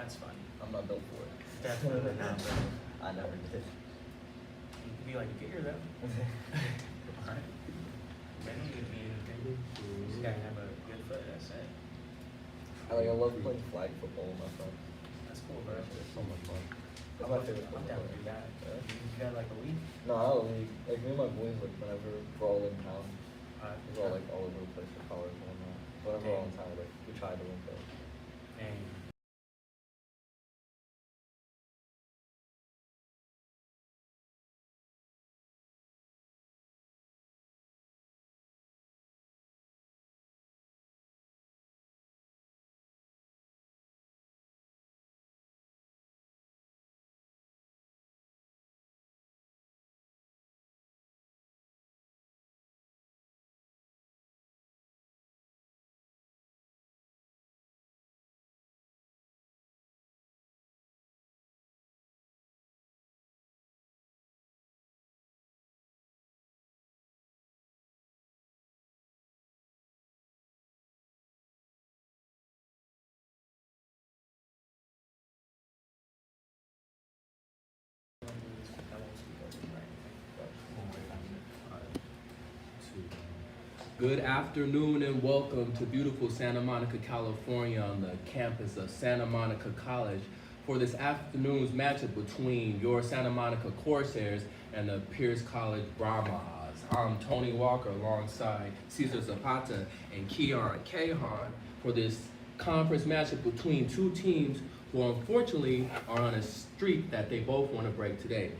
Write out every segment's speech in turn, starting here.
That's funny. I'm not built for it. Definitely not. I never did. You could be like a kicker though. Alright. Benny could be anything. You just gotta have a good foot, that's it. I love playing flag football with my friends. That's cool, bro. It's so much fun. I'm my favorite I'm sport. down to do that. You got like a league? No, I don't league. Like me and my boys, like whenever we're all in town, we're all like all over the place for college and whatnot. Whenever we're all in town, like we try to win those. Dang. Good afternoon and welcome to beautiful Santa Monica, California on the campus of Santa Monica College for this afternoon's matchup between your Santa Monica Corsairs and the Pierce College Brahmas. I'm Tony Walker alongside Cesar Zapata and Keon Cahan for this conference matchup between two teams who unfortunately are on a streak that they both want to break today.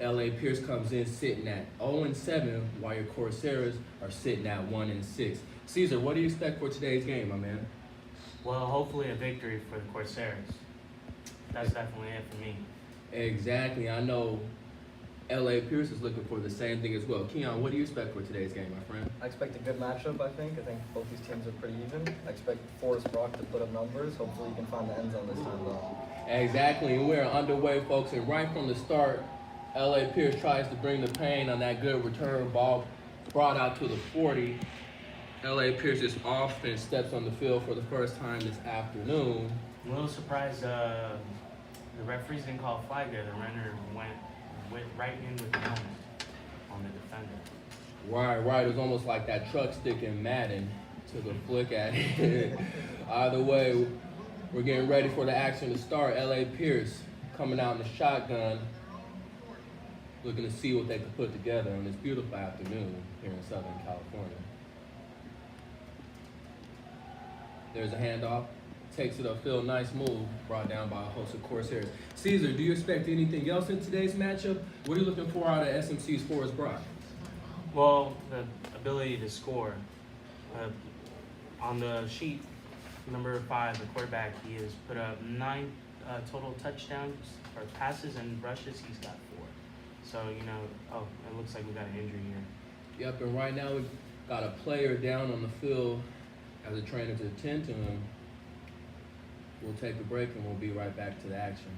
LA Pierce comes in sitting at 0-7, while your Corsairs are sitting at 1-6. Caesar, what do you expect for today's game, my man? Well, hopefully a victory for the Corsairs. That's definitely it for me. Exactly. I know LA Pierce is looking for the same thing as well. Keon, what do you expect for today's game, my friend? I expect a good matchup, I think. I think both these teams are pretty even. I expect Forest Rock to put up numbers. Hopefully you can find the end zone this time, though. Exactly, and we're underway, folks, and right from the start, LA Pierce tries to bring the pain on that good return ball brought out to the 40. LA Pierce is off and steps on the field for the first time this afternoon. I'm a little surprised the referees didn't call a flag there. The runner went right in with the helmet on the defender. Right. It was almost like that truck stick in Madden took a flick at it. Either way, we're getting ready for the action to start. LA Pierce coming out in the shotgun, looking to see what they could put together on this beautiful afternoon here in Southern California. There's a handoff, takes it upfield, nice move, brought down by a host of Corsairs. Caesar, do you expect anything else in today's matchup? What are you looking for out of SMC's Forest Brock? Well, the ability to score. On the sheet, number 5, the quarterback, he has put up 9 total touchdowns or passes and rushes. He's got 4. So, it looks like we got an injury here. Yep, and right now we've got a player down on the field as a trainer to attend to him. We'll take a break and we'll be right back to the action.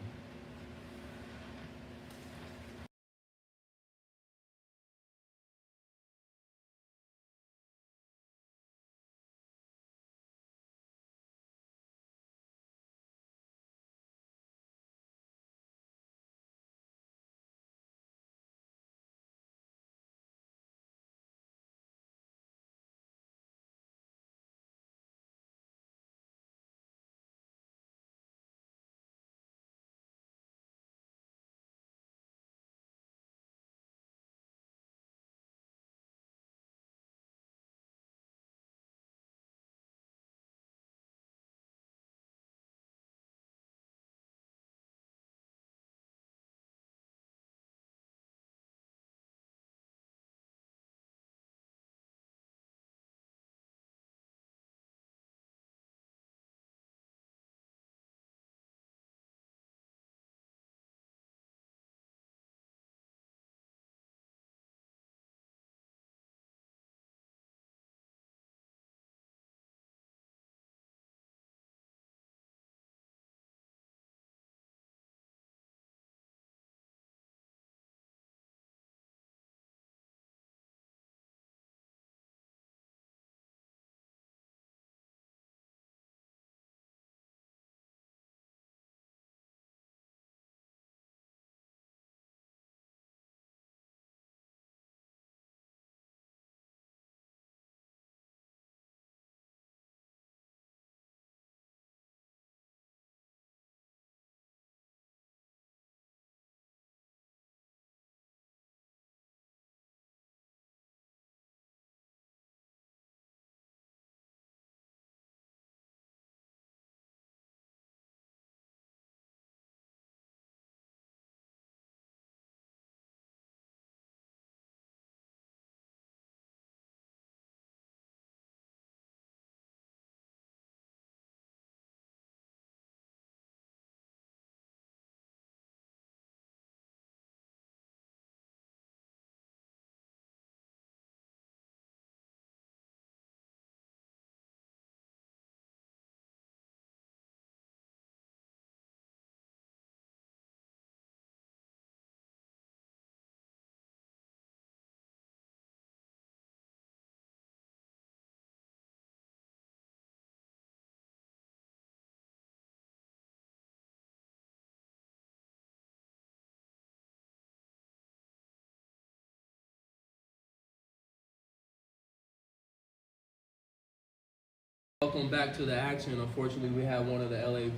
Welcome back to the action. Unfortunately, we have one of the LA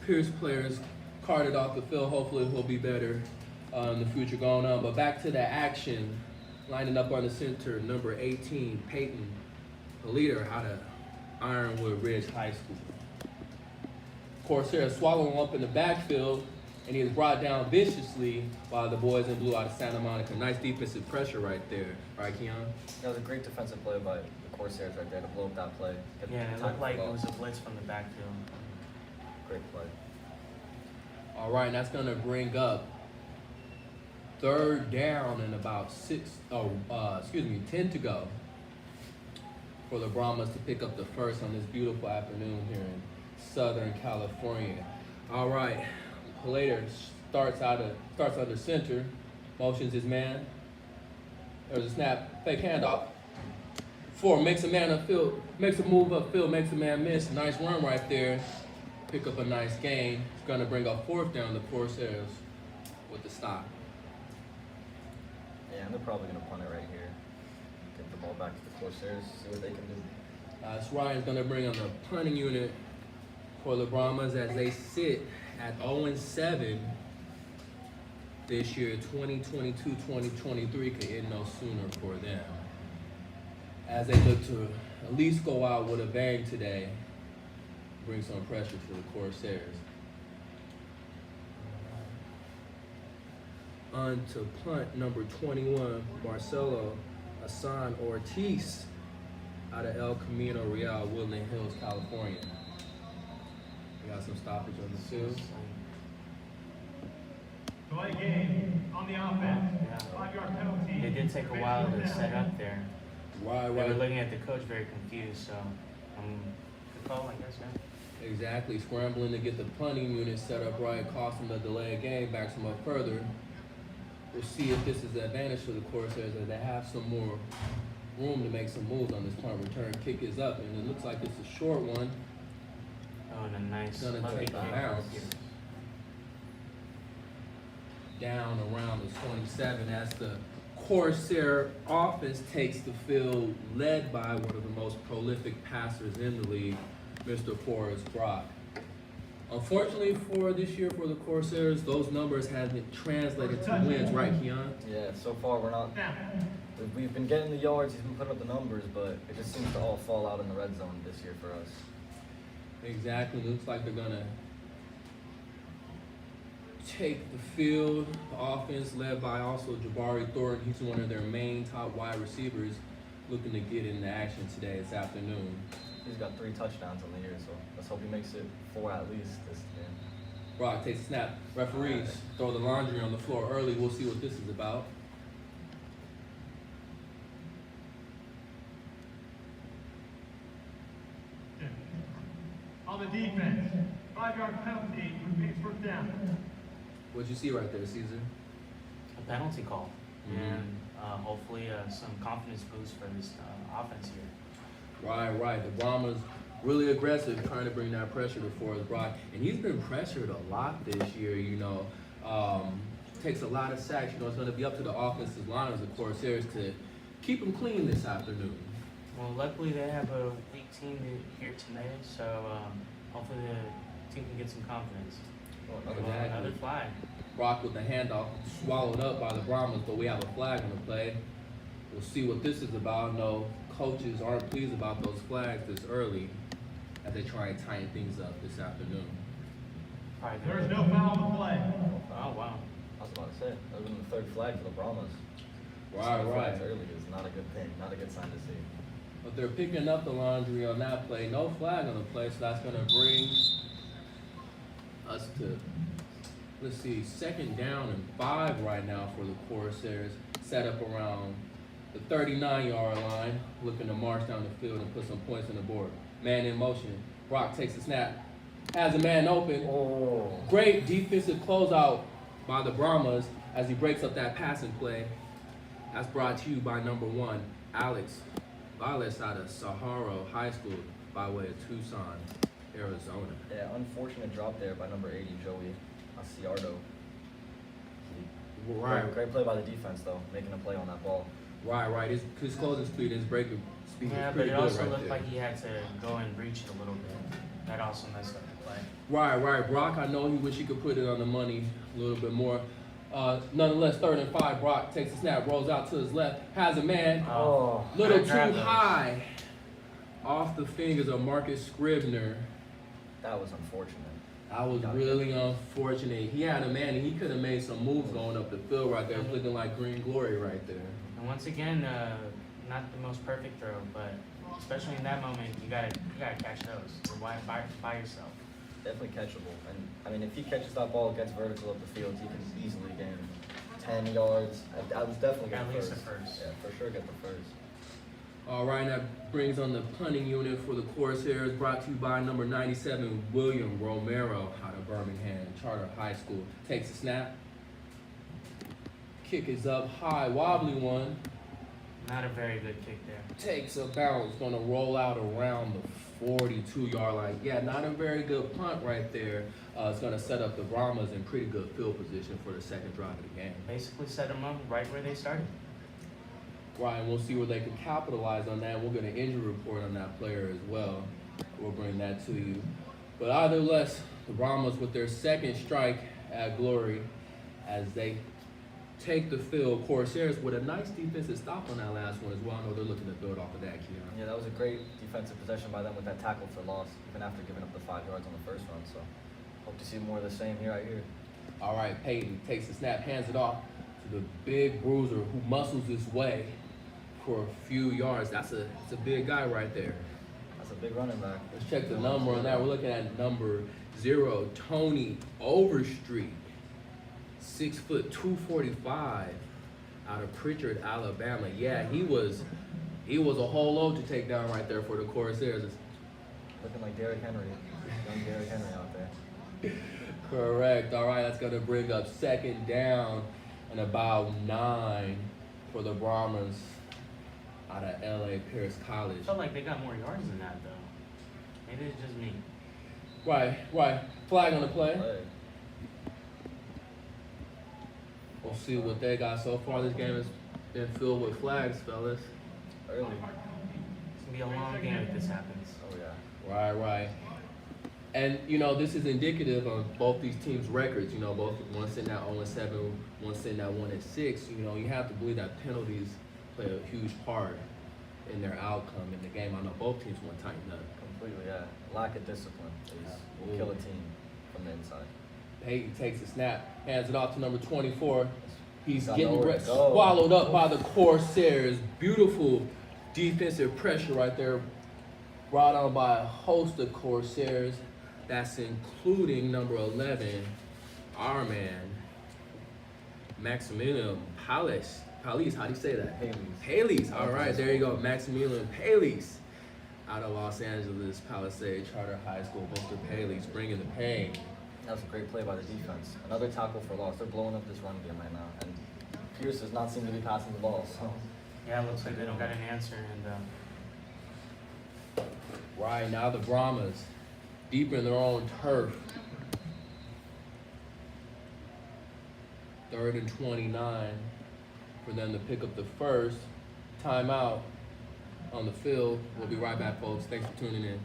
Pierce players carted off the field. Hopefully, he'll be better in the future going on. But back to the action. Lining up on the center, number 18, Peyton, the leader out of Ironwood Ridge High School. Corsairs swallowing up in the backfield, and he is brought down viciously by the boys in blue out of Santa Monica. Nice defensive pressure right there. Right, Keon? That was a great defensive play by the Corsairs right there to blow up that play. Get Yeah, the it time looked like for it the was ball. a blitz from the backfield. Great play. All right, and that's going to bring up third down and about 10 to go for the Brahmas to pick up the first on this beautiful afternoon here in Southern California. All right, Plater starts under center, motions his man. There's a snap, fake handoff. Four makes a man upfield, makes a move upfield, makes a man miss. Nice run right there. Pick up a nice gain. It's gonna bring up fourth down the Corsairs with the stop. Yeah, and they're probably going to punt it right here. Get the ball back to the Corsairs, see what they can do. So Ryan's gonna bring on the punting unit for the Brahmas as they sit at 0-7 this year. 2022-2023 could end no sooner for them, as they look to at least go out with a bang today, bring some pressure to the Corsairs. On to punt number 21, Marcelo Asan Ortiz out of El Camino Real, Woodland Hills, California. We got some stoppage on the field. Delay game on the offense. Yeah. 5-yard penalty. It did take a while to set up there. Right, They were right. looking at the coach very confused, so good call, I guess, yeah. Exactly. Scrambling to get the punting unit set up right, cost them a delay of game, backs them up further. We'll see if this is an advantage for the Corsairs, as they have some more room to make some moves on this punt return. Kick is up, and it looks like it's a short one. Oh, and a nice Gonna lovely take a kick. bounce. Down around the 27 as the Corsair offense takes the field, led by one of the most prolific passers in the league, Mr. Forrest Brock. Unfortunately for this year for the Corsairs, those numbers haven't translated to wins, right, Keon? Yeah, so far we're not. We've been getting the yards, he's been putting up the numbers, but it just seems to all fall out in the red zone this year for us. Exactly. Looks like they're gonna take the field. The offense led by also Jabari Thornton. He's one of their main top wide receivers, looking to get into action today, this afternoon. He's got 3 touchdowns on the year, so let's hope he makes it 4 at least this game. Brock takes a snap. Referees throw the laundry on the floor early. We'll see what this is about. On the defense. 5-yard penalty. Makes first down. What'd you see right there, Caesar? A penalty call, Mhm. and hopefully some confidence boost for this offense here. Right. The Brahmas really aggressive, trying to bring that pressure to Forrest Brock. And he's been pressured a lot this year, takes a lot of sacks. It's going to be up to the offensive line of the Corsairs to keep him clean this afternoon. Well, luckily they have a weak team here tonight, so hopefully the team can get some confidence. Oh, Well, another Exactly. another flag. Brock with the handoff, swallowed up by the Brahmas, but we have a flag on the play. We'll see what this is about. No, coaches aren't pleased about those flags this early as they try and tighten things up this afternoon. Probably There is gonna- no foul on the play. Oh, wow. I was about to say, that would have been the 3rd flag for the Brahmas. Right. Flags early is not a good thing, not a good sign to see. But they're picking up the laundry on that play. No flag on the play, so that's going to bring us to, let's see, 2nd down and 5 right now for the Corsairs. Set up around the 39-yard line, looking to march down the field and put some points on the board. Man in motion. Brock takes the snap, has a man open. Oh. Great defensive closeout by the Brahmas as he breaks up that passing play. That's brought to you by number 1, Alex Vilas out of Sahara High School by way of Tucson, Arizona. Yeah, unfortunate drop there by number 80, Joey Asiardo. Great play by the defense, though, making a play on that ball. Right. His closing speed and his breaking speed Yeah, is but pretty it good also right looked there. like he had to go and reach it a little bit. That also messed up the play. Right. Brock, I know he wish he could put it on the money a little bit more. Nonetheless, 3rd and 5. Brock takes a snap, rolls out to his left, has a man, Oh, little gotta too grab those. high, off the fingers of Marcus Scribner. that was unfortunate. That was really unfortunate. He had a man, and he could have made some moves going up the field right there, looking like green glory right there. And once again, not the most perfect throw, but especially in that moment, you gotta catch those. You're by yourself. Definitely catchable. And I mean, if he catches that ball, gets vertical up the field, he can easily gain 10 yards. I was definitely At get least first. the first. Yeah, for sure get the first. All right, that brings on the punting unit for the Corsairs, brought to you by number 97, William Romero, out of Birmingham Charter High School. Takes a snap. Kick is up high, wobbly one. Not a very good kick there. Takes a bounce, gonna roll out around the 42-yard line. Yeah, not a very good punt right there. It's gonna set up the Brahmas in pretty good field position for the second drive of the game. Basically set them up right where they started. Right, and we'll see where they can capitalize on that. We'll get an injury report on that player as well. We'll bring that to you. But either less, the Brahmas with their second strike at Glory as they take the field. Corsairs with a nice defensive stop on that last one as well. I know they're looking to build off of that, Keon. Yeah, that was a great defensive possession by them with that tackle for loss, even after giving up the 5 yards on the first run. So hope to see more of the same here right here. All right, Peyton takes the snap, hands it off to the big bruiser who muscles his way for a few yards. That's a big guy right there. That's a big running back. Let's check the number on that. We're looking at number 0, Tony Overstreet. 6 foot 245 out of Pritchard, Alabama. Yeah, he was a whole load to take down right there for the Corsairs. Looking like Derrick Henry. Young Derrick Henry out there. Correct. All right, that's going to bring up 2nd down and about 9 for the Brahmas out of LA Pierce College. I felt like they got more yards than that though. Maybe it's just me. Right. Flag on the play. Play. We'll see what they got so far. This game has been filled with flags, fellas. Early. It's gonna be a long game if this happens. Oh, yeah. Right. And, this is indicative of both these teams' records. Both one sitting at 0-7, one sitting at 1-6. You have to believe that penalties play a huge part in their outcome in the game. I know both teams want to tighten up. Completely, yeah. Lack of discipline will kill a team from the inside. Peyton takes a snap, hands it off to number 24. He's Got getting nowhere to go. swallowed up by the Corsairs. Beautiful defensive pressure right there, brought on by a host of Corsairs. That's including number 11, our man, Maximilian Palace. How do you say that? Paley's. All right, there you go. Maximilian Paley's out of Los Angeles, Palisade Charter High School. Mr. Paley's bringing the pain. That was a great play by the defense. Another tackle for loss. They're blowing up this run game right now. And Pierce does not seem to be passing the ball. So Yeah, it looks like they don't got an answer and Right, now the Brahmas deep in their own turf. 3rd and 29 for them to pick up the first. Timeout on the field. We'll be right back, folks. Thanks for tuning in.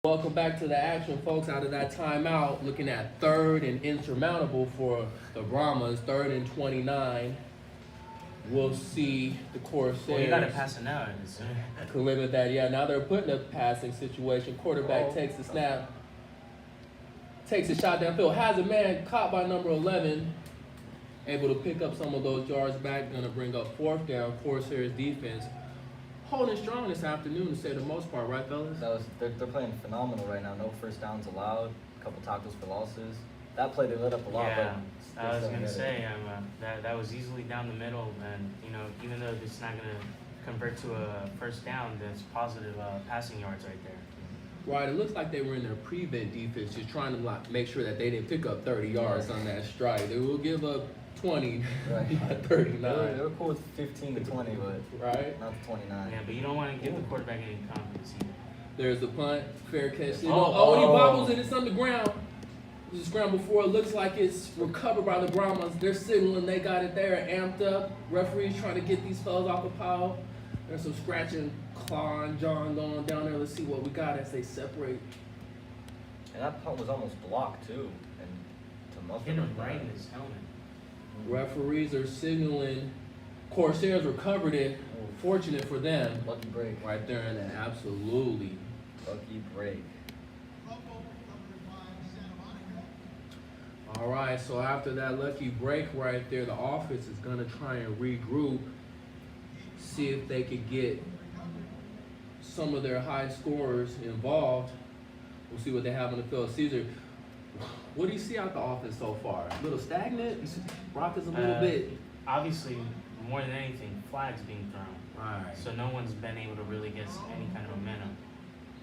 Welcome back to the action, folks. Out of that timeout, looking at 3rd and insurmountable for the Brahmas, 3rd and 29. We'll see the Corsairs. well, you gotta pass it now. Can limit that. Yeah, now they're putting a passing situation. Quarterback takes the snap. takes a shot downfield, has a man caught by number 11, able to pick up some of those yards back, gonna bring up 4th down. Corsairs defense holding strong this afternoon to say the most part, right, fellas? They're playing phenomenal right now. No first downs allowed. A couple tackles for losses. That play they let up a lot. Yeah, but I was still gonna get it. say that was easily down the middle, and even though it's not gonna convert to a first down, that's positive passing yards right there. Right, it looks like they were in their prevent defense, just trying to make sure that they didn't pick up 30 yards on that strike. They will give up 20, Right. 39. They were cool with 15 to 20, but Right? not to 29. Yeah, but you don't want to give the quarterback any confidence either. There's the punt, fair catch. He Oh. bobbles and it's on the ground. It's a scramble before. It looks like it's recovered by the Brahmas. They're signaling they got it there, amped up. Referees trying to get these fellas off the pile. There's some scratching, clawing, John going down there. Let's see what we got as they separate. And that punt was almost blocked too. And to muff Hit it him like right that. in his helmet. Referees are signaling. Corsairs recovered it. Fortunate for them. Lucky break. Right there in that, absolutely. Lucky break. All right, so after that lucky break right there, the offense is going to try and regroup, see if they could get some of their high scorers involved. We'll see what they have on the field. Caesar, what do you see out the offense so far? A little stagnant? Brock is a little bit. Obviously, more than anything, flags being thrown. Right. So no one's been able to really get any kind of momentum.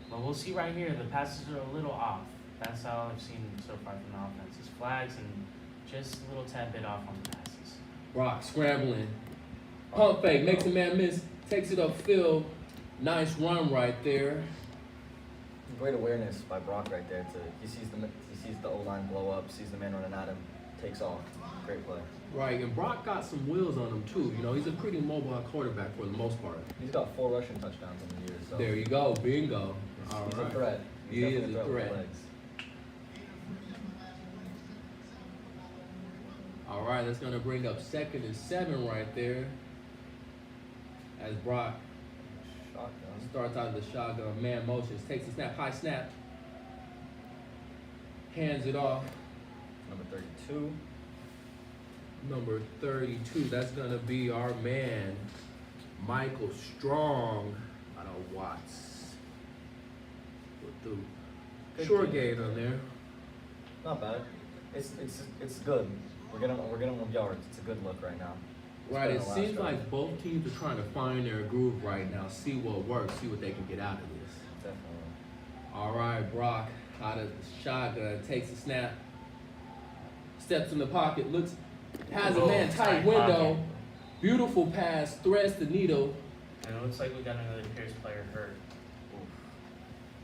But we'll see right here, the passes are a little off. That's all I've seen so far from the offense. It's flags and just a little tad bit off on the passes. Brock scrambling. Pump fake, makes a man miss, takes it upfield. Nice run right there. Great awareness by Brock right there. He sees the O-line blow up, sees the man running at him, takes off. Great play. Right, and Brock got some wheels on him too. He's a pretty mobile quarterback for the most part. He's got 4 rushing touchdowns in the year. So There you go, bingo. he's a threat. He's He definitely is a with threat. legs. All right, that's going to bring up 2nd and 7 right there. As Brock Shotgun. starts out of the shotgun, man motions, takes a snap, high snap. Hands it off. Number 32. Number 32, that's going to be our man, Michael Strong out of Watts. With the Good short game. gain on there. Not bad. It's good. We're getting them yards. It's a good look right now. Right, it It's been a seems last like both teams are trying to find their groove right now, see what works, see what they can get out of this. Definitely. All right, Brock out of the shotgun, takes a snap, steps in the pocket, has a man tight window, pocket. beautiful pass, threads the needle. And it looks like we got another Pierce player hurt.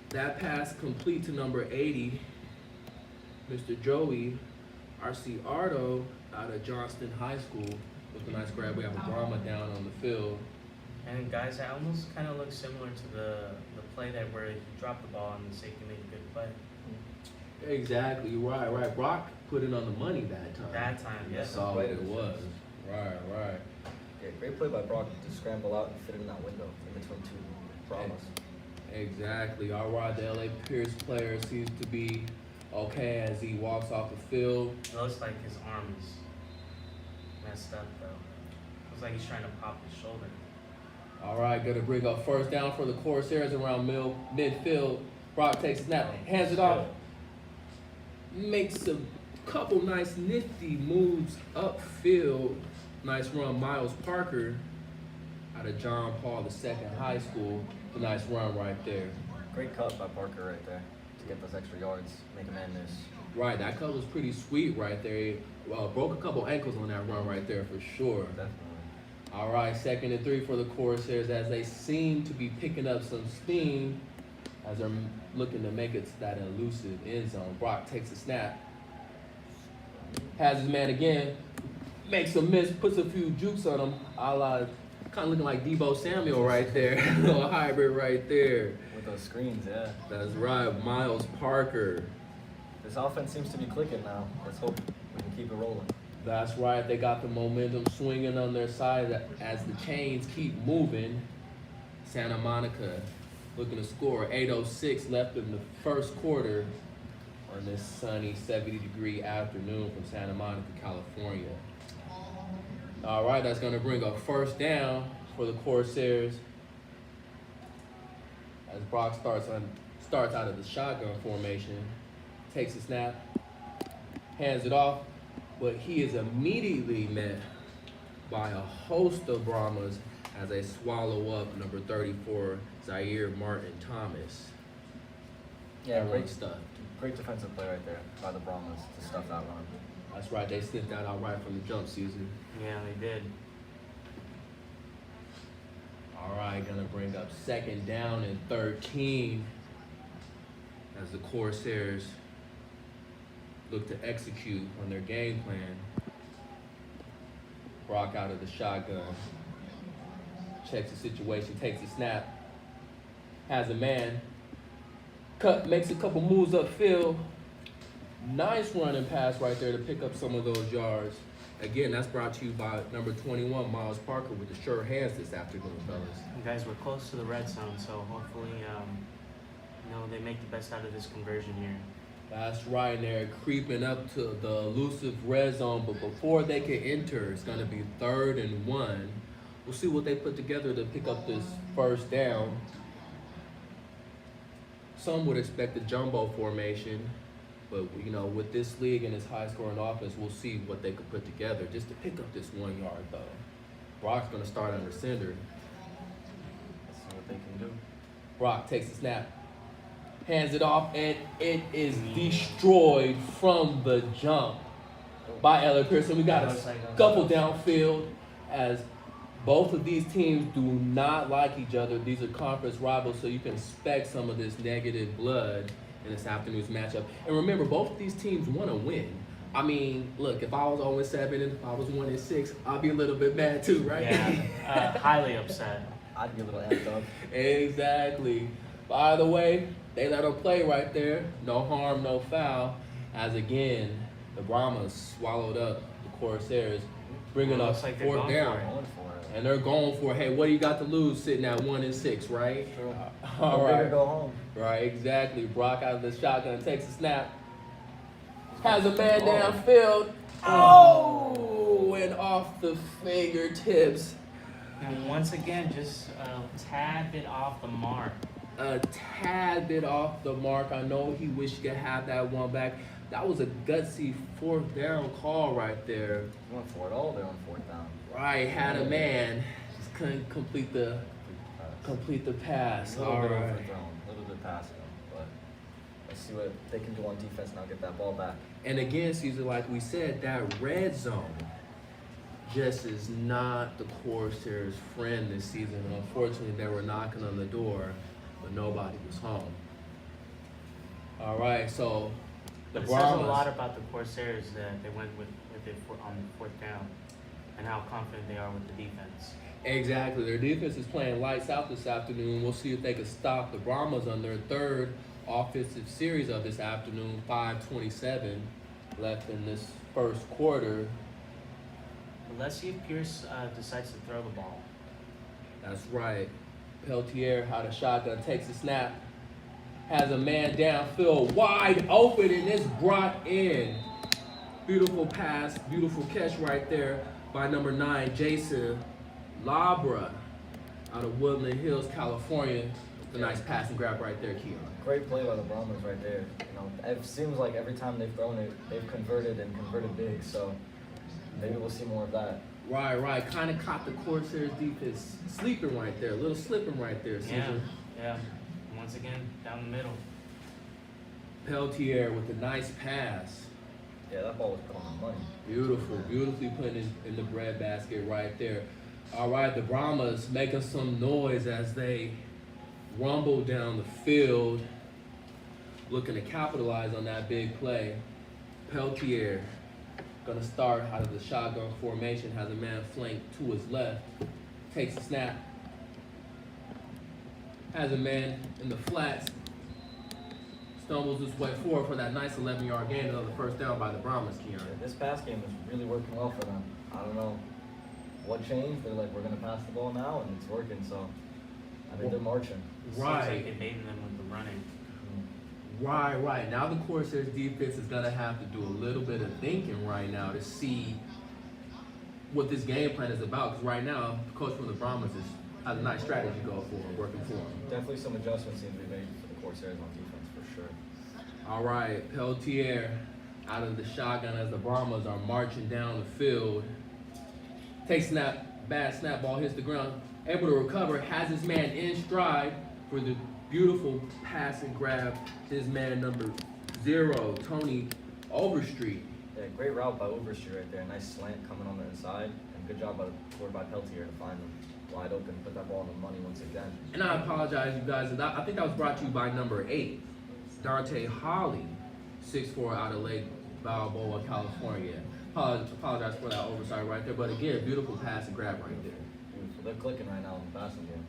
That pass complete to number 80, Mr. Joey Arciardo out of Johnston High School. With a nice grab, we have a Brahma down on the field. And guys, that almost kind of looks similar to the play where he dropped the ball and the safety made a good play. Exactly, right. Brock put it on the money that time. That time, yeah. That's all Right. it was. Right. Yeah, great play by Brock to scramble out and fit in that window in between 2 Brahmas. Exactly. All right, the LA Pierce player seems to be okay as he walks off the field. It looks like his arm is messed up though. Looks like he's trying to pop his shoulder. All right, gonna bring up 1st down for the Corsairs around midfield. Brock takes a snap, hands it off, makes a couple nice nifty moves upfield. Nice run, Miles Parker out of John Paul II High School. A nice run right there. Great cut by Parker right there to get those extra yards, make a man miss. Right, that cut was pretty sweet right there. He, broke a couple ankles on that run right there for sure. Definitely. All right, 2nd and 3 for the Corsairs as they seem to be picking up some steam as they're looking to make it to that elusive end zone. Brock takes a snap, has his man again, makes a miss, puts a few jukes on him, a la kind of looking like Debo Samuel right there, a little hybrid right there. With those screens, yeah. That's right, Miles Parker. This offense seems to be clicking now. Let's hope we can keep it rolling. That's right, they got the momentum swinging on their side as the chains keep moving. Santa Monica looking to score. 8:06 left in the 1st quarter. on this sunny 70-degree afternoon from Santa Monica, California. All right, that's going to bring up first down for the Corsairs as Brock starts out of the shotgun formation, takes a snap, hands it off, but he is immediately met by a host of Brahmas as they swallow up number 34, Zaire Martin Thomas. Yeah, great stuff. Great defensive play right there by the Brahmas to stuff that run. That's right, they sniffed that out right from the jump, Susan. Yeah, they did. All right, gonna bring up second down and 13 as the Corsairs look to execute on their game plan. Brock out of the shotgun, checks the situation, takes a snap, has a man, makes a couple moves upfield. Nice running pass right there to pick up some of those yards. Again, that's brought to you by number 21, Miles Parker, with the sure hands this afternoon, fellas. You guys, we're close to the red zone, so hopefully, they make the best out of this conversion here. That's right, and they're creeping up to the elusive red zone, but before they can enter, it's going to be 3rd and 1. We'll see what they put together to pick up this first down. Some would expect a jumbo formation, but with this league and its high-scoring offense, we'll see what they could put together just to pick up this 1 yard, though. Brock's going to start under center. Let's see what they can do. Brock takes the snap, hands it off, and it is destroyed from the jump by Elliot Pearson. We got a scuffle downfield as both of these teams do not like each other. These are conference rivals, so you can expect some of this negative blood in this afternoon's matchup. And remember, both of these teams want to win. I mean, look, if I was 0-7 and if I was 1-6, I'd be a little bit mad too, right? Yeah, highly upset. I'd be a little amped up. Exactly. By the way, they let them play right there. No harm, no foul. As again, the Brahmas swallowed up the Corsairs, bringing up like 4th down. And they're going for, hey, what do you got to lose sitting at 1-6, right? True. All right. Go home. Right, exactly. Brock out of the shotgun, takes a snap, has a man downfield. Oh, and off the fingertips. And once again, just a tad bit off the mark. A tad bit off the mark. I know he wished he could have that one back. That was a gutsy 4th down call right there. They went for it all. They went 4th down. Right, had a man, just couldn't complete the pass. A little All bit right. overthrown, a little bit past them, but let's see what they can do on defense now. Get that ball back. And again, Caesar, like we said, that red zone just is not the Corsairs' friend this season. And unfortunately, they were knocking on the door, but nobody was home. All right, so the But it Brahmas. says a lot about the Corsairs that they went with it on the 4th down and how confident they are with the defense. Exactly. Their defense is playing lights out this afternoon. We'll see if they can stop the Brahmas on their 3rd offensive series of this afternoon. 5:27 left in this first quarter. But let's see if Pierce decides to throw the ball. That's right. Peltier out of shotgun, takes a snap, has a man downfield wide open, and it's brought in. Beautiful pass, beautiful catch right there by number 9, Jason Labra out of Woodland Hills, California. It's a nice pass and grab right there, Keon. Great play by the Brahmas right there. It seems like every time they've thrown it, they've converted and converted big. So maybe we'll see more of that. Right. Kind of caught the Corsairs defense sleeping right there, a little slipping right there, Caesar. Yeah. Once again, down the middle. Peltier with a nice pass. Yeah, that ball was put on the money. Beautifully put in the breadbasket right there. All right, the Brahmas making some noise as they rumble down the field, looking to capitalize on that big play. Peltier gonna start out of the shotgun formation, has a man flanked to his left, takes a snap, has a man in the flats, stumbles his way forward for that nice 11-yard gain, another first down by the Brahmas, Keon. Yeah, this pass game is really working well for them. I don't know what changed. They're like, we're going to pass the ball now, and it's working. So, I think they're marching. Seems like they baited them with the running. Right. Now the Corsairs defense is gonna have to do a little bit of thinking right now to see what this game plan is about. Because right now, the coach from the Brahmas has a nice strategy working for him. Definitely some adjustments need to be made for the Corsairs on defense for sure. All right, Peltier out of the shotgun as the Brahmas are marching down the field. Takes snap, bad snap ball hits the ground, able to recover, has his man in stride for the beautiful pass and grab. His man number 0, Tony Overstreet. Yeah, great route by Overstreet right there. Nice slant coming on the inside, and good job by Peltier to find him wide open, put that ball on the money once again. And I apologize, you guys. I think that was brought to you by number 8, Dante Holly, 6'4", out of Lake Balboa, California. Apologize for that oversight right there, but again, beautiful pass and grab right there. Beautiful. They're clicking right now in the passing game.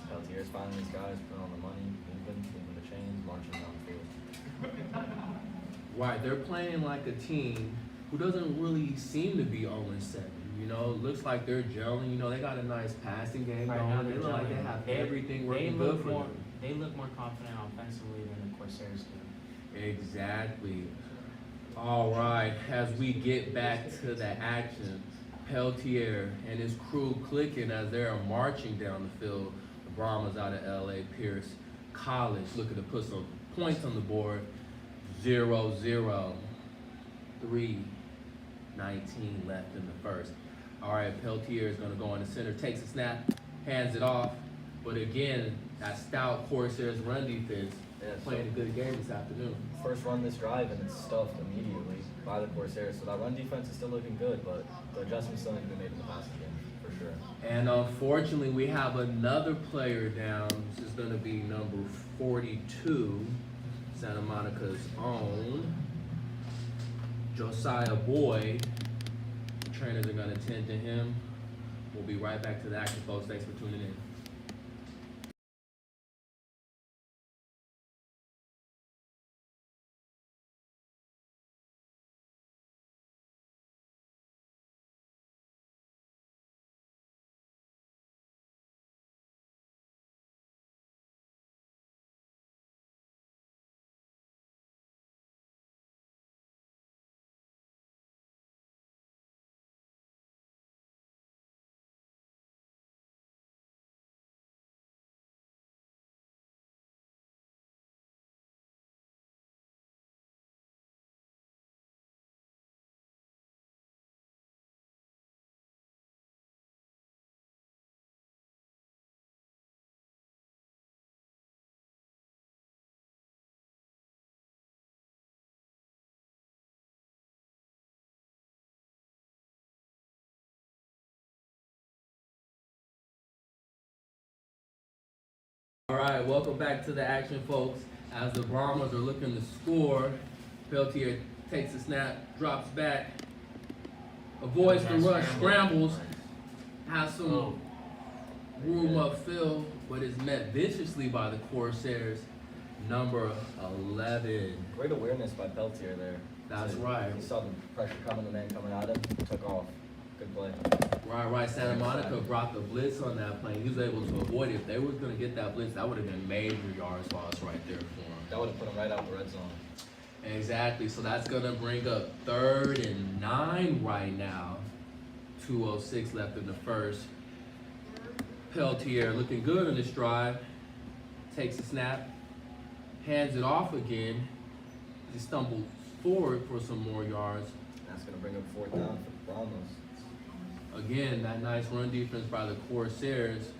Peltier's finding these guys, putting on the money, moving the chains, marching down the field. Right, they're playing like a team who doesn't really seem to be 0-7. You know, looks like they're gelling. You know, they got a nice passing game Right now going. They look like they have everything working good for them. They look more confident offensively than the Corsairs do. Exactly. All right, as we get back to the action, Peltier and his crew clicking as they're marching down the field. The Brahmas out of LA Pierce College looking to put some points on the board. 0-0. 3:19 left in the first. All right, Peltier is going to go in the center, takes a snap, hands it off. But again, that stout Corsairs run defense playing a good game this afternoon. First run this drive, and it's stuffed immediately by the Corsairs. So that run defense is still looking good, but the adjustments still need to be made in the passing game, for sure. And unfortunately, we have another player down. This is going to be number 42, Santa Monica's own, Josiah Boyd. The trainers are going to tend to him. We'll be right back to the action, folks. Thanks for tuning in. All right, welcome back to the action, folks. As the Brahmas are looking to score, Peltier takes a snap, drops back, avoids the rush, scrambles, has some room upfield, but is met viciously by the Corsairs, number 11. Great awareness by Peltier there. That's So right. He saw the pressure coming, the man coming at him, took off. Good play. Right. Santa Monica brought the blitz on that play. He was able to avoid it. If they was going to get that blitz, that would have been major yards loss right there for him. That would have put him right out the red zone. Exactly. So that's going to bring up 3rd and 9 right now. 2:06 left in the first. Peltier looking good on this drive. Takes a snap. Hands it off again. He stumbles forward for some more yards. That's going to bring up 4th down for the Brahmas. Again, that nice run defense by the Corsairs.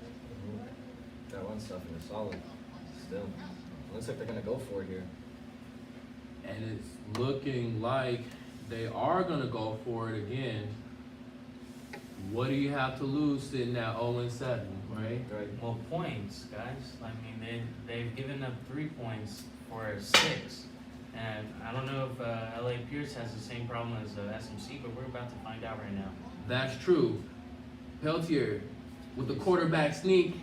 That run stuffing is solid. Still. Looks like they're going to go for it here. And it's looking like they are going to go for it again. What do you have to lose sitting at 0-7, right? Right. Well, points, guys. I mean, they've given up 3 points for 6. And I don't know if LA Pierce has the same problem as SMC, but we're about to find out right now. That's true. Peltier, with the quarterback sneak,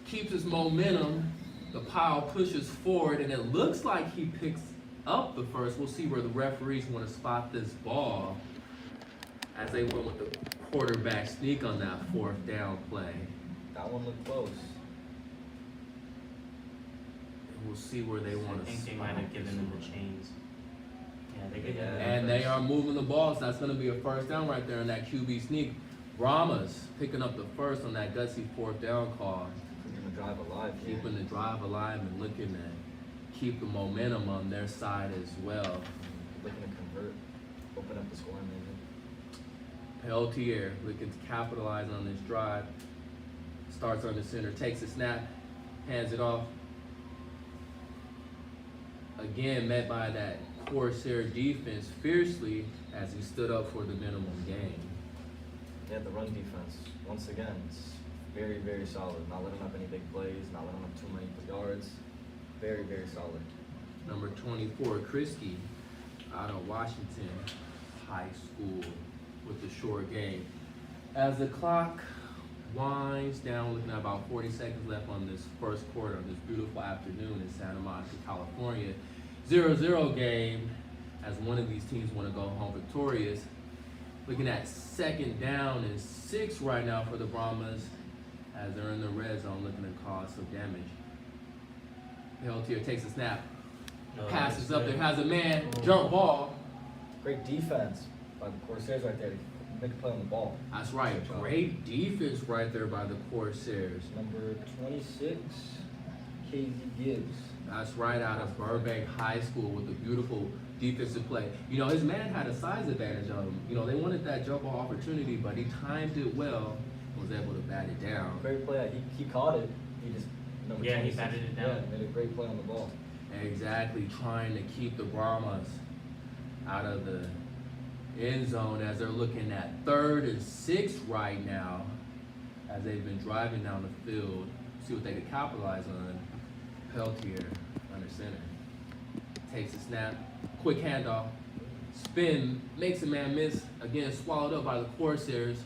keeps his momentum. The pile pushes forward, and it looks like he picks up the first. We'll see where the referees want to spot this ball as they went with the quarterback sneak on that 4th down play. That one looked close. We'll see where they I want to think they might have given them the chains. Yeah, they gave them. And they are moving the ball, so that's going to be a first down right there in that QB sneak. Brahmas picking up the first on that gutsy fourth down call. Keeping the drive alive. Keeping the drive alive and looking to keep the momentum on their side as well. Looking to convert, open up the scoring maybe. Peltier looking to capitalize on this drive. Starts on the center, takes a snap, hands it off. Again, met by that Corsair defense fiercely as he stood up for the minimum gain. Yeah, the run defense, once again, it's very, very solid. Not letting up any big plays, not letting up too many yards. Very, very solid. Number 24, Krisky, out of Washington High School with the short game. As the clock winds down, looking at about 40 seconds left on this first quarter of this beautiful afternoon in Santa Monica, California. 0-0 game as one of these teams want to go home victorious. Looking at second down and 6 right now for the Brahmas as they're in the red zone looking to cause some damage. Peltier takes a snap, passes up there, has a man, jump ball. Great defense by the Corsairs right there to make a play on the ball. That's right, great defense right there by the Corsairs. Number 26, KZ Gibbs. That's right, out of Burbank High School with a beautiful defensive play. You know, his man had a size advantage on him. You know, they wanted that jump ball opportunity, but he timed it well and was able to bat it down. Great play. He caught it. He just number Yeah, he 26, batted it down. Yeah, made a great play on the ball. Exactly, trying to keep the Brahmas out of the end zone as they're looking at 3rd and 6 right now as they've been driving down the field. See what they can capitalize on. Peltier under center. Takes a snap, quick handoff, spin, makes a man miss. Again, swallowed up by the Corsairs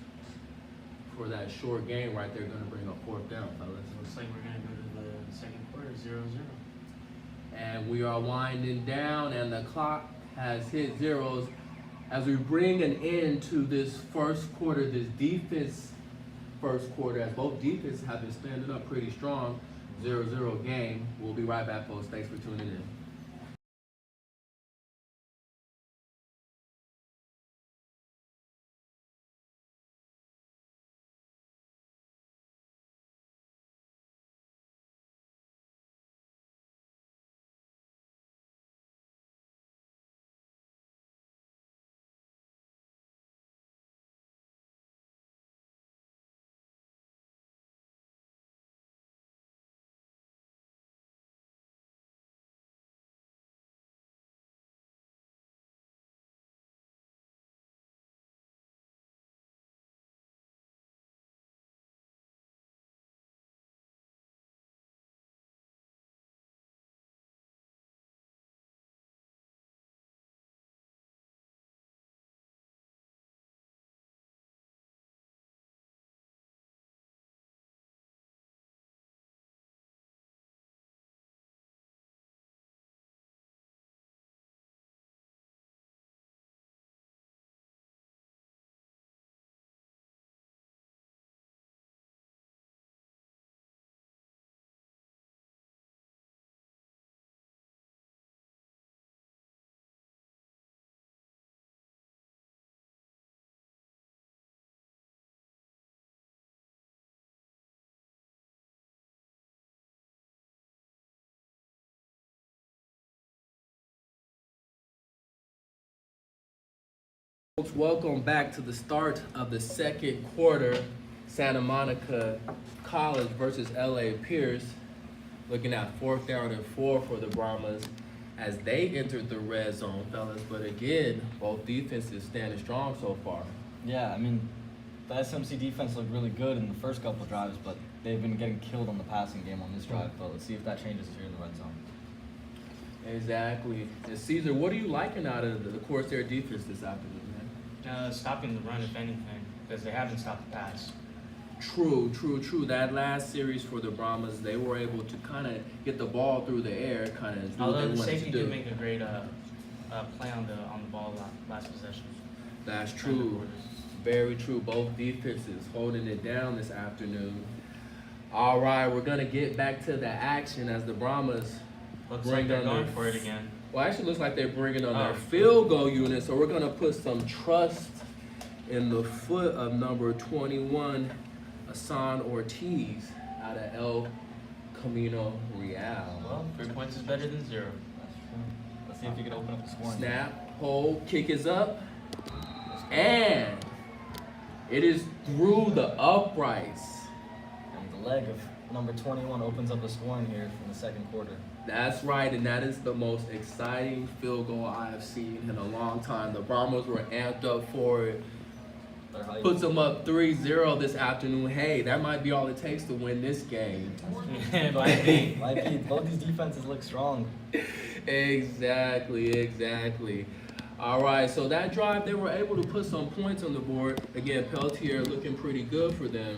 for that short gain right there. Going to bring up 4th down, fellas. Looks like we're going to go to the second quarter, 0-0. And we are winding down, and the clock has hit zeros as we bring an end to this first quarter, this defense first quarter, as both defenses have been standing up pretty strong. 0-0 game. We'll be right back, folks. Thanks for tuning in. Folks, welcome back to the start of the second quarter. Santa Monica College versus LA Pierce. Looking at 4th down and 4 for the Brahmas as they entered the red zone, fellas. But again, both defenses standing strong so far. Yeah, I mean, the SMC defense looked really good in the first couple drives, but they've been getting killed on the passing game on this drive. But let's see if that changes here in the red zone. Exactly. And Caesar, what are you liking out of the Corsair defense this afternoon, man? Stopping the run, if anything, because they haven't stopped the pass. True. That last series for the Brahmas, they were able to kind of get the ball through the air, kind of do what Although they the wanted safety to do. did make a great play on the ball last possession. That's true. Very true. Both defenses holding it down this afternoon. All right, we're going to get back to the action as the Brahmas Looks bring like they're on going their- for it again. Well, actually, looks like they're bringing on their Oh. field goal unit, so we're gonna put some trust in the foot of number 21, Hassan Ortiz, out of El Camino Real. Well, 3 points is better than 0. That's true. Let's see if you can open up the scoring. Snap, hold, kick is up, and it is through the uprights. And the leg of number 21 opens up the scoring here from the second quarter. That's right, and that is the most exciting field goal I have seen in a long time. The Brahmas were amped up for it. They're hyped. Puts them up 3-0 this afternoon. Hey, that might be all it takes to win this game. It might be. Might be. Both these defenses look strong. Exactly. All right, so that drive, they were able to put some points on the board. Again, Peltier looking pretty good for them.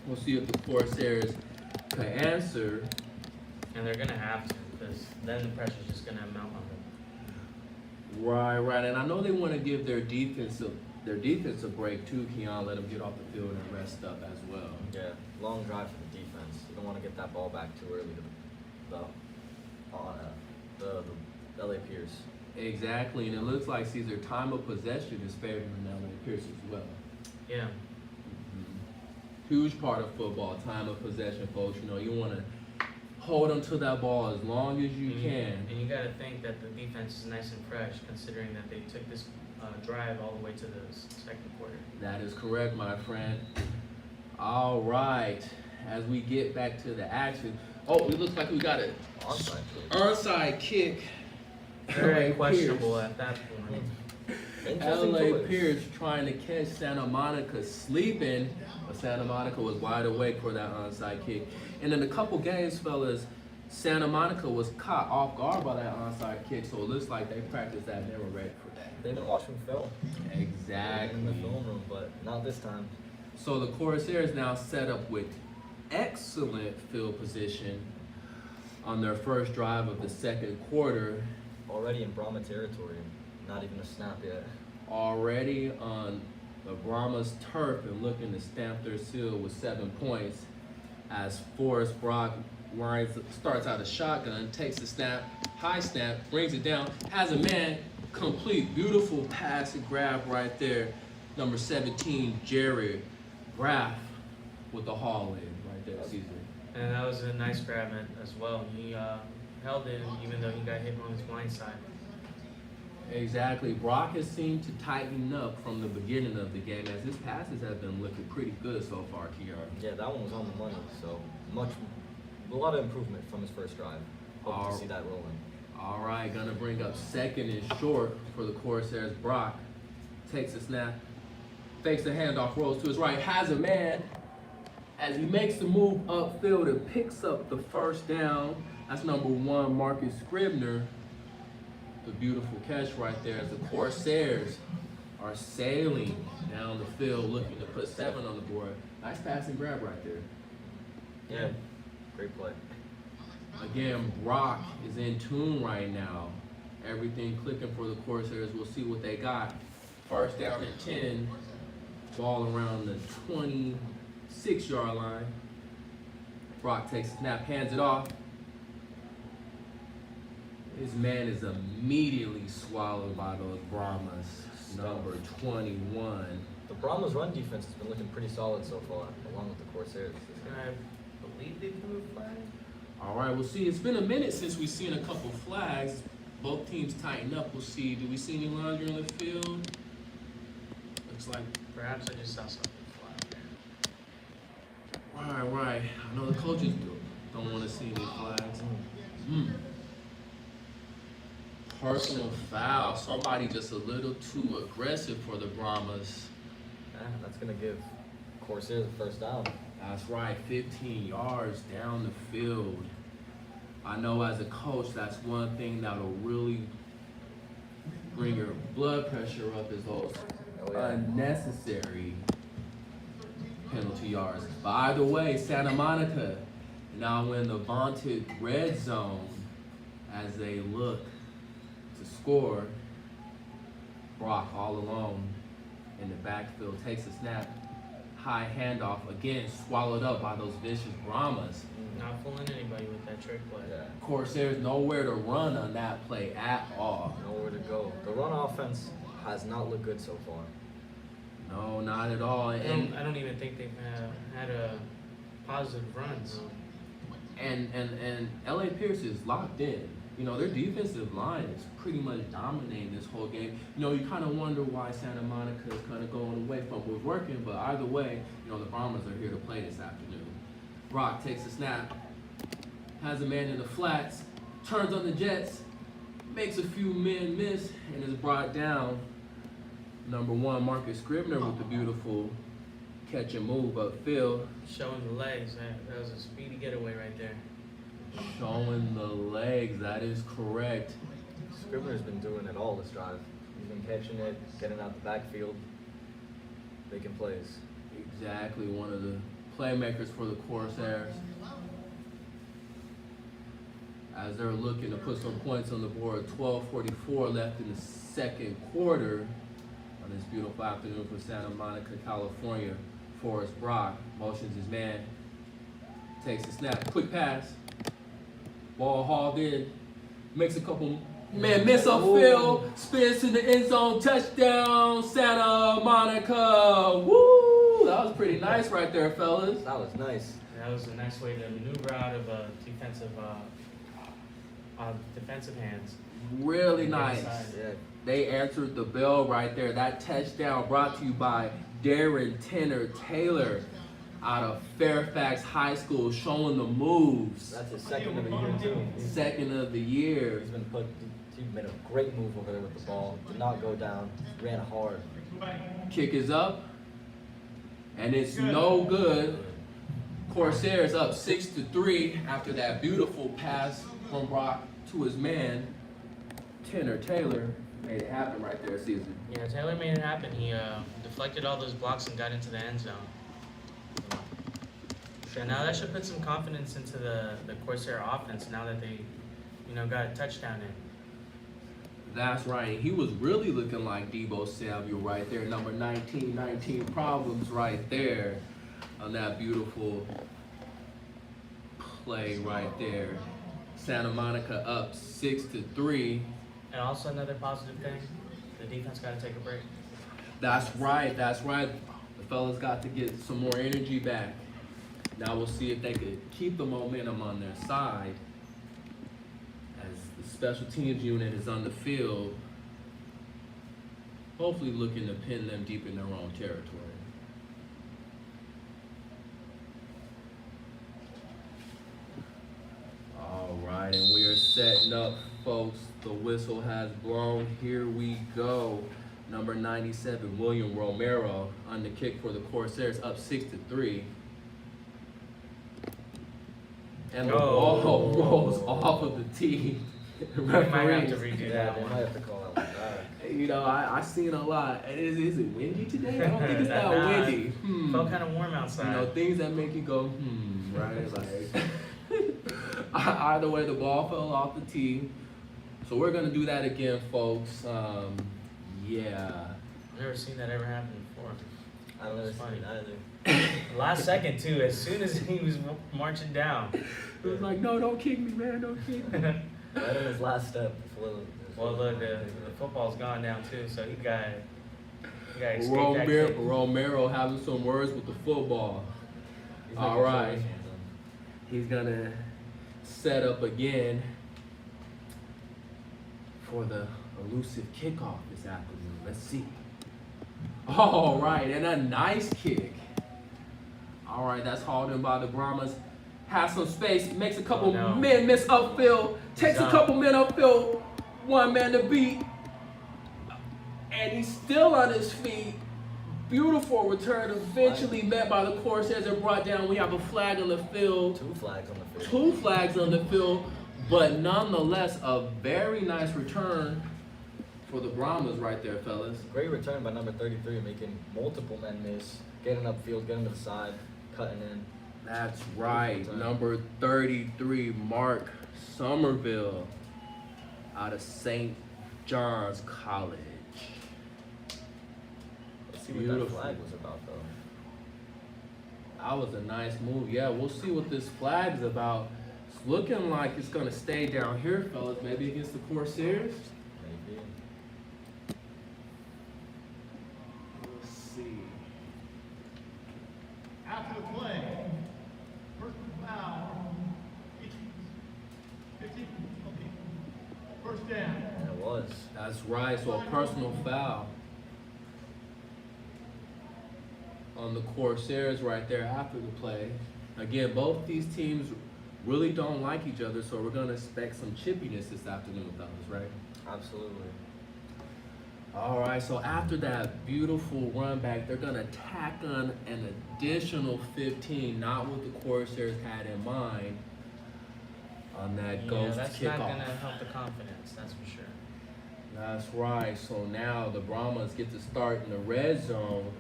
We'll see if the Corsairs can answer. And they're going to have to, because then the pressure's just going to mount on them. Right. And I know they want to give their defense a break too, Keon. Let them get off the field and rest up as well. Yeah, long drive for the defense. You don't want to get that ball back too early to the LA Pierce. Exactly, and it looks like Caesar time of possession is favoring LA Pierce as well. Yeah. Huge part of football, time of possession, folks. You know, you want to hold them to that ball as long as you can. And you got to think that the defense is nice and fresh, considering that they took this drive all the way to the second quarter. That is correct, my friend. All right, as we get back to the action. Oh, it looks like we got an Onside kick. onside kick. Very LA questionable Pierce. at that point. Interesting LA choice. Pierce trying to catch Santa Monica sleeping, but Santa Monica was wide awake for that onside kick. And in a couple games, fellas, Santa Monica was caught off guard by that onside kick, so it looks like they practiced that and they were ready for that. They've been watching film in the Exactly. film room, but not this time. So the Corsairs now set up with excellent field position on their first drive of the second quarter. Already in Brahma territory. Not even a snap yet. Already on the Brahmas turf and looking to stamp their seal with 7 points as Forrest Brock starts out a shotgun, takes the snap, high snap, brings it down, has a man, complete, beautiful pass and grab right there. Number 17, Jared Graff with the haul in right there, Caesar. And that was a nice grab as well. He held it even though he got hit on his blind side. Exactly. Brock has seemed to tighten up from the beginning of the game as his passes have been looking pretty good so far, Kiara. Yeah, that one was on the money, so a lot of improvement from his first drive. Hope to see that rolling. All right, gonna bring up second and short for the Corsairs. Brock takes a snap, fakes the handoff, rolls to his right, has a man. As he makes the move upfield and picks up the first down, that's number 1, Marcus Scribner. The beautiful catch right there as the Corsairs are sailing down the field looking to put 7 on the board. Nice pass and grab right there. Yeah, great play. Again, Brock is in tune right now. Everything clicking for the Corsairs. We'll see what they got. First down and 10. Ball around the 26-yard line. Brock takes a snap, hands it off. His man is immediately swallowed by those Brahmas. Number 21. The Brahmas' run defense has been looking pretty solid so far, along with the Corsairs. And I believe they threw a flag. All right, we'll see. It's been a minute since we've seen a couple flags. Both teams tighten up. We'll see. Do we see any laundry on the field? Looks like. Perhaps I just saw something flag. Right. I know the coaches don't want to see any flags. Personal foul. Somebody just a little too aggressive for the Brahmas. Yeah, that's going to give Corsairs the first down. That's right, 15 yards down the field. I know as a coach, that's one thing that'll really bring your blood pressure up is those unnecessary penalty yards. But either way, Santa Monica now in the vaunted red zone as they look to score. Brock all alone in the backfield takes a snap, high handoff. Again, swallowed up by those vicious Brahmas. Not fooling anybody with that trick play. Yeah. Corsairs nowhere to run on that play at all. Nowhere to go. The run offense has not looked good so far. No, not at all. I don't even think they've had a positive runs. And LA Pierce is locked in. You know, their defensive line is pretty much dominating this whole game. You know, you kind of wonder why Santa Monica is kind of going away from what's working, but either way, you know, the Bombers are here to play this afternoon. Brock takes a snap, has a man in the flats, turns on the Jets, makes a few men miss, and is brought down. Number 1, Marcus Scribner with the beautiful catch and move upfield. Showing the legs, that was a speedy getaway right there. Showing the legs, that is correct. Scribner's been doing it all this drive. He's been catching it, getting out the backfield, making plays. Exactly, one of the playmakers for the Corsairs. As they're looking to put some points on the board, 12:44 left in the second quarter on this beautiful afternoon for Santa Monica, California. Forrest Brock motions his man, takes a snap, quick pass, ball hauled in, makes a couple men miss upfield, spins to the end zone, touchdown, Santa Monica. Woo! That was pretty nice right there, fellas. That was nice. That was a nice way to maneuver out of defensive hands. Really nice. Yeah. They answered the bell right there. That touchdown brought to you by Darren Tanner Taylor out of Fairfax High School, showing the moves. That's his second of the year too. Second of the year. He made a great move over there with the ball. Did not go down. Ran hard. Kick is up, and it's no good. Corsairs up 6-3 after that beautiful pass from Brock to his man, Tanner Taylor. Made it happen right there, Caesar. Yeah, Taylor made it happen. He deflected all those blocks and got into the end zone. And now that should put some confidence into the Corsair offense now that they, got a touchdown in. That's right. He was really looking like Debo Samuel right there. Number 19 problems right there on that beautiful play right there. Santa Monica up 6-3. And also another positive thing, the defense got to take a break. That's right. The fellas got to get some more energy back. Now we'll see if they could keep the momentum on their side as the special teams unit is on the field, hopefully looking to pin them deep in their own territory. All right, and we are setting up, folks. The whistle has blown. Here we go. Number 97, William Romero on the kick for the Corsairs, up 6-3. And the ball rolls off of the tee. We might have to redo Yeah, that they one. might have to call that one back. You know, I seen a lot. Is it windy today? I don't think it's that Nah, windy. Felt kind of warm outside. You know, things that make you go, right? Like, either way, the ball fell off the tee. So we're going to do that again, folks. Yeah. I've never seen that ever happen before. I don't know It's funny. either. Last second, too, as soon as he was marching down. It was like, no, don't kick me, man. Don't kick me. Right in his last step. Well, look, the football's gone down, too, so he got escaped that kick. Romero having some words with the football. All right. He's going to set up again for the elusive kickoff this afternoon. Let's see. All right, and a nice kick. All right, that's hauled in by the Brahmas. Has some space, makes a couple men miss upfield, takes a couple men upfield, one man to beat, and he's still on his feet. Beautiful return, eventually met by the Corsairs and brought down. We have a flag on the field. Two flags on the field. Two flags on the field, but nonetheless, a very nice return for the Brahmas right there, fellas. Great return by number 33, making multiple men miss, getting upfield, getting to the side, cutting in. That's right, number 33, Mark Somerville, out of St. John's College. Let's see what that flag was about, though. That was a nice move. Yeah, we'll see what this flag's about. It's looking like it's gonna stay down here, fellas. Maybe against the Corsairs. Maybe. Let's see. After the play, personal foul. 15, okay. First down. And it was. That's right. So a personal foul on the Corsairs right there after the play. Again, both these teams really don't like each other, so we're gonna expect some chippiness this afternoon, fellas, right? Absolutely. All right, so after that beautiful run back, they're gonna tack on an additional 15, not what the Corsairs had in mind on that ghost that's kickoff. not gonna help the confidence, that's for sure. That's right. So now the Brahmas get to start in the red zone.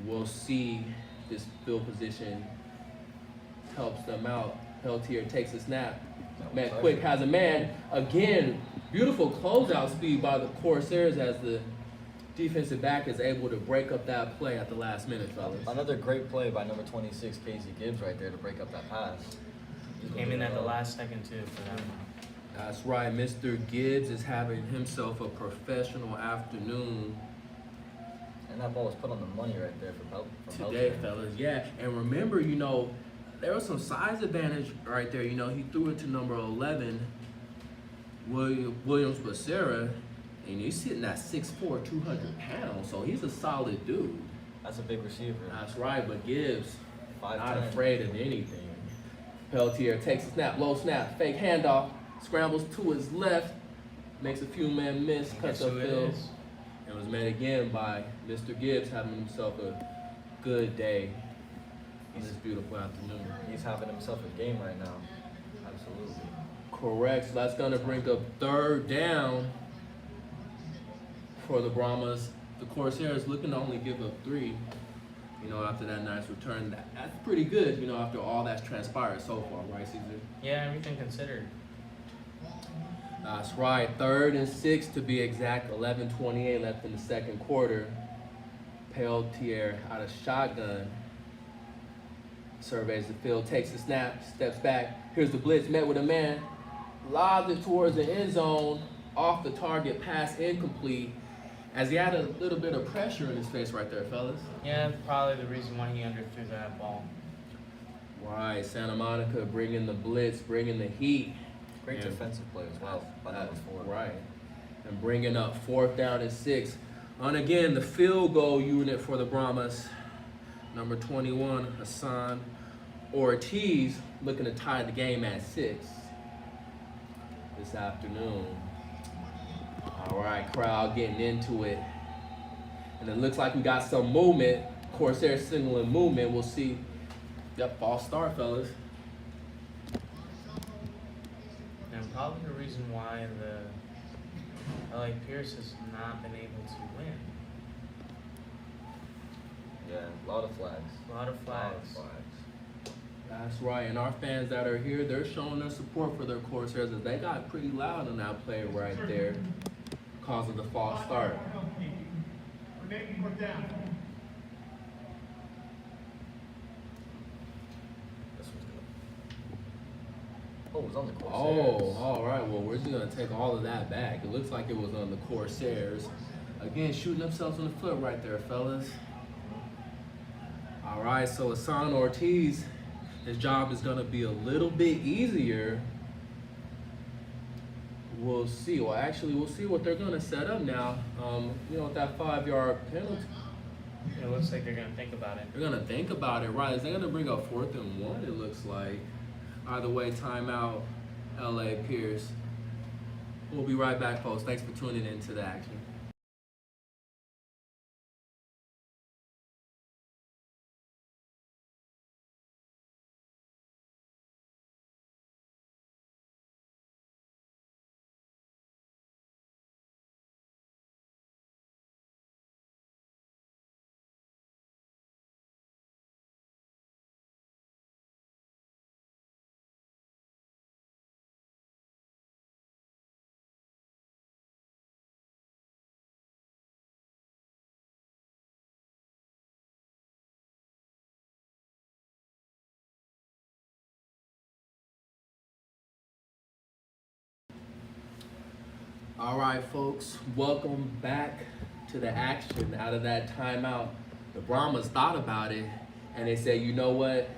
We'll see this field position helps them out. Peltier takes a snap. Matt Quick has a man. Again, beautiful closeout speed by the Corsairs as the defensive back is able to break up that play at the last minute, fellas. Another great play by number 26, Casey Gibbs, right there to break up that pass. Came in at the last second too for that one. That's right. Mr. Gibbs is having himself a professional afternoon And that ball was put on the money right there from today, Peltier. fellas. Yeah, and remember, there was some size advantage right there. He threw it to number 11, Williams Becerra, and he's sitting at 6'4", 200 pounds, so he's a solid dude. That's a big receiver. That's right, but Gibbs, 5'10". not afraid of anything. Peltier takes a snap, low snap, fake handoff, scrambles to his left, makes a few men miss, cuts Guess who it upfield, is? and was met again by Mr. Gibbs having himself a good day on this beautiful afternoon. He's having himself a game right now. Absolutely. Correct, so that's gonna bring up third down for the Brahmas. The Corsairs looking to only give up 3, after that nice return. That's pretty good, after all that's transpired so far, right, Caesar? Yeah, everything considered. That's right, 3rd and 6 to be exact, 11:28 left in the second quarter. Peltier out of shotgun. Surveys the field, takes the snap, steps back. Here's the blitz, met with a man. Lobs it towards the end zone, off the target, pass incomplete. As he had a little bit of pressure in his face right there, fellas. Yeah, probably the reason why he underthrew that ball. Right, Santa Monica bringing the blitz, bringing the heat. Great And defensive play as well by number 4. Right, and bringing up 4th down and 6. And again, the field goal unit for the Brahmas, number 21, Hassan Ortiz, looking to tie the game at 6 this afternoon. All right, crowd getting into it. And it looks like we got some movement. Corsair signaling movement. We'll see. Yep, false start, fellas. And probably the reason why the LA Pierce has not been able to win. Yeah, a lot of flags. A lot of flags. That's right. And our fans that are here, they're showing their support for their Corsairs as they got pretty loud on that play right there, causing the false start. Remaining fourth down. This one's good. Oh, it was on the Corsairs. Oh, all right. Well, we're just going to take all of that back. It looks like it was on the Corsairs. Again, shooting themselves in the foot right there, fellas. All right, so Hassan Ortiz, his job is going to be a little bit easier. We'll see. Well, actually, we'll see what they're going to set up now. With that 5-yard penalty. It looks like they're going to think about it. They're going to think about it, right? Is they going to bring up 4th and 1, it looks like. Either way, timeout, LA Pierce. We'll be right back, folks. Thanks for tuning in to the action. All right, folks, welcome back to the action. Out of that timeout, the Brahmas thought about it, and they said, you know what?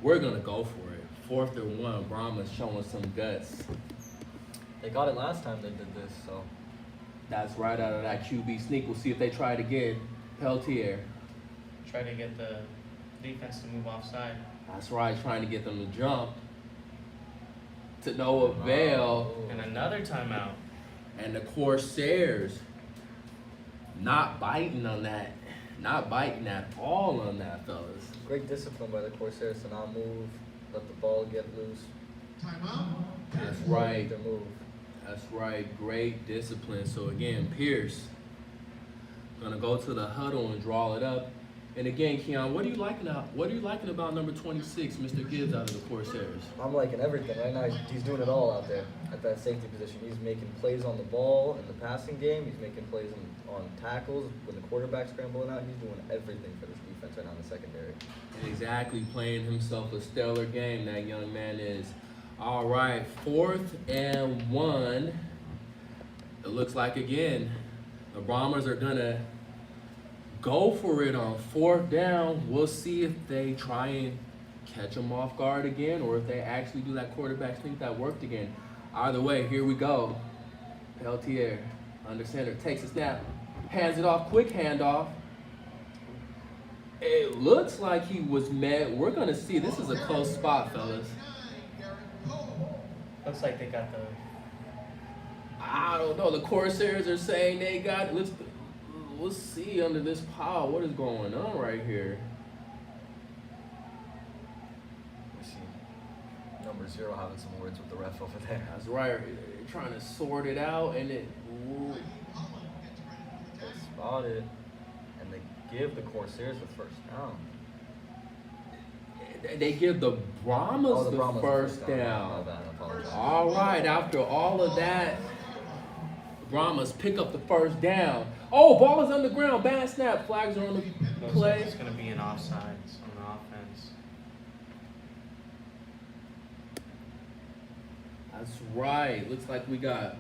We're going to go for it. 4th and 1, Brahmas showing some guts. They got it last time they did this, so. That's right out of that QB sneak. We'll see if they try it again. Peltier. Try to get the defense to move offside. That's right, trying to get them to jump. To no avail. And another timeout. And the Corsairs not biting on that. Not biting at all on that, fellas. Great discipline by the Corsairs to not move, let the ball get loose. That's right. Their move. That's right. Great discipline. So again, Pierce gonna go to the huddle and draw it up. And again, Keon, what are you liking about number 26, Mr. Gibbs, out of the Corsairs? I'm liking everything. Right now, he's doing it all out there at that safety position. He's making plays on the ball in the passing game. He's making plays on tackles when the quarterback's scrambling out. He's doing everything for this defense right now in the secondary. Exactly, playing himself a stellar game, that young man is. All right, 4th and 1. It looks like, again, the Bombers are going to go for it on 4th down. We'll see if they try and catch them off guard again or if they actually do that quarterback sneak that worked again. Either way, here we go. Peltier, under center, takes a snap, hands it off, quick handoff. It looks like he was met. We're going to see. This is a close spot, fellas. Looks like they got the. I don't know. The Corsairs are saying they got it. Let's see under this pile what is going on right here. We see number 0 having some words with the ref over there. That's right. They're trying to sort it out, and it. Ooh. They spotted, and they give the Corsairs the first down. They give the Brahmas the Brahmas first My down. bad, I apologize. All right, after all of that, Brahmas pick up the first down. Oh, ball is on the ground. Bad snap. Flags are on the Looks play. like it's going to be an offsides on the offense. That's right. Looks like we got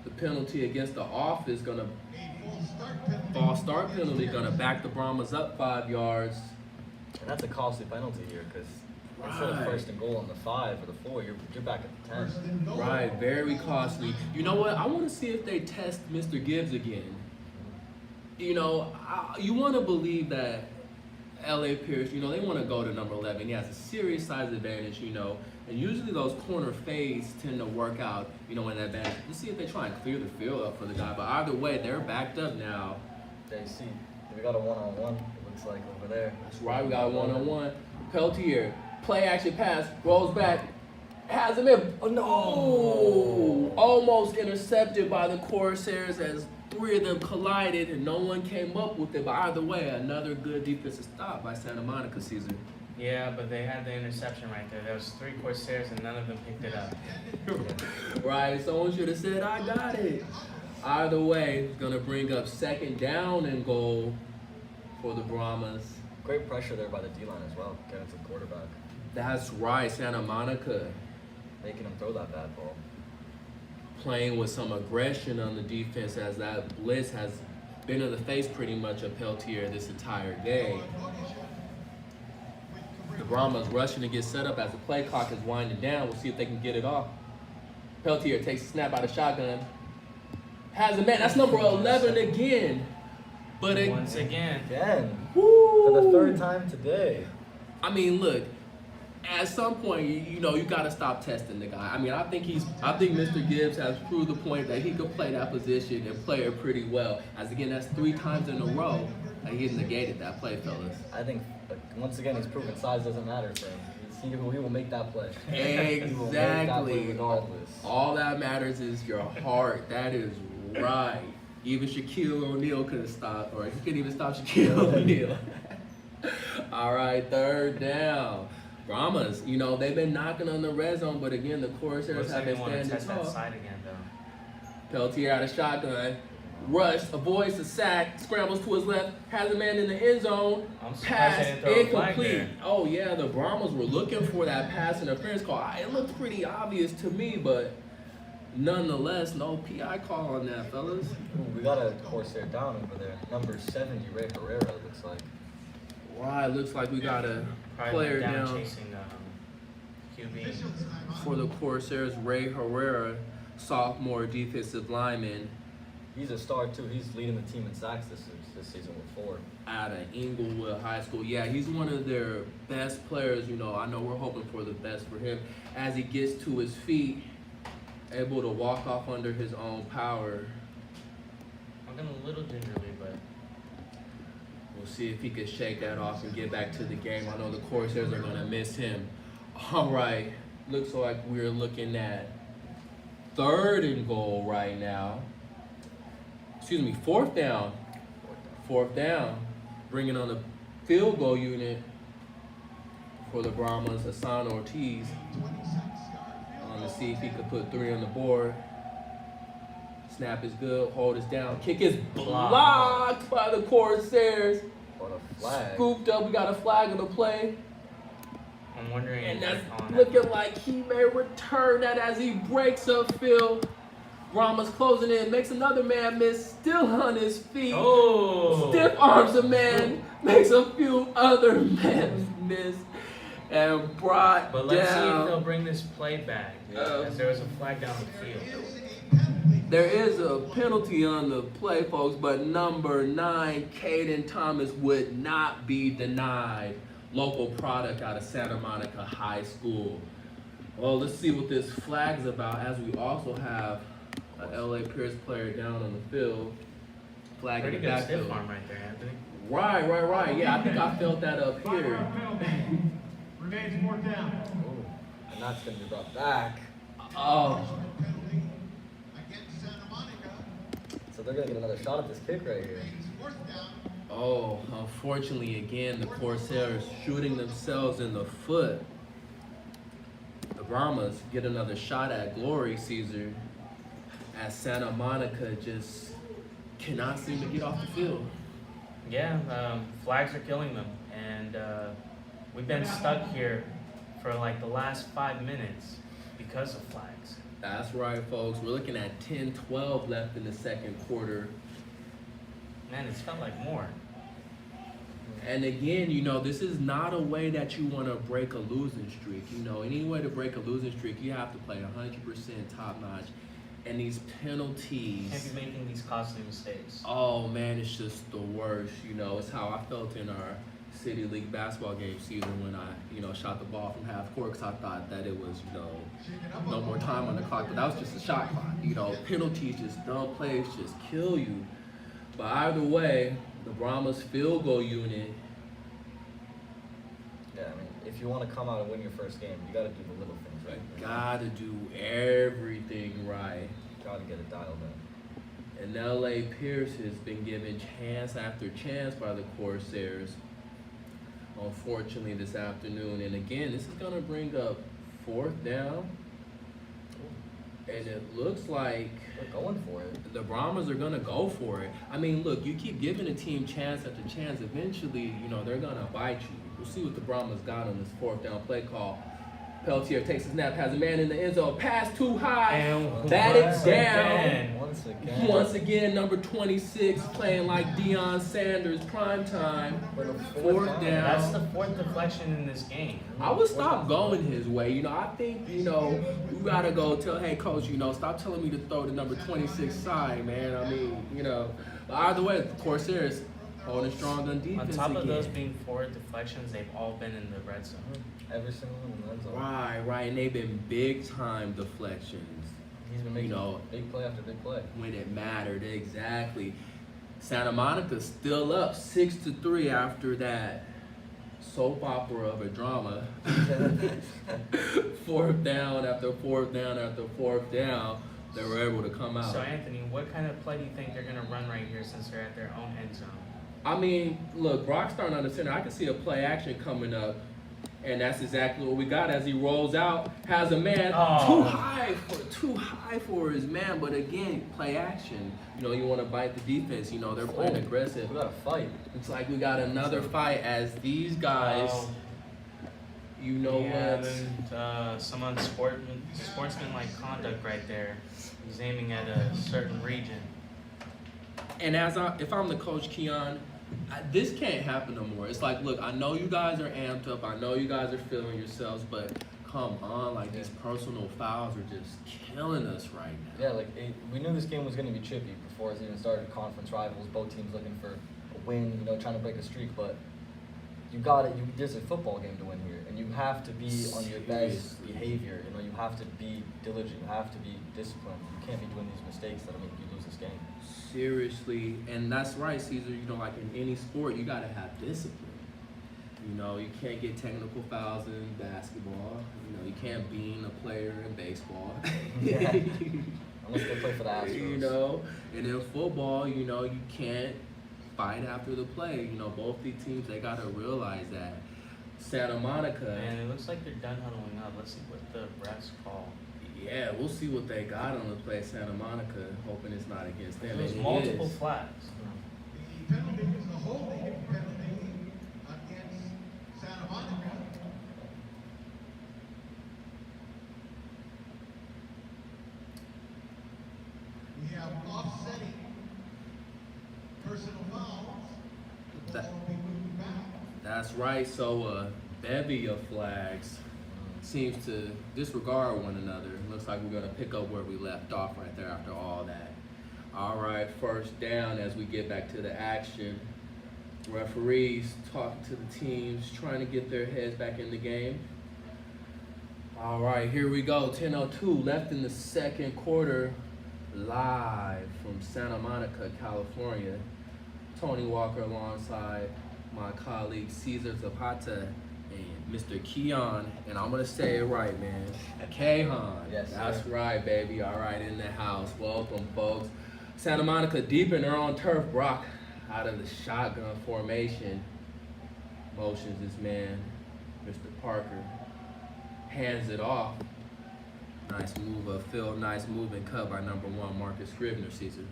the penalty against the off is going to false start penalty, going to back the Brahmas up 5 yards. And that's a costly penalty here because instead of 1st and goal on the 5 or the 4, you're back at the 10. Right, very costly. You know what? I want to see if they test Mr. Gibbs again. You know, you want to believe that L.A. Pierce, you know, they want to go to number 11. He has a serious size advantage, you know, and usually those corner fades tend to work out, you know, in that advantage. Let's see if they try and clear the field up for the guy. But either way, they're backed up now. They see, we got a one-on-one, it looks like, over there. That's right, we got a one-on-one. Peltier, play action pass, rolls back, has him in. Oh, no! Almost intercepted by the Corsairs as 3 of them collided and no one came up with it. But either way, another good defensive stop by Santa Monica, Caesar. Yeah, but they had the interception right there. There was 3 Corsairs and none of them picked it up. Right, someone should have said, I got it. Either way, it's going to bring up 2nd down and goal for the Brahmas. Great pressure there by the D-line as well, getting to the quarterback. That's right, Santa Monica Making him throw that bad ball. playing with some aggression on the defense as that blitz has been in the face pretty much of Peltier this entire game. The Brahmas rushing to get set up as the play clock is winding down. We'll see if they can get it off. Peltier takes a snap out of shotgun. Has a man. That's number 11 again. But Once again. Again, woo, for the 3rd time today. I mean, look. At some point, you know, you got to stop testing the guy. I mean, I think Mr. Gibbs has proved the point that he could play that position and play it pretty well. As again, that's 3 times in a row that he's negated that play, fellas. I think, once again, he's proven size doesn't matter for him. He will make that play. Exactly. He will make that play regardless. All that matters is your heart. That is right. Even Shaquille O'Neal couldn't stop, or he couldn't even stop Shaquille O'Neal. All right, 3rd down. Brahmas, you know, they've been knocking on the red zone, but again, the Corsairs Looks have like they been want to standing test that tall. side again, though. Peltier out of shotgun. Rush, avoids the sack, scrambles to his left, has a man in the end zone. I'm surprised Pass they didn't throw a flag incomplete. there. Oh yeah, the Brahmas were looking for that pass interference call. It looked pretty obvious to me, but Nonetheless, no PI call on that, fellas. Ooh, we got a Corsair down over there. Number 70, Ray Herrera, looks like. Right, looks like we got a Probably player down down chasing QB. for the Corsairs. Ray Herrera, sophomore defensive lineman He's a star, too. He's leading the team in sacks this season with 4. out of Inglewood High School. Yeah, he's one of their best players. You know, I know we're hoping for the best for him as he gets to his feet, able to walk off under his own power. Walking a little gingerly, but We'll see if he can shake that off and get back to the game. I know the Corsairs are going to miss him. All right, looks like we're looking at 3rd and goal right now. Excuse me, 4th down. 4th down. Bringing on the field goal unit for the Brahmas, Hassan Ortiz. On to see if he could put 3 on the board. Snap is good, hold is down. Kick is blocked by the Corsairs. What a flag. Scooped up, we got a flag on the play. I'm wondering And if that's they're calling looking like he may return that as he breaks upfield. Brahmas closing in, makes another man miss, still on his feet. Oh! Stiff arms a man, makes a few other men miss, and brought But let's see if they'll down. bring this play back. As there was a flag down the field. There is a penalty on the play, folks, but number 9, Caden Thomas, would not be denied. Local product out of Santa Monica High School. Well, let's see what this flag's about, as we also have an LA Pierce player down on the field. Flag Pretty in the good stiff backfield. arm right there, Anthony. Right. Yeah, I think I felt that up 5-yard here. penalty. Remains 4th down. Ooh, and that's going to be brought back. Oh, So they're going to get another shot at this kick right here. oh, unfortunately, again, the Corsairs shooting themselves in the foot. The Brahmas get another shot at Glory Caesar as Santa Monica just cannot seem to get off the field. Yeah, flags are killing them. And we've been stuck here for like the last 5 minutes because of flags. That's right, folks. We're looking at 10-12 left in the second quarter. Man, it's felt like more. And again, you know, this is not a way that you want to break a losing streak. You know, any way to break a losing streak, you have to play 100% top notch. And these penalties. Can't be making these costly mistakes. Oh man, it's just the worst. You know, it's how I felt in our City League basketball game season when I, you know, shot the ball from half court because I thought that it was, you know, no more time on the clock. But that was just a shot clock. You know, penalties, just dumb plays, just kill you. But either way, the Brahmas field goal unit. Yeah, I mean, if you want to come out and win your first game, you got to do the little things right. Gotta do everything right. Got to get it dialed in. And LA Pierce has been given chance after chance by the Corsairs, unfortunately, this afternoon. And again, this is going to bring up 4th down. And it looks like They're going for it. the Brahmas are going to go for it. I mean, look, you keep giving a team chance after chance. Eventually, you know, they're going to bite you. We'll see what the Brahmas got on this 4th down play call. Peltier takes a snap, has a man in the end zone, pass too high, And batted once down. again, Once again, number 26 playing like Deion Sanders, prime time. But a 4th down. That's the 4th deflection in this game. I would stop going his way. You know, I think, you know, you gotta go tell, hey, coach, you know, stop telling me to throw the number 26 side, man. I mean, you know, but either way, the Corsairs holding strong on defense. On top of again. those being 4 deflections, they've all been in the red zone. Every single one in the end zone. Right, and they've been big time deflections. He's been making You know, big play after big play. when it mattered, exactly. Santa Monica's still up 6-3 after that soap opera of a drama. 4th down after 4th down after 4th down, they were able to come out. So Anthony, what kind of play do you think they're gonna run right here since they're at their own end zone? I mean, look, Brock starting on the center. I can see a play action coming up, and that's exactly what we got as he rolls out. Has a man too high for his man, but again, play action. You know, you want to bite the defense. You know, they're playing aggressive. We got to fight. It's like we got another fight as these guys You know yeah, what? and some sportsmanlike conduct right there. He's aiming at a certain region. And if I'm the coach, Keon, this can't happen no more. It's like, look, I know you guys are amped up. I know you guys are feeling yourselves, but come on, like these personal fouls are just killing us right now. Yeah, we knew this game was going to be chippy before it even started. Conference rivals, both teams looking for a win, trying to break a streak. But you got it. There's a football game to win here, and you have to be on your best behavior. You have to be diligent. You have to be disciplined. You can't be doing these mistakes that'll make you lose this game. Seriously, and that's right, Caesar. Like in any sport, you gotta have discipline. You can't get technical fouls in basketball. You can't bean a player in baseball. Yeah. Unless they play for the Astros. And in football, you can't fight after the play. Both these teams, they gotta realize that. Santa Monica. And it looks like they're done huddling up. Let's see what the refs call. Yeah, we'll see what they got on the play, Santa Monica, hoping it's not against them. There's multiple flags. The penalty is a holding penalty against Santa Monica. We have offsetting personal fouls. The ball will be moved back. That's right, so a bevy of flags seems to disregard one another. Looks like we're going to pick up where we left off right there after all that. All right, first down as we get back to the action. Referees talking to the teams, trying to get their heads back in the game. All right, here we go. 10:02 left in the second quarter, live from Santa Monica, California. Tony Walker alongside my colleague Cesar Zapata and Mr. Keon, and I'm gonna say it right, man. Kehan. Yes, that's sir. right, baby. All right, in the house. Welcome, folks. Santa Monica deep in their own turf. Brock out of the shotgun formation. Motions this man, Mr. Parker. Hands it off. Nice move of Phil. Nice move and cut by number 1, Marcus Scribner, Caesar.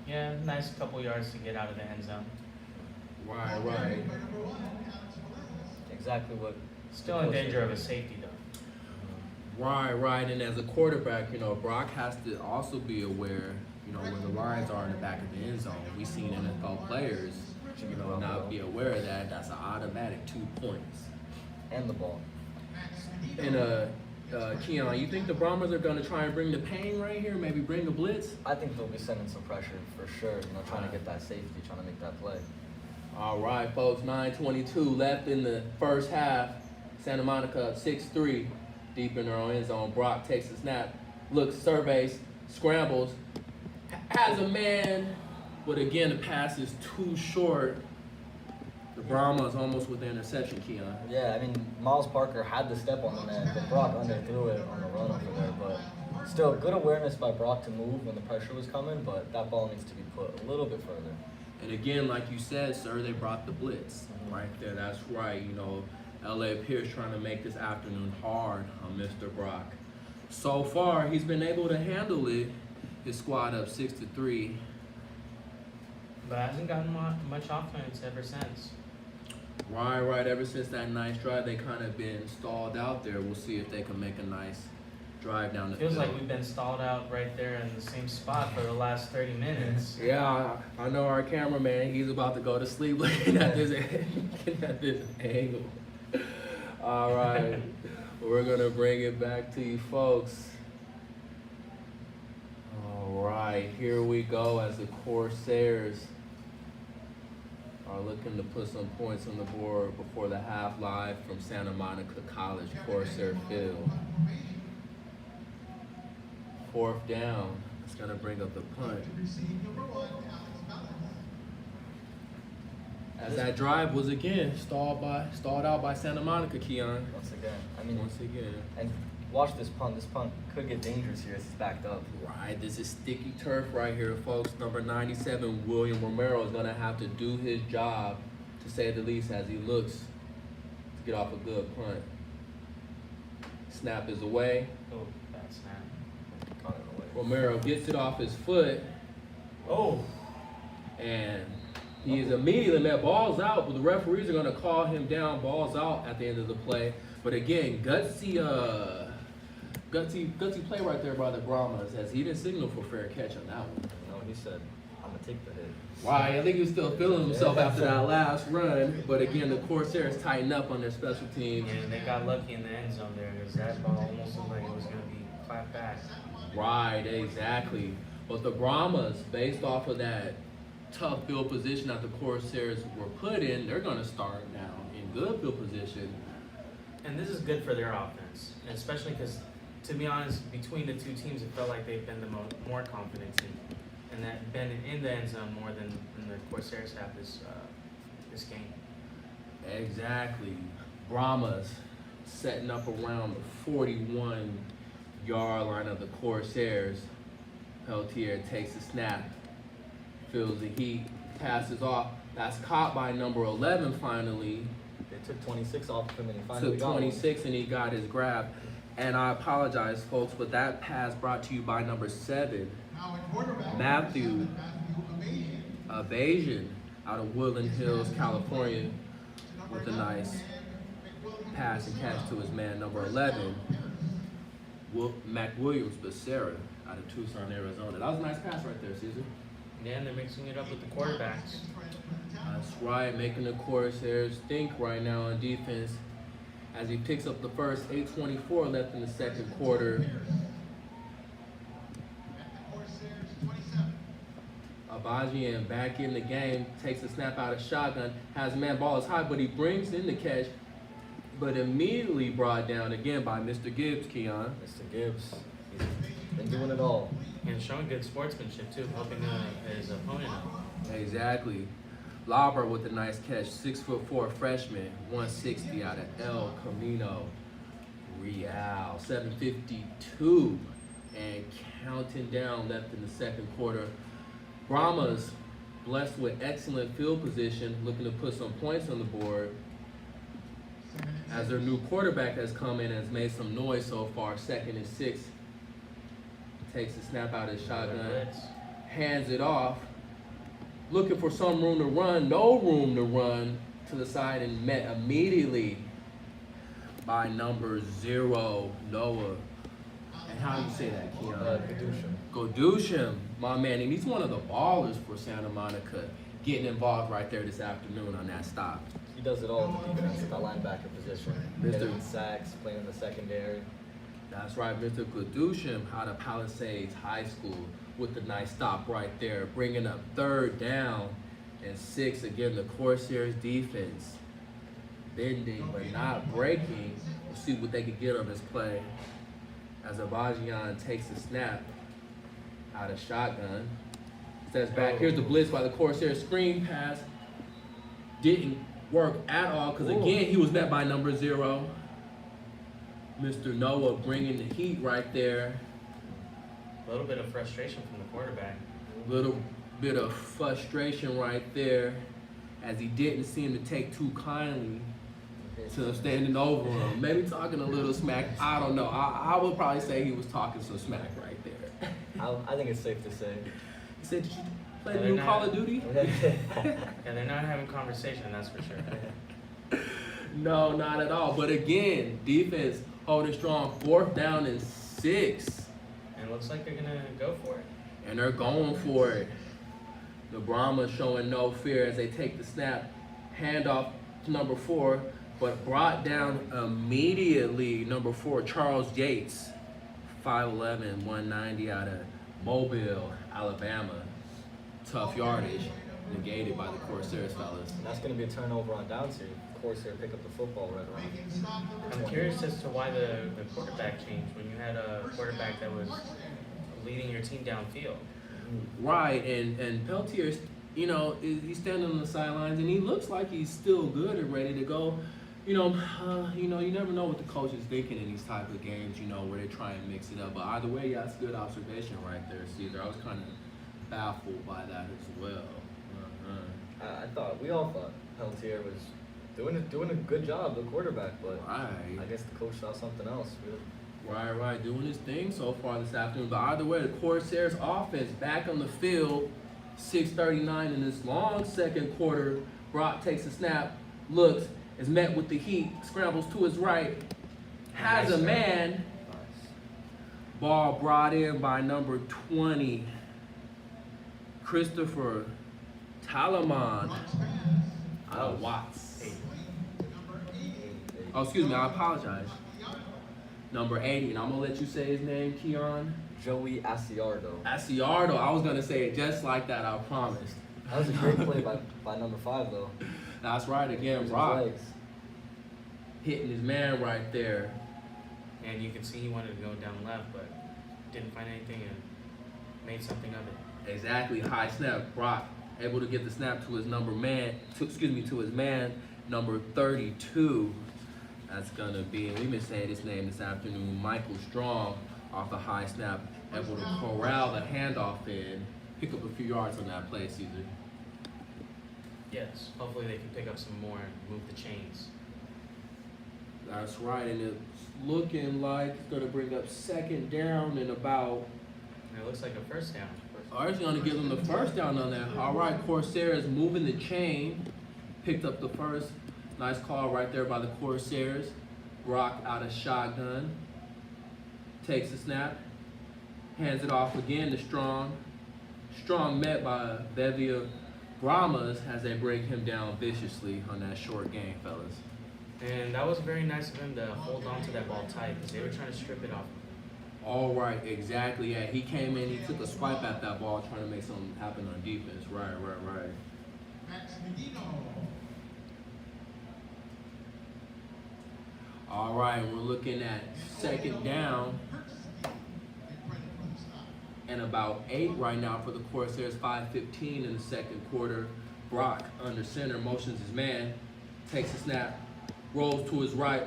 Yeah, nice couple yards to get out of the end zone. Right. Exactly what. Still in danger of a safety though. Right. And as a quarterback, Brock has to also be aware, where the lines are in the back of the end zone. We've seen NFL players, not be aware of that. That's an automatic 2 points. And the ball. And Keon, you think the Brahmas are going to try and bring the pain right here? Maybe bring a blitz? I think they'll be sending some pressure for sure. Trying to get that safety, trying to make that play. All right, folks. 9:22 left in the first half. Santa Monica up 6-3, deep in their own end zone. Brock takes a snap, looks, surveys, scrambles, has a man, but again the pass is too short. The Brahmas almost with the interception, Keon. Yeah, Miles Parker had the step on the man, but Brock underthrew it on the run over there. But still, good awareness by Brock to move when the pressure was coming, but that ball needs to be put a little bit further. And again, like you said, sir, they brought the blitz right there. That's right. L.A. Pierce trying to make this afternoon hard on Mr. Brock. So far, he's been able to handle it. His squad up 6-3. But hasn't gotten much offense ever since. Right. Ever since that nice drive, they kind of been stalled out there. We'll see if they can make a nice drive down the field. Feels like we've been stalled out right there in the same spot for the last 30 minutes. Yeah, I know our cameraman. He's about to go to sleep looking at this angle. All right, we're gonna bring it back to you, folks. All right, here we go as the Corsairs are looking to put some points on the board before the half, live from Santa Monica College, Corsair Field. 4th down. It's gonna bring up the punt. As that drive was again stalled out by Santa Monica, Keon. Once again, Once again. and watch this punt. This punt could get dangerous here as it's backed up. Right, this is sticky turf right here, folks. Number 97, William Romero, is gonna have to do his job, to say the least, as he looks to get off a good punt. Snap is away. Oh, bad snap. Caught it away. Romero gets it off his foot, Oh, and He is immediately met balls out, but the referees are going to call him down, balls out at the end of the play. But again, gutsy play right there by the Brahmas, as he didn't signal for fair catch on that one. No, he said, I'm gonna take the hit. Right, I think he was still feeling himself after that last run. But again, the Corsairs tighten up on their special teams. And they got lucky in the end zone there because that ball almost looked like it was going to be clapped back. Right, exactly. But the Brahmas, based off of that tough field position that the Corsairs were put in, they're going to start now in good field position. And this is good for their offense, and especially because, to be honest, between the two teams, it felt like they've been the more confident team, and that been in the end zone more than the Corsairs have this game. Exactly. Brahmas setting up around the 41-yard line of the Corsairs. Peltier takes the snap, feels the heat, passes off. That's caught by number 11 finally. They took 26 off of him and he finally Took got 26 and he got his grab. And I apologize, folks, but that pass brought to you by number 7, Now at quarterback, Matthew Matthew Evasion out of Woodland Hills, California, with a nice pass and catch to his man, number 11, Mac Williams Becerra out of Tucson, Arizona. That was a nice pass right there, Caesar. Yeah, and they're mixing it up with the quarterbacks. That's right, making the Corsairs think right now on defense as he picks up the first. 8:24 left in the second quarter. Abajian back in the game, takes a snap out of shotgun, has man ball is high, but he brings in the catch, but immediately brought down again by Mr. Gibbs, Keon. Mr. Gibbs, he's been doing it all. And showing good sportsmanship, too, helping his opponent out. Exactly. Lauber with a nice catch, 6'4" freshman, 160 out of El Camino Real, 7:52 and counting down left in the second quarter. Brahmas blessed with excellent field position, looking to put some points on the board as their new quarterback has come in and has made some noise so far. 2nd and 6. Takes the snap out of his shotgun, hands it off, looking for some room to run, no room to run to the side, and met immediately by number 0, Noah. And how do you say that, Keon? Kadushim. Godushim, my man, and he's one of the ballers for Santa Monica, getting involved right there this afternoon on that stop. He does it all in the defense, the linebacker position. Mr. Getting sacks, playing in the secondary. That's right, Mr. Godushim out of Palisades High School with the nice stop right there, bringing up 3rd down and 6. Again, the Corsairs defense bending but not breaking. We'll see what they can get on this play as Abajian takes the snap out of shotgun. Steps back. Here's the blitz by the Corsairs. Screen pass didn't work at all because, again, he was met by number 0. Mr. Noah bringing the heat right there. A little bit of frustration from the quarterback. Little bit of frustration right there as he didn't seem to take too kindly to him standing over him. Maybe talking a little smack. I don't know. I would probably say he was talking some smack right there. I think it's safe to say. He said, "Did you play the They're new not- Call of Duty?" And they're not having conversation, that's for sure. No, not at all. But again, defense holding strong. 4th down and 6. And it looks like they're going to go for it. And they're going for it. The Brahmas showing no fear as they take the snap, handoff to number 4, but brought down immediately. Number 4, Charles Yates, 5'11", 190 out of Mobile, Alabama. Tough yardage, negated by the Corsairs fellas. And that's going to be a turnover on downs here. Corsair pick up the football right around. I'm curious as to why the quarterback changed when you had a quarterback that was leading your team downfield. Right, and Peltier, you know, he's standing on the sidelines and he looks like he's still good and ready to go. You never know what the coach is thinking in these type of games, where they try and mix it up. But either way, yeah, that's a good observation right there, Caesar. I was kind of baffled by that as well. We all thought Peltier was doing a good job, the quarterback, but Right. I guess the coach saw something else. Really. Right, doing his thing so far this afternoon. But either way, the Corsairs offense back on the field, 6:39 in this long second quarter. Brock takes a snap, looks, is met with the heat, scrambles to his right, has a man. Nice. Ball brought in by number 20, Christopher Talaman out of Watts. Oh, excuse me, I apologize. Number 80, and I'm gonna let you say his name, Keon. Joey Asiardo. Asiardo, I was gonna say it just like that, I promised. That was a great play by number 5 though. That's right, again, Using his Brock legs. hitting his man right there. And you can see he wanted to go down left, but didn't find anything and made something of it. Exactly, high snap. Brock able to get the snap to his to his man, number 32. That's gonna be, we've been saying his name this afternoon, Michael Strong, off the high snap, able to corral the handoff in, pick up a few yards on that play, Caesar. Yes, hopefully they can pick up some more and move the chains. That's right, and it's looking like it's gonna bring up second down and about. And it looks like a first down. Ours gonna give them the first down on that. All right, Corsairs moving the chain, picked up the first. Nice call right there by the Corsairs. Brock out of shotgun, takes the snap, hands it off again to Strong. Strong met by Bevia Brahmas as they bring him down viciously on that short game, fellas. And that was very nice of him to hold on to that ball tight because they were trying to strip it off. All right, exactly. Yeah, he came in, he took a swipe at that ball, trying to make something happen on defense. Right. Max Medino. All right, we're looking at second down and about 8 right now for the Corsairs. 5:15 in the second quarter. Brock under center, motions his man, takes a snap, rolls to his right,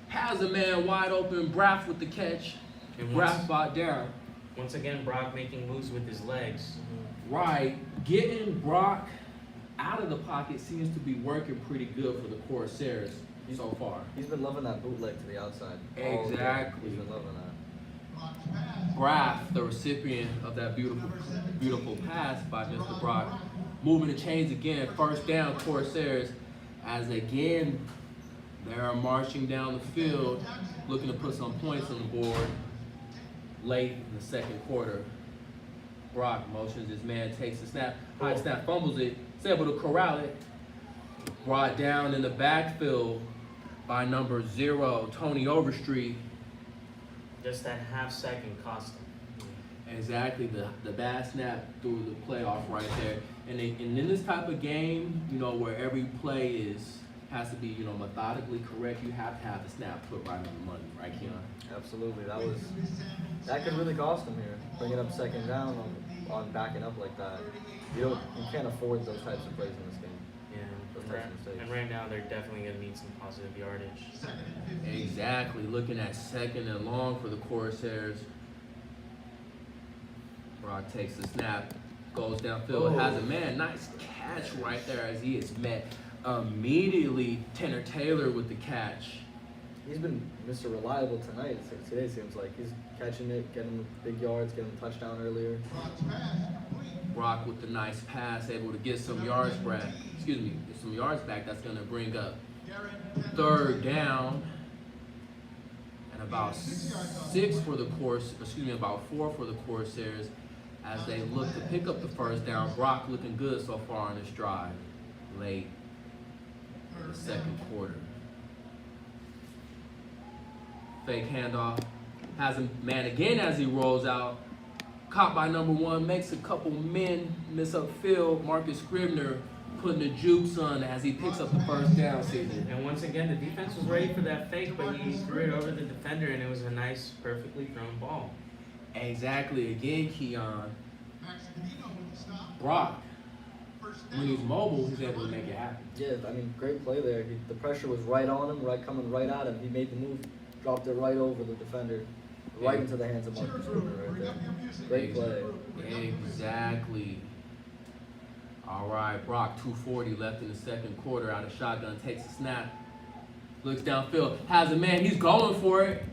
has a man wide open. Braff with the catch. And Braff brought down. once again, Brock making moves with his legs. Right, getting Brock out of the pocket seems to be working pretty good for the Corsairs so far. He's been loving that bootleg to the outside. all game. Exactly. He's been loving that. Braff, the recipient of that beautiful pass by Mr. Brock, moving the chains again. First down, Corsairs, as again they're marching down the field, looking to put some points on the board late in the second quarter. Brock motions his man, takes the snap, high snap, fumbles it, is able to corral it. Brought down in the backfield by number 0, Tony Overstreet. Just that half second cost him. Exactly, the bad snap through the playoff right there. And in this type of game, where every play has to be, methodically correct, you have to have the snap put right on the money, right, Keon? Absolutely. That could really cost him here. Bringing up second down on backing up like that. You can't afford those types of plays in this game. Those types of mistakes. And right now they're definitely going to need some positive yardage. Exactly, looking at second and long for the Corsairs. Brock takes the snap, goes downfield, has a man. Nice catch right there as he is met immediately. Tanner Taylor with the catch. He's been Mr. Reliable tonight. Today seems like he's catching it, getting him big yards, getting him a touchdown earlier. Brock with the nice pass, able to get some yards back. Get some yards back. That's going to bring up third down and about 4 for the Corsairs as they look to pick up the first down. Brock looking good so far on this drive, late in the second quarter. Fake handoff, has a man again as he rolls out. Caught by number 1, makes a couple men miss upfield. Marcus Scribner putting the jukes on as he picks up the first down, season. And once again, the defense was ready for that fake, but he threw it over the defender, and it was a nice, perfectly thrown ball. Exactly. Again, Keon. Brock, when he's mobile, he's able to make it happen. Yeah, great play there. The pressure was right on him, coming right at him. He made the move, dropped it right over the defender, right into the hands of Marcus Scribner right there. Great play. Exactly. All right, Brock, 2:40 left in the second quarter, out of shotgun, takes a snap, looks downfield, has a man, he's going for it.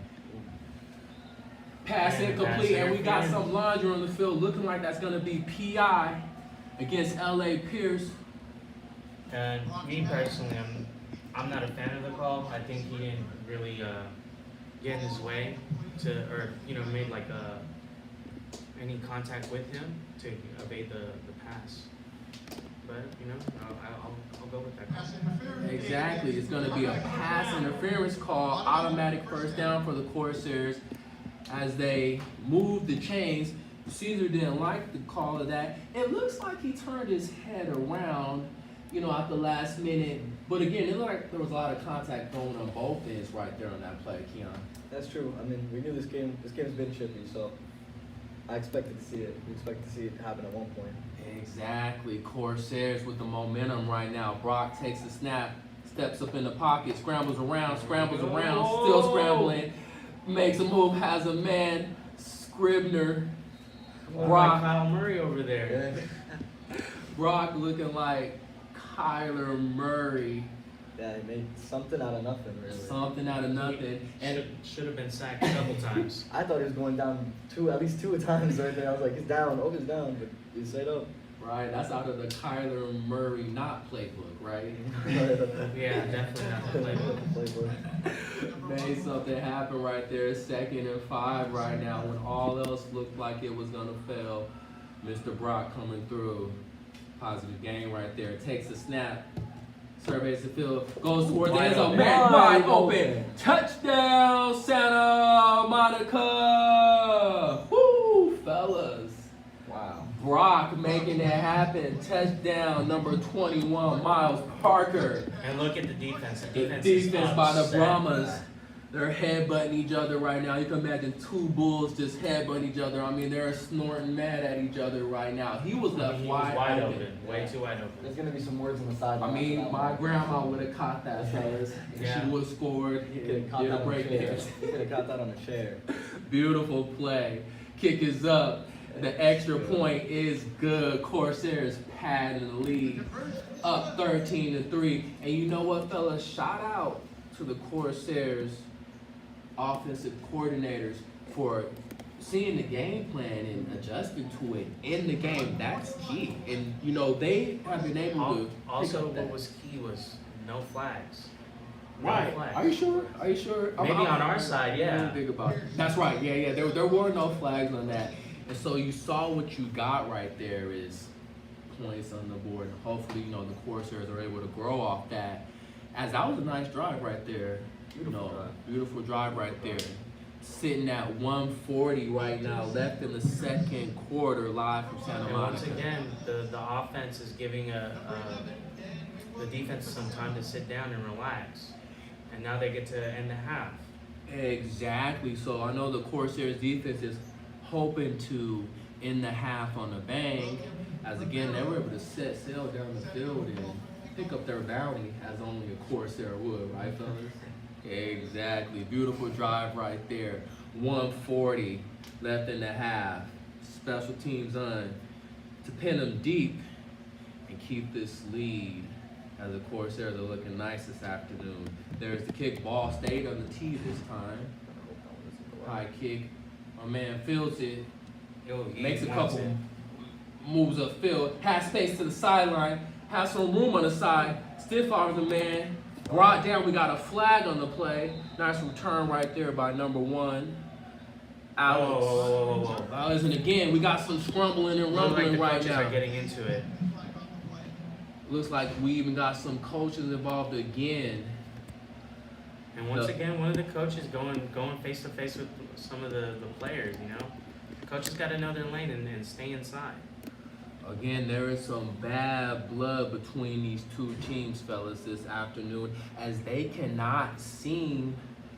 Pass And incomplete, pass and we got interference. some laundry on the field looking like that's going to be PI against LA Pierce. And me personally, I'm not a fan of the call. I think he didn't really get in his way or made like any contact with him to evade the pass. But I'll go with that call. Pass interference. Exactly, it's going to be a pass interference call, automatic first down for the Corsairs as they move the chains. Caesar didn't like the call of that. It looks like he turned his head around, at the last minute. But again, it looked like there was a lot of contact going on both ends right there on that play, Keon. That's true. I mean, we knew this game's been chippy, so I expected to see it. We expect to see it happen at one point. Exactly, Corsairs with the momentum right now. Brock takes the snap, steps up in the pocket, scrambles around, still scrambling, makes a move, has a man, Scribner. Oh, Brock. like Kyle Murray over there. Brock looking like Kyler Murray. Yeah, he made something out of nothing, really. Something out of nothing. And Should have been sacked a couple times. I thought he was going down at least two times right there. I was like, he's down, he's down, but he stayed up. right, that's out of the Kyler Murray not playbook, right? Yeah, definitely not the playbook. Made something happen right there. 2nd and 5 right now when all else looked like it was gonna fail. Mr. Brock coming through. Positive game right there. Takes the snap. Surveys the field. Goes towards the end zone. Man, wide open. Touchdown, Santa Monica. Woo, fellas. Wow. Brock making it happen. Touchdown, number 21, Miles Parker. And look at the defense. The is defense by the upset. Brahmas. They're headbutting each other right now. You can imagine two bulls just headbutting each other. I mean, they're snorting mad at each other right now. He was left He wide, was wide open. open. Way too wide open. There's gonna be some words on the side. I mean, my grandma would have caught that, fellas. Yeah. She would have scored. He could have caught Did that a on a break chair. dance. He could have caught that on a chair. Beautiful play. Kick is up. The extra point is good. Corsairs padding the lead. Up 13-3. And you know what, fellas? Shout out to the Corsairs offensive coordinators for seeing the game plan and adjusting to it in the game. That's key. And they have been able to Also, pick up that. what was key was no flags. No Right. flags. Are you sure? Are you sure? Maybe on our side, yeah. I'm think about it. That's right. Yeah. There were no flags on that. And so you saw what you got right there is points on the board. And hopefully, the Corsairs are able to grow off that. As that was a nice drive right there. Beautiful drive right there. Sitting at 140 right now, left in the second quarter, live from Santa And Monica. once again, the offense is giving the defense some time to sit down and relax. And now they get to end the half. Exactly. So I know the Corsairs defense is hoping to end the half on a bang, as again they were able to set sail down the field and pick up their bounty as only a Corsair would, right, fellas? Exactly. Beautiful drive right there. 140 left in the half. Special teams on to pin them deep and keep this lead as the Corsairs are looking nice this afternoon. There's the kick. Ball stayed on the tee this time. High kick. My man fields it. He Makes a wants couple it. moves upfield. Has space to the sideline. Has some room on the side. Stiff arms the man. Brought down. We got a flag on the play. Nice return right there by number 1. Alex. Whoa. Alex, and again, we got some scrumbling and Look like rumbling the right coaches now. are getting into it. Looks like we even got some coaches involved again. And once again, one of the coaches going face to face with some of the players. Coaches got to know their lane and stay inside. Again, there is some bad blood between these two teams, fellas, this afternoon, as they cannot seem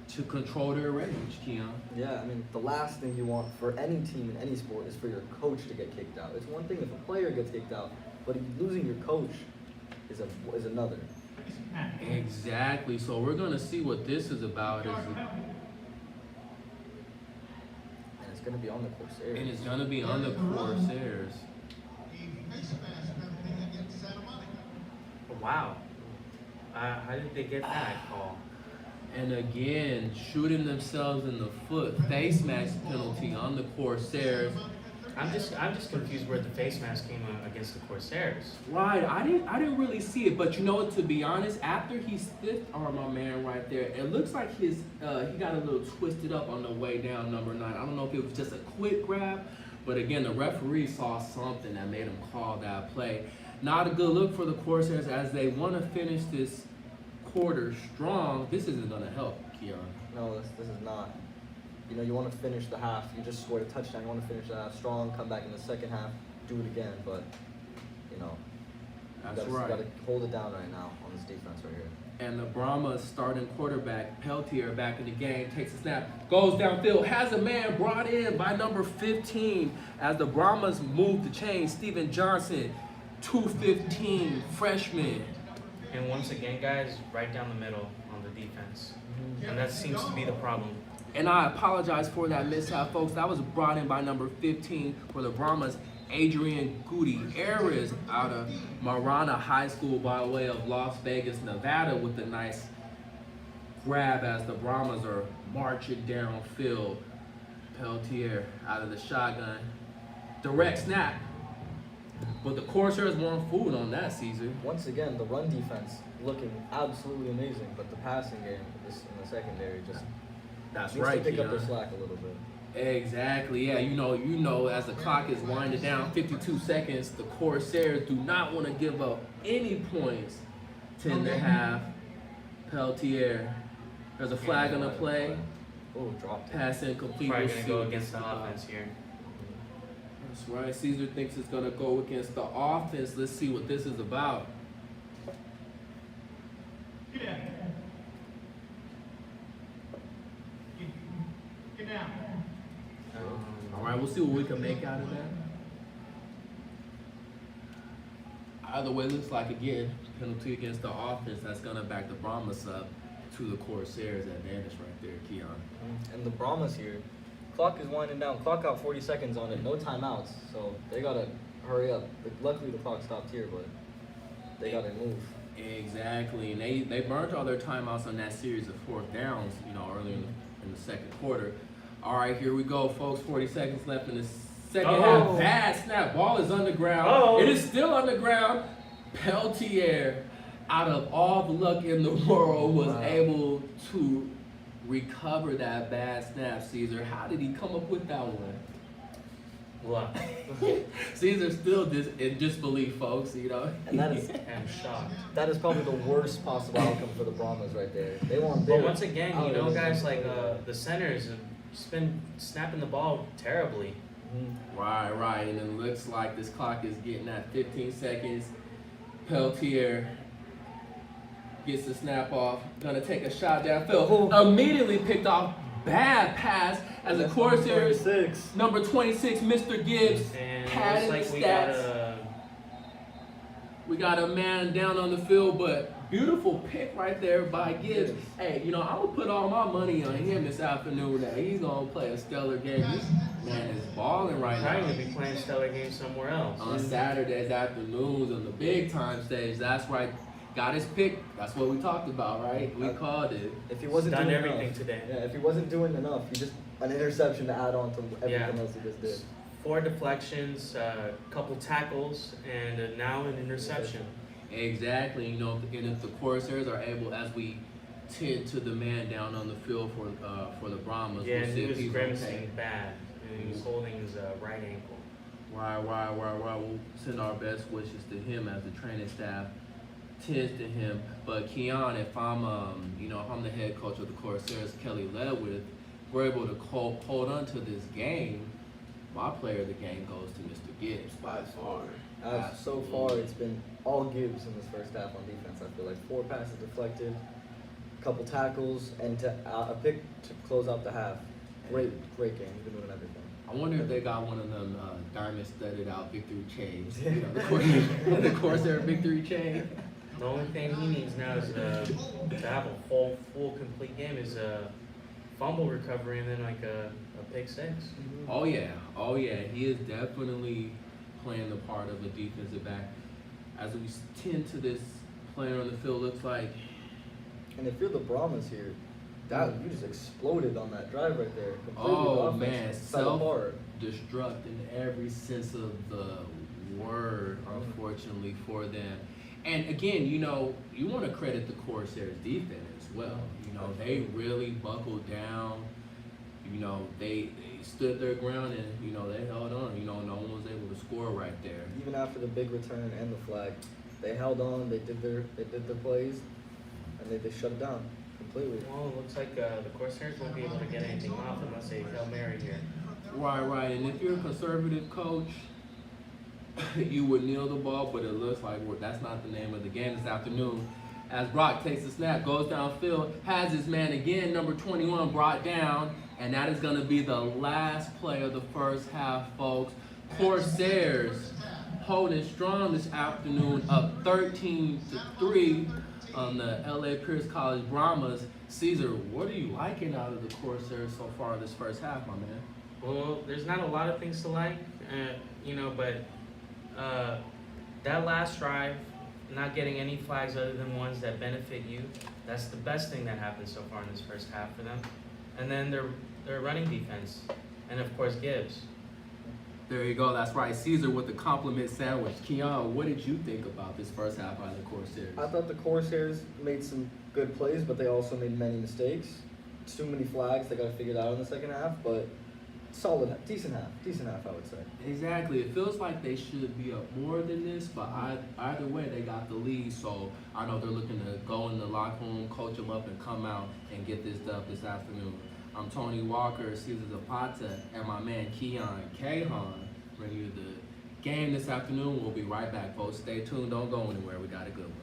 to control their rage, Keon. Yeah, I mean, the last thing you want for any team in any sport is for your coach to get kicked out. It's one thing if a player gets kicked out, but losing your coach is another. Exactly. So we're gonna see what this is about, And it's going to be on the Corsairs. and it's gonna be on the Corsairs. Face mask penalty against Santa Monica. Wow. How did they get that call? And again, shooting themselves in the foot. Face mask penalty on the Corsairs. I'm just confused where the face mask came against the Corsairs. Right, I didn't really see it, but you know what? To be honest, after he stiffed my man right there, it looks like he got a little twisted up on the way down, number 9. I don't know if it was just a quick grab, but again, the referee saw something that made him call that play. Not a good look for the Corsairs as they want to finish this quarter strong. This isn't gonna help, Keon. No, this is not. You know, you want to finish the half. You just scored a touchdown. You want to finish the half strong, come back in the second half, do it again. But, you know, That's you right. got to hold it down right now on this defense right here. And the Brahmas starting quarterback, Peltier, back in the game, takes a snap, goes downfield, has a man brought in by number 15 as the Brahmas move the chain. Steven Johnson, 215, freshman. And once again, guys, right down the middle on the defense. And that seems to be the problem. And I apologize for that mishap, folks. That was brought in by number 15 for the Brahmas, Adrian Gutierrez out of Marana High School by way of Las Vegas, Nevada, with a nice grab as the Brahmas are marching downfield. Peltier out of the shotgun. Direct snap. But the Corsairs weren't fooled on that, Caesar. Once again, the run defense looking absolutely amazing, but the passing game in the secondary just That's needs right, to pick up Keon. their slack a little bit. Exactly, yeah. You know, as the clock is winding down, 52 seconds, the Corsairs do not want to give up any points. 10.5. Peltier. There's a flag on the play. Oh, dropped it. Pass incomplete. Probably We'll going see to go what against this the is about. offense here. That's right. Caesar thinks it's going to go against the offense. Let's see what this is about. Yeah. Get down. All right, we'll see what we can make out of that. Either way, looks like, again, penalty against the offense. That's going to back the Brahmas up to the Corsairs advantage right there, Keon. And the Brahmas here, clock is winding down. Clock out 40 seconds on it. No timeouts, so they gotta hurry up. But luckily, the clock stopped here, but they gotta move. Exactly, and they burnt all their timeouts on that series of 4th downs, early in the second quarter. All right, here we go, folks. 40 seconds left in the second half. Bad snap. Ball is on the ground. It is still on the ground. Peltier, out of all the luck in the world, was able to recover that bad snap. Caesar, how did he come up with that one? Luck. Caesar's still in disbelief, folks. And that is I'm shocked. that is probably the worst possible outcome for the Brahmas right there. They want. But once again, out guys, like the centers have just been snapping the ball terribly. Right, and it looks like this clock is getting at 15 seconds. Peltier gets the snap off, gonna take a shot downfield. Immediately picked off, bad pass as the Corsairs. Number 26, Mr. Gibbs, And it padded looks like the stats. We got a man down on the field, but beautiful pick right there by Gibbs. Hey, I'm gonna put all my money on him this afternoon. That he's gonna play a stellar game. This man is balling right now. Probably be playing stellar games somewhere else. On Saturdays afternoons on the big time stage. That's right. Got his pick. That's what we talked about, right? We called it. If he wasn't Done doing everything enough, today. Yeah, if he wasn't doing enough, he just an interception to add on to everything else he just did. 4 deflections, a couple tackles, and now an interception. Exactly. And if the Corsairs are able, as we tend to the man down on the field for the Brahmas, Yeah, we'll and see he if was he's grimacing okay. bad. And he was holding his right ankle. Right. We'll send our best wishes to him as the training staff tends to him. But Keon, if I'm if I'm the head coach of the Corsairs, Kelly Ledwith, we're able to hold on to this game. My player of the game goes to Mr. Gibbs by far. So far, it's been all Gibbs in this first half on defense. I feel like 4 passes deflected, a couple tackles, and a pick to close out the half. Great game. He's been doing everything. I wonder if they got one of them diamond studded out victory chains. The Corsair victory chain. The only thing he needs now is to have a full complete game is a fumble recovery and then like a pick 6. Oh yeah. He is definitely playing the part of a defensive back. As we tend to this player on the field, looks like. And if you're the Brahmas here, you just exploded on that drive right there. Completely Oh the offense man, fell apart. self-destruct in every sense of the word, unfortunately for them. And again, you know, you want to credit the Corsairs defense as well. You know, they really buckled down. You know, they stood their ground and, you know, they held on. You know, no one was able to score right there. Even after the big return and the flag, they held on. They did their plays, and they shut it down completely. Well, it looks like the Corsairs won't be able to get anything off unless they Hail Mary here. Right. And if you're a conservative coach, you would kneel the ball, but it looks like that's not the name of the game this afternoon. As Brock takes the snap, goes downfield, has his man again, number 21, brought down, and that is going to be the last play of the first half, folks. Corsairs holding strong this afternoon, up 13-3 on the LA Pierce College Brahmas. Caesar, what are you liking out of the Corsairs so far this first half, my man? Well, there's not a lot of things to like, you know, but that last drive, not getting any flags other than ones that benefit you, that's the best thing that happened so far in this first half for them. And then their running defense, and of course Gibbs. There you go. That's right. Caesar with the compliment sandwich. Keon, what did you think about this first half by the Corsairs? I thought the Corsairs made some good plays, but they also made many mistakes. Too many flags. They got to figure it out in the second half, but solid, decent half, I would say. Exactly. It feels like they should be up more than this, but either way, they got the lead. So I know they're looking to go in the locker room, coach them up, and come out and get this dub this afternoon. I'm Tony Walker, Caesar Zapata, and my man Keon Kahan bringing you the game this afternoon. We'll be right back, folks. Stay tuned. Don't go anywhere. We got a good one.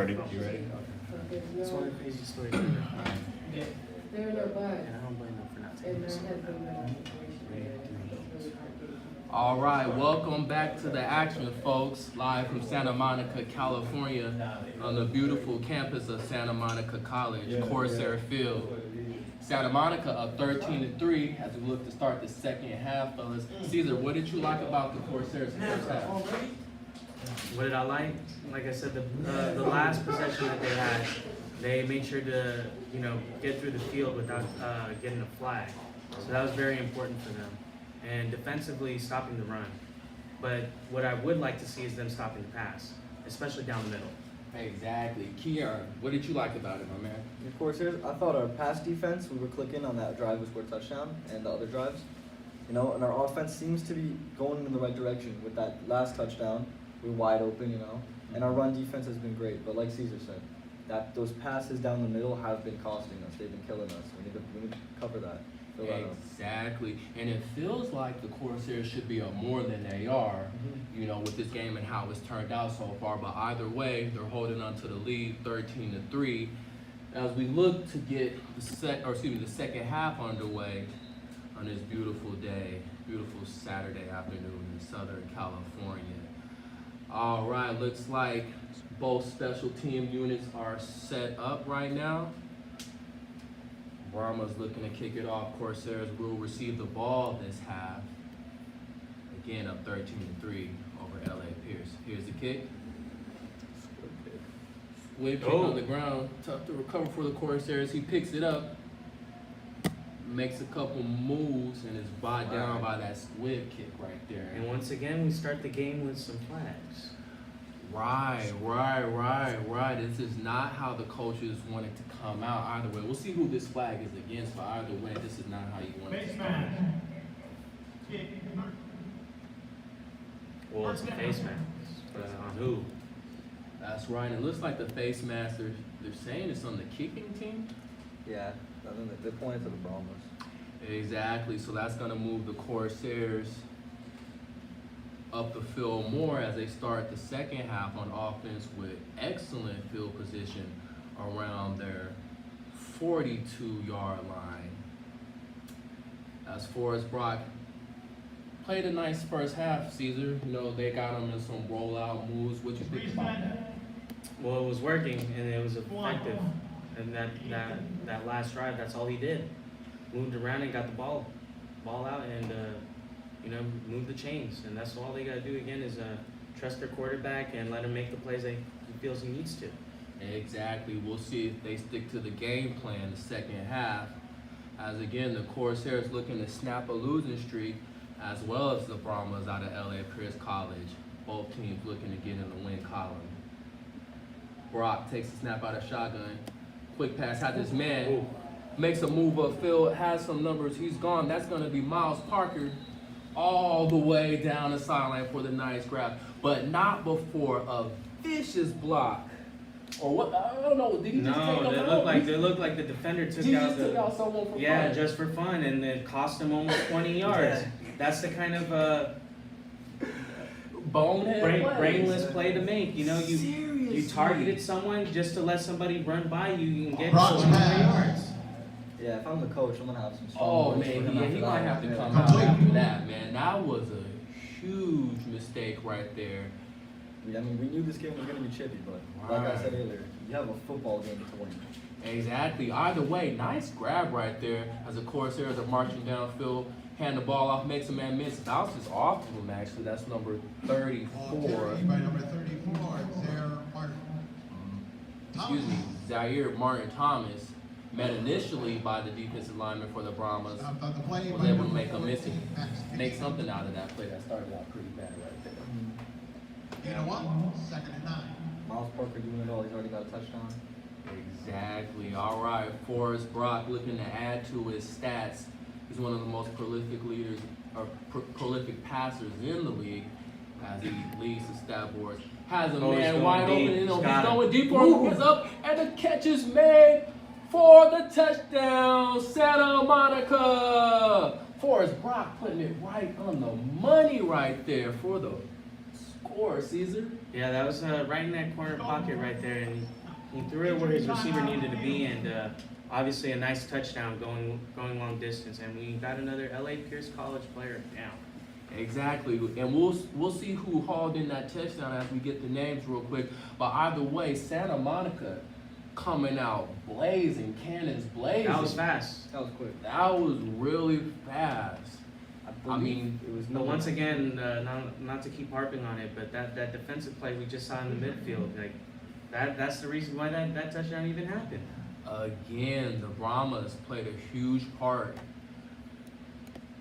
Ready? You ready? Okay. It's one of the crazy stories ever. There are no bugs, And I don't blame them for not taking and there this. has been no situation there. It's really hard to- All right, welcome back to the action, folks. Live from Santa Monica, California, on the beautiful campus of Santa Monica College, Corsair Field. Santa Monica up 13-3 as we look to start the second half, fellas. Caesar, what did you like about the Corsairs in the first half? What did I like? Like I said, the last possession that they had, they made sure to, get through the field without getting a flag. So that was very important for them. And defensively, stopping the run. But what I would like to see is them stopping the pass, especially down the middle. Exactly. Kiara, what did you like about it, my man? Of course, I thought our pass defense, we were clicking on that drive, we scored a touchdown, and the other drives. And our offense seems to be going in the right direction. With that last touchdown, we were wide open, and our run defense has been great. But like Caesar said, those passes down the middle have been costing us. They've been killing us. We need to cover that. Fill that up. Exactly. And it feels like the Corsairs should be up more than they are, with this game and how it's turned out so far. But either way, they're holding on to the lead 13-3. As we look to get the second half underway on this beautiful day, beautiful Saturday afternoon in Southern California. All right, looks like both special team units are set up right now. Brahma's looking to kick it off. Corsairs will receive the ball this half. Again, up 13-3 over LA Pierce. Here's the kick. Squib kick on the ground. Tough to recover for the Corsairs. He picks it up, makes a couple moves, and is brought down by that squib kick right there. And once again, we start the game with some flags. Right. This is not how the coaches want it to come out either way. We'll see who this flag is against, but either way, this is not how you want it to Face start. mask. Kick. Well, it's a face mask. But on who? That's right. It looks like the face mask, they're saying it's on the kicking team. Yeah, I mean, they're pointing to the Brahmas. Exactly. So that's going to move the Corsairs up the field more as they start the second half on offense with excellent field position around their 42-yard line. As Forrest Brock played a nice first half, Caesar. They got him in some rollout moves. What you think about that? Well, it was working and it was effective. And that last drive, that's all he did. Moved around and got the ball out and move the chains. And that's all they got to do again is trust their quarterback and let him make the plays that he feels he needs to. Exactly. We'll see if they stick to the game plan the second half. As again, the Corsairs looking to snap a losing streak, as well as the Brahmas out of LA Pierce College. Both teams looking to get in the win column. Brock takes a snap out of shotgun. Quick pass, had this man, makes a move upfield, has some numbers, he's gone. That's going to be Miles Parker all the way down the sideline for the nice grab, but not before a vicious block. Or what? I don't know. Did he just take No, him they out? looked like the defender took He out just took out someone for yeah, fun. just for fun, and it cost him almost 20 yards. That's the kind of Bonehead brainless play to make. You Seriously. targeted someone just to let somebody run by you. You can get Brock's 20 pass. yards. Yeah, if I'm the coach, I'm gonna have some strong Oh words for man, him yeah, after he that might one. have to Yeah. come out after that, man. That was a huge mistake right there. I mean, we knew this game was gonna be chippy, but like I said earlier, you have a football game to win. Exactly. Either way, nice grab right there as the Corsairs are marching downfield. Hand the ball off, makes a man miss. Bounces off of him, actually. That's number 34. Carried by number 34, Zaire Martin. Excuse me, Zaire Martin Thomas. Met initially by the defensive lineman for the Brahmas. About the play Was by able to number make a missing, 14, make something out of that play that started out pretty bad right there. You know what? Second and 9. Miles Parker doing it all. He's already got a touchdown. Exactly. All right. Forrest Brock looking to add to his stats. He's one of the most prolific leaders or prolific passers in the league as he leads the stat boards. Has a Oh, he's man going wide deep. open. He's He's got him. going deep for him. Gets up and the catch is made for the touchdown. Santa Monica. Forrest Brock putting it right on the money right there for the score, Caesar. Yeah, that was right in that corner pocket right there, and he threw it where his receiver needed to be, and obviously a nice touchdown going long distance, and we got another LA Pierce College player down. Exactly, and we'll see who hauled in that touchdown as we get the names real quick. But either way, Santa Monica coming out blazing, cannons blazing. That was fast. That was quick. That was really fast. I believe mean, it was But once again, not to keep harping on it, but that defensive play we just saw in the midfield, like that's the reason why that touchdown even happened. again, the Brahmas played a huge part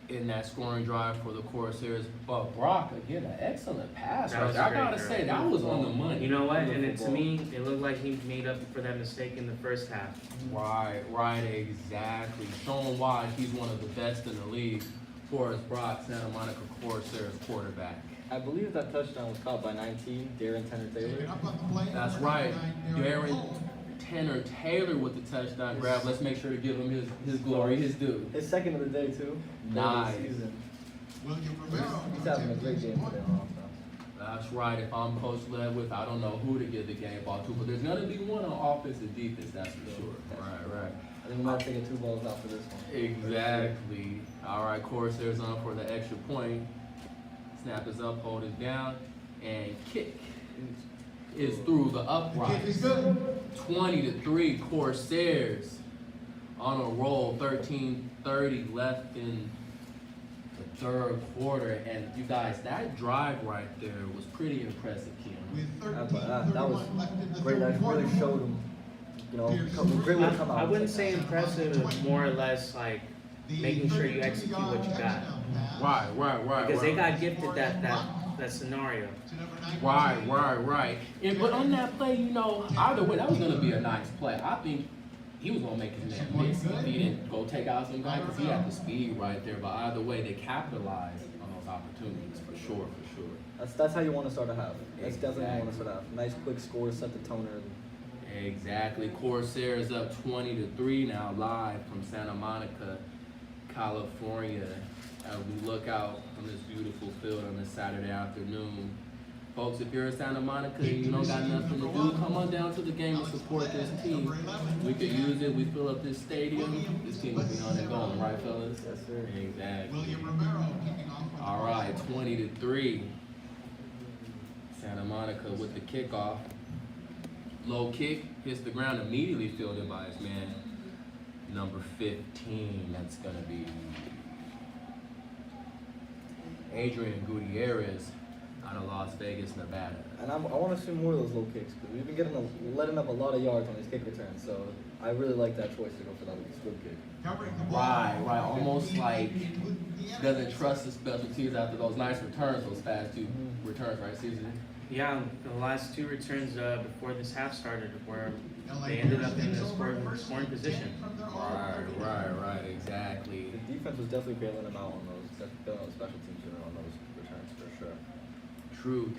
in that scoring drive for the Corsairs. But Brock, again, an excellent pass. That Right was there. a I great gotta throw. say, that was on the money. You know what? And to me, it looked like he made up for that mistake in the first half. Right, exactly. Showing why he's one of the best in the league. Forrest Brock, Santa Monica Corsairs quarterback. I believe that touchdown was caught by 19, Darren Tanner-Taylor. That's right. Darren Tanner Taylor with the touchdown grab. Let's make sure to give him his glory, his due. His second of the day, too. Nice. Season. William Romero. He's having a great game today on offense. That's right. If I'm Coach Ledwith, I don't know who to give the game ball to, but there's gonna be one on offense and defense, that's for sure. Right. I think we might take 2 balls out for this one. Exactly. All right, Corsairs on for the extra point. Snap is up, hold it down, and kick is through the Kick upright. is good. 20-3, Corsairs on a roll. 13:30 left in the third quarter, and you guys, that drive right there was pretty impressive, Keon. With That was 13:31 left in the great. That third quarter. really showed him, great way to come out. I wouldn't say impressive, more or less like making sure you execute what you got. Right. Because they got gifted that scenario. Right. But on that play, either way, that was going to be a nice play. I think he was going to make his man miss if he didn't go take out some guy because he had the speed right there. But either way, they capitalized on those opportunities for sure. That's how you want to start a half. That's definitely how you want to start a half. Nice quick score, set the tone early. Exactly. Corsairs up 20-3 now, live from Santa Monica, California. As we look out from this beautiful field on this Saturday afternoon. Folks, if you're in Santa Monica and you don't got nothing to do, come on down to the game and support this team. We could use it. We fill up this stadium. This team will be on and going, right, fellas? Yes, sir. Exactly. William Romero kicking off. All right, 20-3. Santa Monica with the kickoff. Low kick, hits the ground, immediately fielded by his man, number 15. That's going to be Adrian Gutierrez out of Las Vegas, Nevada. And I want to see more of those low kicks because we've been letting up a lot of yards on these kick returns. So I really like that choice to go for that good kick. Covering the ball. Right. Almost like doesn't trust the special teams after those nice returns, those fast 2 returns, right, Caesar? Yeah, the last 2 returns before this half started where they ended up in the scoring position. Right, exactly. The defense was definitely bailing them out on those, bailing out the special teams unit on those returns for sure.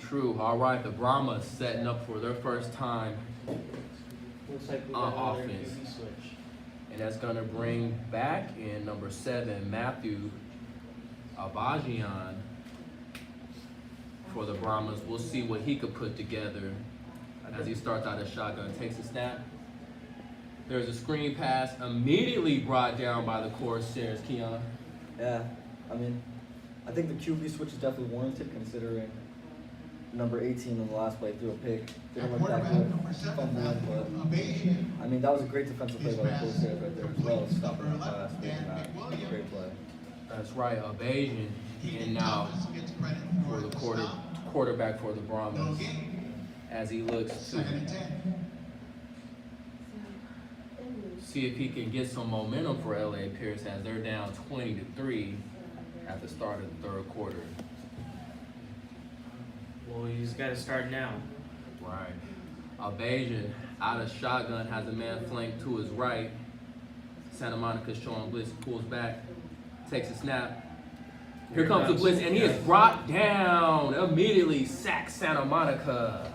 True. All right, the Brahmas setting up for their first time Looks like we on got another offense. QB switch. And that's going to bring back in number 7, Matthew Abajian for the Brahmas. We'll see what he could put together as he starts out his shotgun. Takes a snap. There's a screen pass immediately brought down by the Corsairs. Keon. Yeah, I think the QB switch is definitely warranted considering number 18 in the last play threw a pick. Didn't look that good. Fumbling, but that was a great defensive play by the Corsairs right there as well, stopping the pass, making that great play. That's right, Abajian. And now for the quarterback for the Brahmas as he looks to see if he can get some momentum for LA Pierce as they're down 20-3 at the start of the third quarter. Well, you just got to start now. Right. Abajian out of shotgun has a man flanked to his right. Santa Monica's showing blitz, pulls back, takes a snap. Here comes the blitz, and he is brought down. Immediately sacks Santa Monica.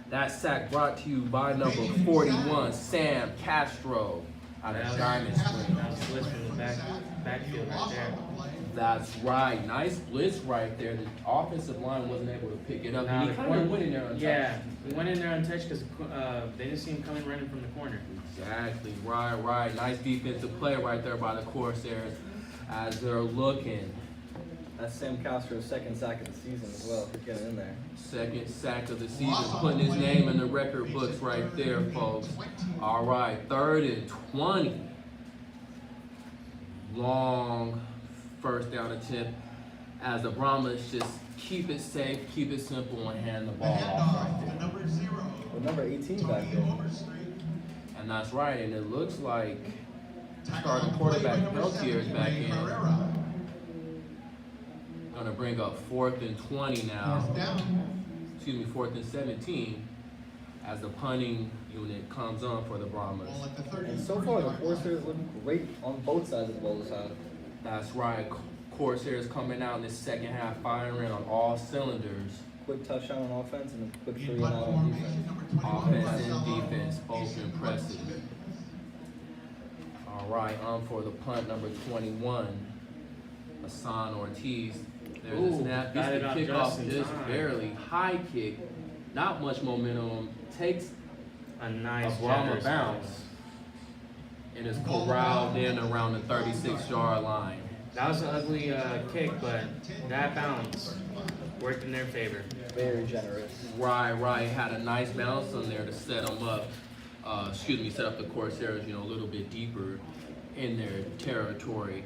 That sack brought to you by number 41, Sam Castro. out That of was- Diamond Spring. That was blitz from the backfield right there. That's right. Nice blitz right there. The offensive line wasn't able to pick it up. Nah, And he the kind corner- of went in there untouched. Yeah, he went in there untouched because they didn't see him coming running from the corner. Exactly. Right. Nice defensive play right there by the Corsairs as they're looking. That's Sam Castro's second sack of the season as well. He's getting in there. Second sack of the season, putting his name in the record books right there, folks. All right, 3rd and 20. Long first down attempt as the Brahmas just keep it safe, keep it simple, and hand the The ball off right handoff to there. number 0. With number 18 back Tony there. Overstreet. And that's right, and it looks like Tackle starting on play by quarterback number Peltier is 7, back Ray in. Herrera. Gonna bring up 4th and 20 now. 4th down. 4th and 17 as the punting unit comes on for the Brahmas. Ball at the 30. And so far, the Corsairs looking great on both sides of the ball this half. That's right. Corsairs coming out in the second half, firing on all cylinders. Quick touchdown on offense and a quick In 3 and out punt on formation, defense. number 21, Offense and Marcelo defense, both Mason impressive. Smith. All right, for the punt, number 21, Hassan Ortiz. There's a Ooh, snap. got Gets it the off kickoff just in just time. barely. High kick, not much momentum. Takes A nice a Brahma generous bounce and is corralled in around the 36-yard line. That was an ugly kick, but that bounce worked in their favor. Very generous. Right. Had a nice bounce on there to set them up. Set up the Corsairs, a little bit deeper in their territory.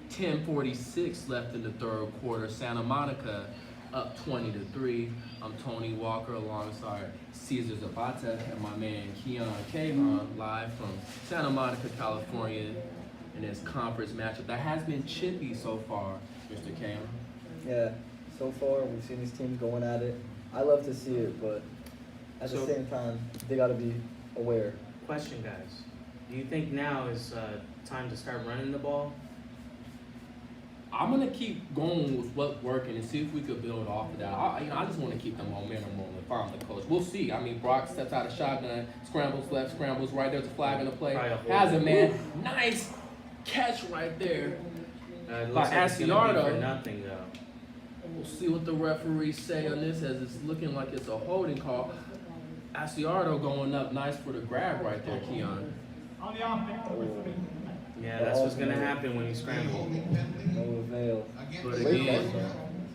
10:46 left in the 3rd quarter. Santa Monica up 20-3. I'm Tony Walker alongside Cesar Zapata and my man Keon Kayvon live from Santa Monica, California in this conference matchup that has been chippy so far, Mr. Kayon. Yeah, so far we've seen these teams going at it. I love to see it, but at So- the same time, they got to be aware. Question, guys. Do you think now is time to start running the ball? I'm gonna keep going with what's working and see if we could build off of that. I just want to keep the momentum rolling if I'm the coach. We'll see. I mean, Brock steps out of shotgun, scrambles left, scrambles right. There's a flag in the play. Probably a hold. Has a man. Nice catch right there. It By looks like it's gonna be Asiardo. for nothing though. We'll see what the referees say on this as it's looking like it's a holding call. Asiardo going up nice for the grab right there, Keon. On the offense, number 3. Yeah, that's what's gonna happen when you scramble. Holding penalty No avail. against But Great again- catch,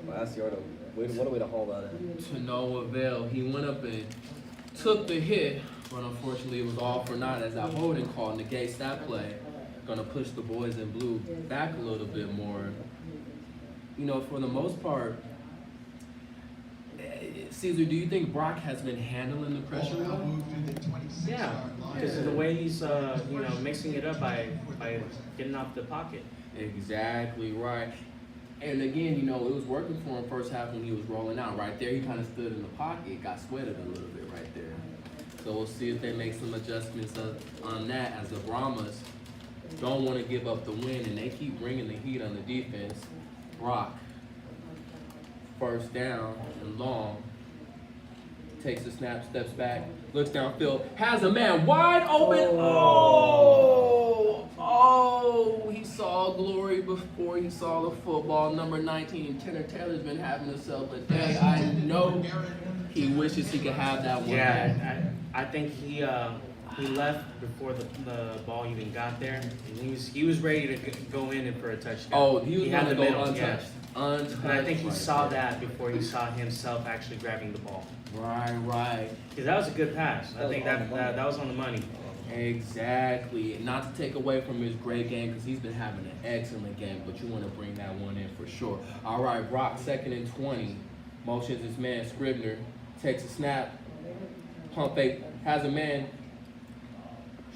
though. By Asiardo. What a way to haul that in. To no avail. He went up and took the hit, but unfortunately it was all for naught as that holding call negates that play. Gonna push the boys in blue back a little bit more. For the most part, Caesar, do you think Brock has been handling the pressure Ball now well? moved to the 26-yard Yeah, line. because of the way he's mixing it up by getting off the pocket. Exactly right. And again, it was working for him first half when he was rolling out. Right there, he kind of stood in the pocket, got sweated a little bit right there. So we'll see if they make some adjustments on that as the Brahmas don't want to give up the win and they keep bringing the heat on the defense. Brock, first down and long, takes a snap, steps back, looks downfield, has a man wide open. Oh, he saw glory before he saw the football. Number 19, Tanner Taylor's been having himself a day. I know he wishes he could have that one back. Yeah, I think he left before the ball even got there. And he was ready to go in for a touchdown. Oh, he was had going to the go middle, yeah. untouched. Untouched. And I think he right saw there. that before he saw himself actually grabbing the ball. Right. Because that was a good pass. I That was think on the money. that was on the money. Exactly. Not to take away from his great game because he's been having an excellent game, but you want to bring that one in for sure. All right, Brock, 2nd and 20. Motions his man Scribner. Takes a snap. Pump fake. Has a man.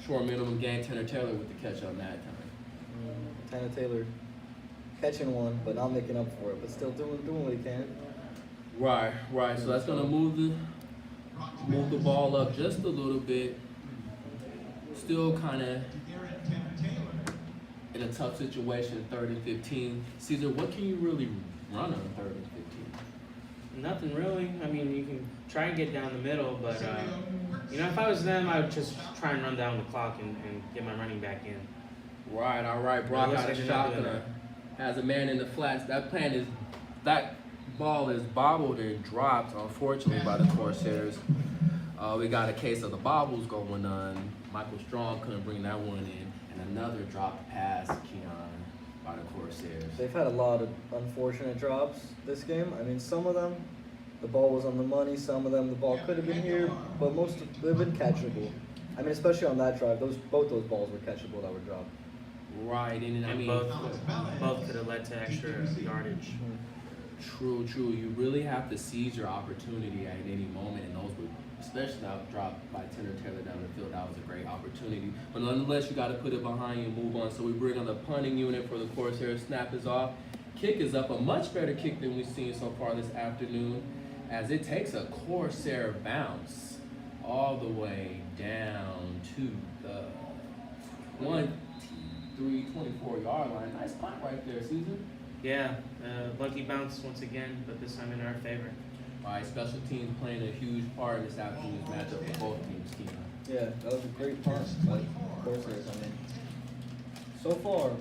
Short minimum gain. Tanner Taylor with the catch on that time. Tanner Taylor catching one, but not making up for it, but still doing what he can. Right. So that's gonna move the ball up just a little bit. Still kind of in a tough situation, 3rd and 15. Caesar, what can you really run on 3rd and 15? Nothing really. I mean, you can try and get down the middle, but You know, if I was them, I would just try and run down the clock and get my running back in. Right, all right. Brock looks out like of they're not doing shotgun. Has a man in the flats. That ball is bobbled and dropped, unfortunately, by the Corsairs. We got a case of the bobbles going on. Michael Strong couldn't bring that one in. And another dropped pass, Keon, by the Corsairs. They've had a lot of unfortunate drops this game. I mean, some of them, the ball was on the money. Some of them, the ball could have been here, but most of they've been catchable. I mean, especially on that drive, both those balls were catchable that were dropped. Right, and I And mean, both could have led to extra yardage. true. You really have to seize your opportunity at any moment, and those were, especially that drop by Tanner Taylor down the field, that was a great opportunity. But nonetheless, you got to put it behind you and move on. So we bring on the punting unit for the Corsairs. Snap is off. Kick is up, a much better kick than we've seen so far this afternoon, as it takes a Corsair bounce all the way down to the 24-yard line. Nice punt right there, Caesar. Yeah, lucky bounce once again, but this time in our favor. All right, special teams playing a huge part in this afternoon's matchup for both teams, Keon. Yeah, that was a great punt by Corsairs. I mean, so far,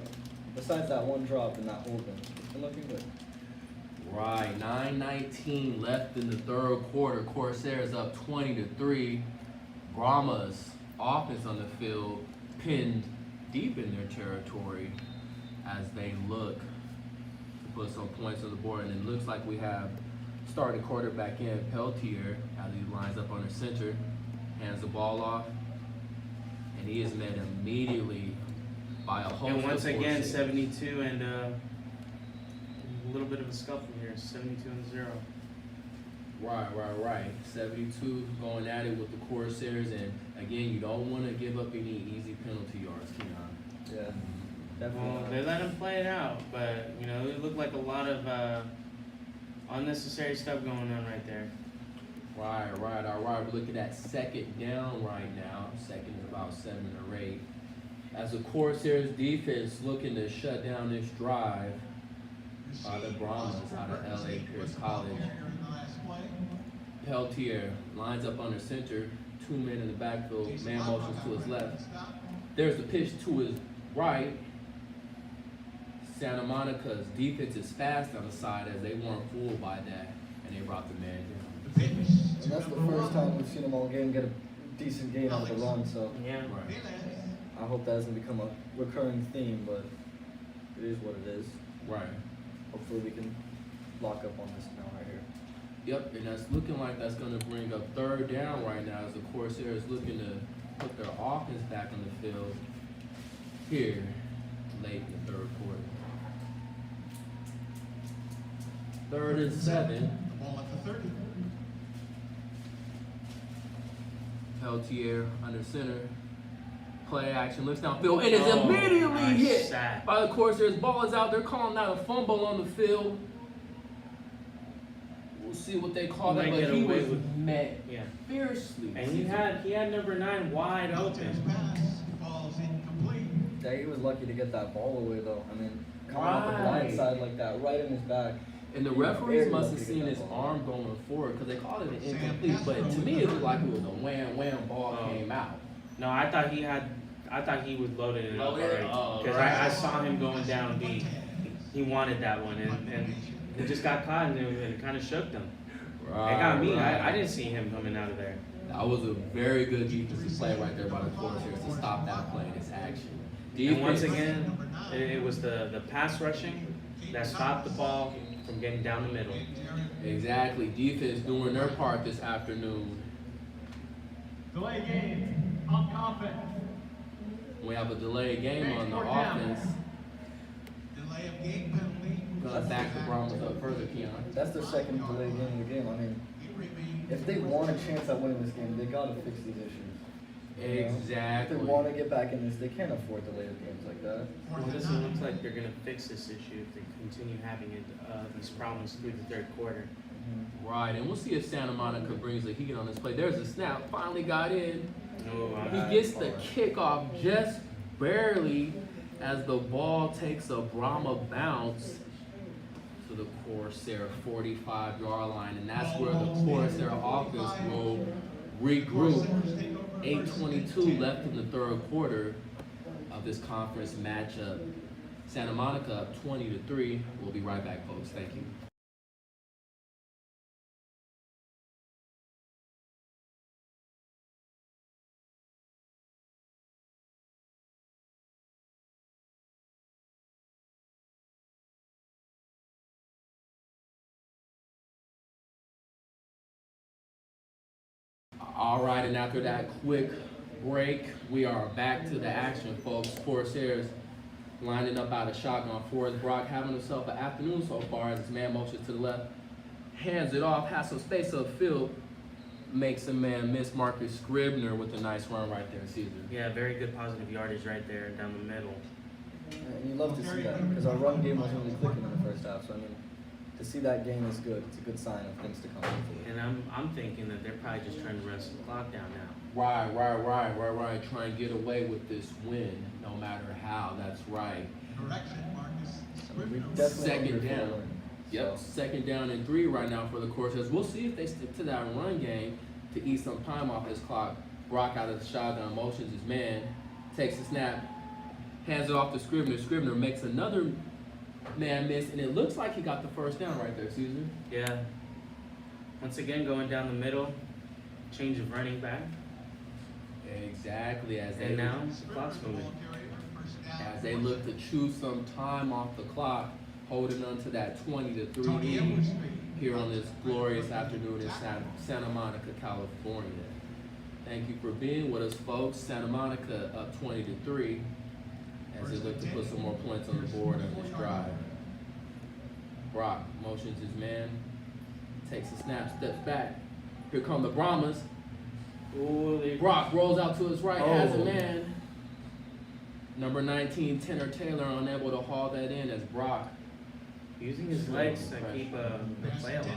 besides that one drop and that holding, it's been looking good. Right, 9:19 left in the third quarter. Corsairs up 20-3. Brahma's offense on the field pinned deep in their territory as they look to put some points on the board. And it looks like we have starting quarterback in Peltier as he lines up under center, hands the ball off, and he is met immediately by a host And once of again, Corsairs. 72 and a little bit of a scuffle here, 72-0. Right. 72 going at it with the Corsairs, and again, you don't want to give up any easy penalty yards, Keon. Yeah, definitely. Well, they let him play it out, but you know, it looked like a lot of unnecessary stuff going on right there. Right. All right, we're looking at second down right now. Second is about 7 or 8. As the Corsairs defense looking to shut down this drive by the Brahmas out of LA Pierce College. Peltier lines up under center, 2 men in the backfield, man motions to his left. There's the pitch to his right. Santa Monica's defense is fast on the side as they weren't fooled by that, and they brought the man down. And that's the first time we've seen them all game get a decent gain out of the run, so Yeah. Right. I hope that doesn't become a recurring theme, but it is what it is. Right. Hopefully we can lock up on this now right here. Yep, and that's looking like that's going to bring up third down right now as the Corsairs looking to put their offense back on the field here late in the third quarter. 3rd and 7. Ball at the 30. Peltier under center. Play action, looks downfield, and is Oh, immediately nice hit sack. by the Corsairs. Ball is out. They're calling that a fumble on the field. We'll see what they call that, Might but get he away was with- met Yeah. fiercely. And he had number 9 wide His open. pass falls incomplete. Yeah, he was lucky to get that ball away though. I mean, coming off the blind Right. side like that, right in his back. And the He was referees very must lucky have to seen get his that ball. arm going forward because they called it an incomplete. But to me, it looked like it was a wham ball Oh. came out. No, I thought he was loaded it up Loaded? already. Oh, Because right. I saw him going down deep. He wanted that one, and he just got caught, and it kind of shook them. It got me. I didn't see him coming out of there. That was a very good defensive play right there by the Corsairs to stop that play in its action. And once Defense- again, it was the pass rushing that stopped the ball from getting down the middle. Exactly. Defense doing their part this afternoon. Delay game, on offense. We have a delayed game on the offense. Delay of game penalty. Gonna back the Brahmas up further, Keon. That's their second delayed game of the game. I mean, It remains. if they want a chance at winning this game, they gotta fix these issues. You know? Exactly. If they want to get back in this, they can't afford delayed games like that. Well, it doesn't look like they're gonna fix this issue if they continue having these problems through the third quarter. Right, and we'll see if Santa Monica brings the heat on this play. There's a snap, finally got in. No, He gets the kickoff just barely as the ball takes a Brahma bounce to the Corsair 45-yard line, and that's where the Corsair offense will regroup. Corsairs take over 8:22 left in the third quarter of this conference matchup. Santa Monica up 20-3. We'll be right back, folks. Thank you. All right, and after that quick break, we are back to the action, folks. Corsairs lining up out of shotgun. Forrest Brock having himself an afternoon so far as his man motions to the left, hands it off, has some space upfield, makes a man miss. Marcus Scribner with a nice run right there, Caesar. Yeah, very good positive yardage right there down the middle. And you love to see that because our run game wasn't really clicking in the first half. So I mean, to see that gain is good. It's a good sign of things to come. Hopefully. And I'm thinking that they're probably just trying to run some clock down now. Right. Try and get away with this win, no matter how. That's right. Correction, Marcus. I mean, we Scribner. definitely Second hungry for a down. win. Yep, So, 2nd down and 3 right now for the Corsairs. We'll see if they stick to that run game to eat some time off this clock. Brock out of the shotgun, motions his man, takes a snap, hands it off to Scribner. Scribner makes another man miss, and it looks like he got the first down right there, Caesar. Yeah. Once again, going down the middle, change of running back. Exactly, as And they now the clock's moving. as they look to chew some time off the clock, holding on to that 20-3 Tony lead Edwards. here on this glorious afternoon in Santa Monica, California. Thank you for being with us, folks. Santa Monica up 20-3 as they look to put some more points on the board on this drive. Brock motions his man, takes a snap, steps back. Here come the Brahmas. Ooh, Brock rolls out to his right, has a Oh. man. Number 19, Tanner Taylor, unable to haul that in as Brock. using his legs to keep the play alive.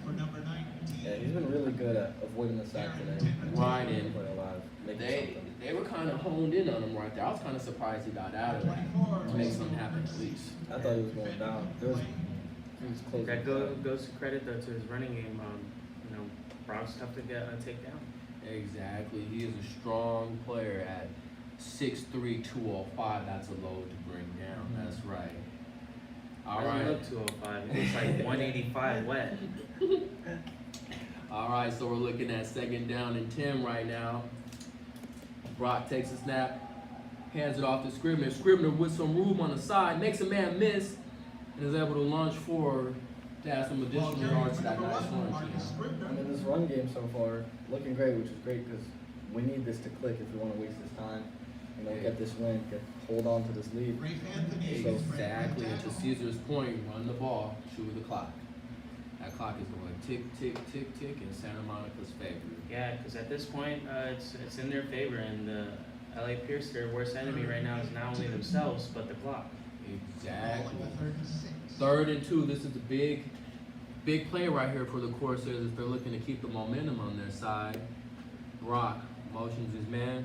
For number 19. yeah, he's been really good at avoiding the sack today. Right, and Play alive, making They something. were kind of honed in on him right there. I was kind of surprised he got out of it to make something happen at least. I thought he was going down. He was close. That goes to credit though to his running game. You know, Brock's tough to take down. Exactly. He is a strong player at 6'3", 205. That's a load to bring down. That's right. All Doesn't right. look 205. It looks like 185 wet. All right, so we're looking at 2nd down and 10 right now. Brock takes a snap, hands it off to Scribner. Scribner with some room on the side, makes a man miss, and is able to launch forward to add some additional yards to that nice run. I mean, this run game so far looking great, which is great because we need this to click if we want to waste this time. You know, get this win, hold on to this lead. Rafe Anthony. So- Exactly, and to Caesar's point, run the ball, chew the clock. That clock is going tick, tick, tick, tick in Santa Monica's favor. Yeah, because at this point, it's in their favor, and LA Pierce, their worst enemy right now, is not only themselves but the clock. Exactly. Ball at the 36. 3rd and 2, this is a big play right here for the Corsairs if they're looking to keep the momentum on their side. Brock motions his man.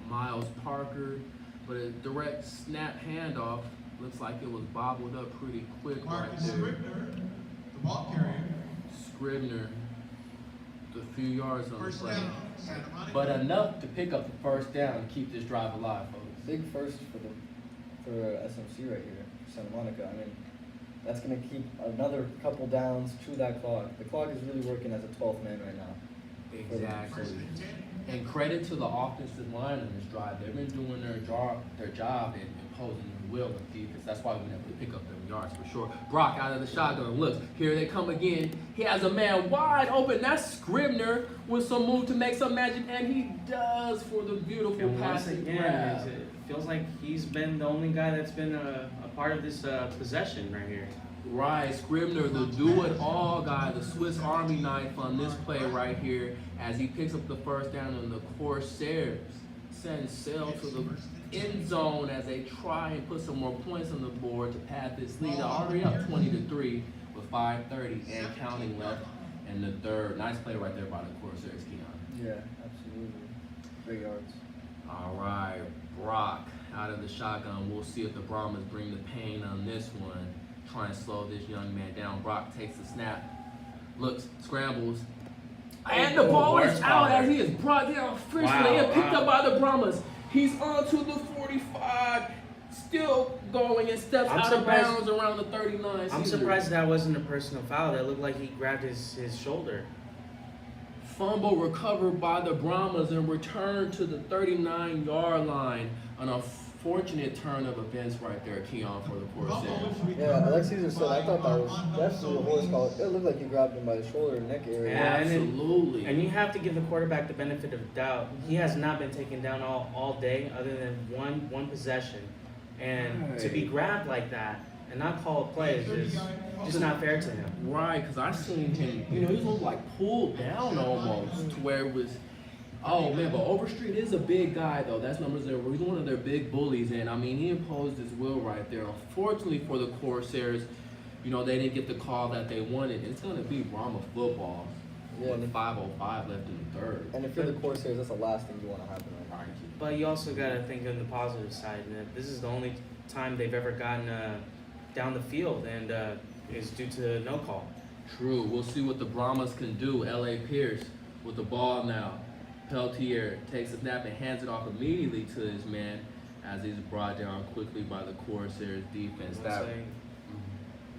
Miles Parker, but a direct snap handoff. Looks like it was bobbled up pretty quick right Marcus there. Scribner, the ball carrier. Scribner, a few yards on the First play. down, Santa Monica. But enough to pick up the first down and keep this drive alive, folks. Big first for SMC right here, Santa Monica. I mean, that's gonna keep another couple downs to that clock. The clock is really working as a 12th man right now. Exactly. First and 10. And credit to the offensive line on this drive. They've been doing their job in imposing their will on defense. That's why we've been able to pick up them yards for sure. Brock out of the shotgun. Looks, here they come again. He has a man wide open. That's Scribner with some move to make some magic, and he does for the beautiful And once passing again, grab. it feels like he's been the only guy that's been a part of this possession right here. Right, Scribner, the do-it-all guy, the Swiss Army knife on this play right here as he picks up the first down and the Corsairs send sail to the end zone as they try and put some more points on the board to pad this lead. They're already up 20-3 with 5:30 and counting left in the third. Nice play right there by the Corsairs, Keon. Yeah, absolutely. Great yards. All right, Brock out of the shotgun. We'll see if the Brahmas bring the pain on this one. Try and slow this young man down. Brock takes the snap, looks, scrambles, And the ball is out horsepower. as he is brought down officially and picked up by the Brahmas. He's on to the 45, still going and steps I'm out of surprised- bounds around the 39. I'm Caesar. surprised that wasn't a personal foul. That looked like he grabbed his shoulder. Fumble recovered by the Brahmas and returned to the 39-yard line. An unfortunate turn of events right there, Keon, for the Corsairs. Yeah, like Caesar said, I thought that was definitely a horse foul. It looked like he grabbed him by the shoulder and neck area. Yeah. And then- Absolutely. And you have to give the quarterback the benefit of the doubt. He has not been taken down all day, other than one possession. And to be Right. grabbed like that and not call a play is just not fair to him. Right, because I seen him, he was like pulled down almost to where it was, oh man, but Overstreet is a big guy though. That's numbers there. He's one of their big bullies, and I mean, he imposed his will right there. Unfortunately for the Corsairs, they didn't get the call that they wanted. It's going to be Brahma football Yeah, with and 5:05 left in the third. And if you're the Corsairs, that's the last thing you want to happen right now. But you also got to think on the positive side that this is the only time they've ever gotten down the field, and is due to no call. True. We'll see what the Brahmas can do. L.A. Pierce with the ball now. Peltier takes a snap and hands it off immediately to his man as he's brought down quickly by the Corsairs defense. I'm That saying,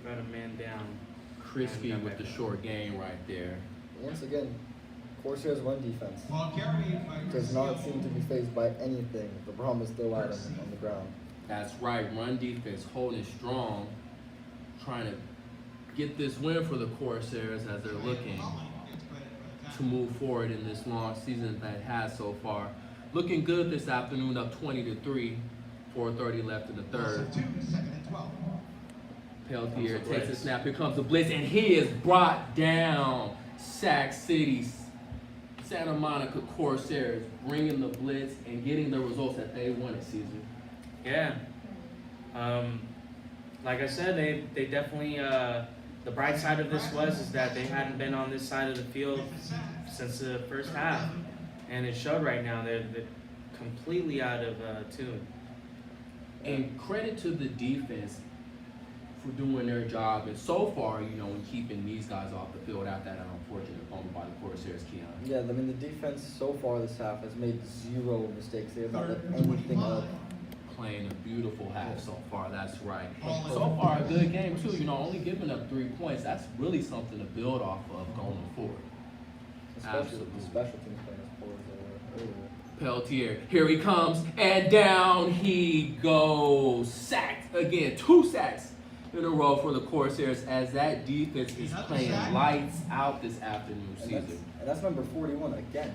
got a man down. crispy And with the short game right there. Once again, Corsairs run defense Ball carried by does not seem to be phased by anything. The Brahmas still out on the ground. That's right. Run defense holding strong, trying to get this win for the Corsairs as they're looking to move forward in this long season that it has so far. Looking good this afternoon, up 20-3, 4:30 left in the third. 2, 2nd and 12. Peltier Comes the takes a blitz. snap. Here comes the blitz, and he is brought down. Sac City, Santa Monica Corsairs bringing the blitz and getting the results that they wanted, Caesar. Yeah. Like I said, they definitely the bright side of this is that they hadn't been on this side of the field since the first half, and it showed right now. They're completely out of tune. And credit to the defense for doing their job, and so far, in keeping these guys off the field after that unfortunate fumble by the Corsairs, Keon. Yeah, I mean, the defense so far this half has made 0 mistakes. They have not let anything up. Playing a beautiful half so far, that's right. So far, a good game too, only giving up 3 points. That's really something to build off of going forward. Especially Absolutely. with the special teams playing as poor as they were earlier. Peltier, here he comes, and down he goes. Sacked again, 2 sacks in a row for the Corsairs as that defense is playing lights out this afternoon, And Caesar. that's number 41 again.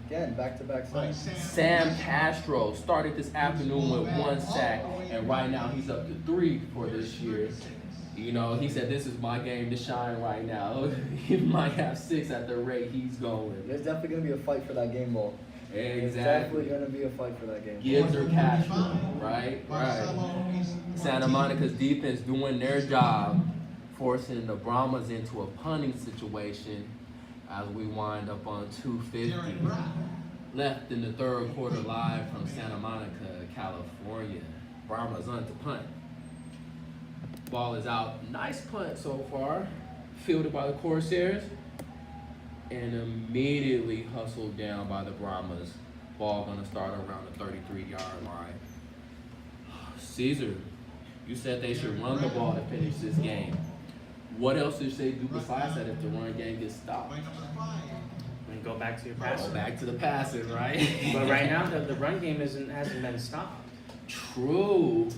Again, back-to-back sacks. Sam Castro started this afternoon with 1 sack, and right now he's up to 3 for this year. He said, this is my game to shine right now. He might have 6 at the rate he's going. There's definitely going to be a fight for that game ball. There's definitely Exactly. going to be a fight for that game. Gibbs or Castro, right? Santa Monica's defense doing their job, forcing the Brahmas into a punting situation as we wind up on 2:50 left in the third quarter live from Santa Monica, California. Brahmas on to punt. Ball is out. Nice punt so far. Fielded by the Corsairs. And immediately hustled down by the Brahmas. Ball gonna start around the 33-yard line. Caesar, you said they should run the ball to finish this game. What else should they do besides that if the run game gets stopped? And go back to your Go passing. back to the passing, right? But right now the run game hasn't been stopped. True,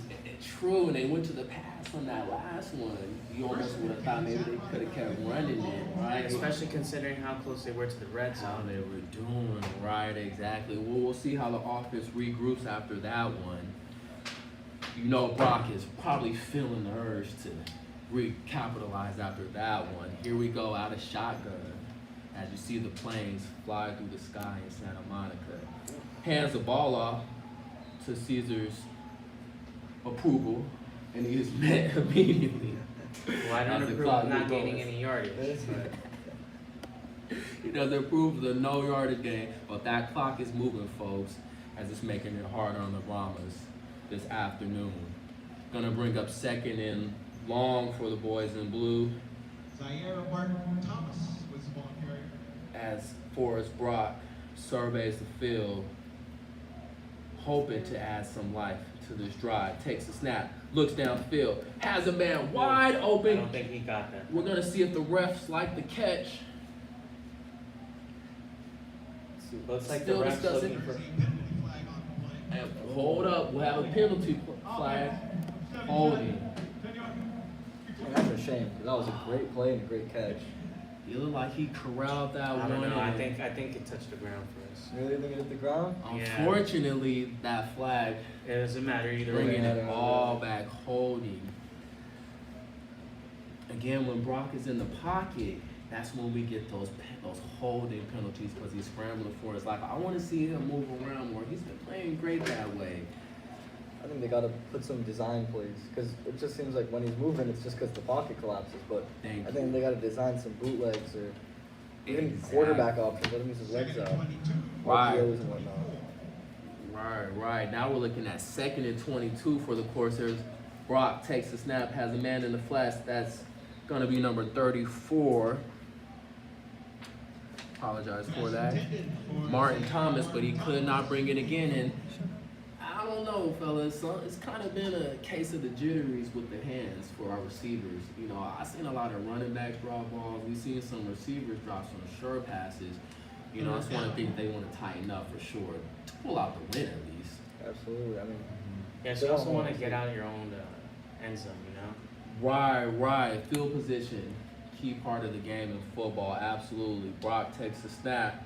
and they went to the pass on that last one. You almost would have thought maybe they could have kept running it, right? Especially considering how close they were to the red How zone. they were doing, right, exactly. Well, we'll see how the offense regroups after that one. Brock is probably feeling the urge to recapitalize after that one. Here we go out of shotgun as you see the planes fly through the sky in Santa Monica. Hands the ball off to Caesar's approval, and he is met immediately. Well, I don't As the approve clock of not moves. gaining any yardage. But He doesn't approve of the no yardage game, but that clock is moving, folks, as it's making it harder on the Brahmas this afternoon. Gonna bring up 2nd and long for the boys in blue Zaire Martin Thomas was the ball carrier. Forrest Brock surveys the field, hoping to add some life to this drive. Takes a snap, looks downfield, has a man wide I open. don't think he got that. We're gonna see if the refs like the catch. Looks like Still the refs discussing. looking for. There's a penalty flag on the play. And hold up, we'll have a penalty flag. Holding. And that's a shame, 'cause that was a great play and a great catch. It looked like he corralled that I one. don't know. I and think it touched the ground for us. Really think it hit the ground? Unfortunately, that flag It doesn't matter either bringing way. it all back, holding. Again, when Brock is in the pocket, that's when we get those holding penalties because he's scrambling for us. Like, I want to see him move around more. He's been playing great that way. I think they gotta put some design plays, because it just seems like when he's moving, it's just because the pocket collapses, but Thank I think you. they gotta design some bootlegs or even Exactly. quarterback options, let him use his legs Second out. and 22. Right. RPOs and whatnot. Right. Now we're looking at 2nd and 22 for the Corsairs. Brock takes the snap, has a man in the flash. That's going to be number 34. Apologize for that. Martin Thomas, but he could not bring it again. And I don't know, fellas. It's kind of been a case of the jitteries with the hands for our receivers. You know, I've seen a lot of running backs drop balls. We've seen some receivers drop some sure passes. You know, that's one of the things they want to tighten up for sure. Pull out the win at least. Absolutely, I mean, Yes, you also want to get out your own end zone, you know? Right. Field position, key part of the game in football. Absolutely. Brock takes the snap,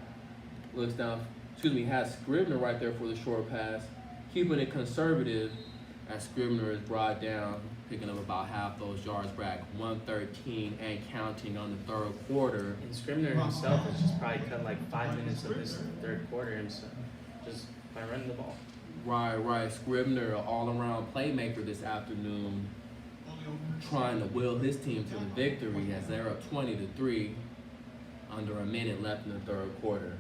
looks down, has Scribner right there for the short pass, keeping it conservative as Scribner is brought down, picking up about half those yards back. 113 and counting on the third quarter. And Scribner himself has just probably cut like 5 minutes of this third quarter himself, just by running the ball. Right. Scribner, all-around playmaker this afternoon, trying to will his team to the victory as they're up 20-3, under a minute left in the third quarter.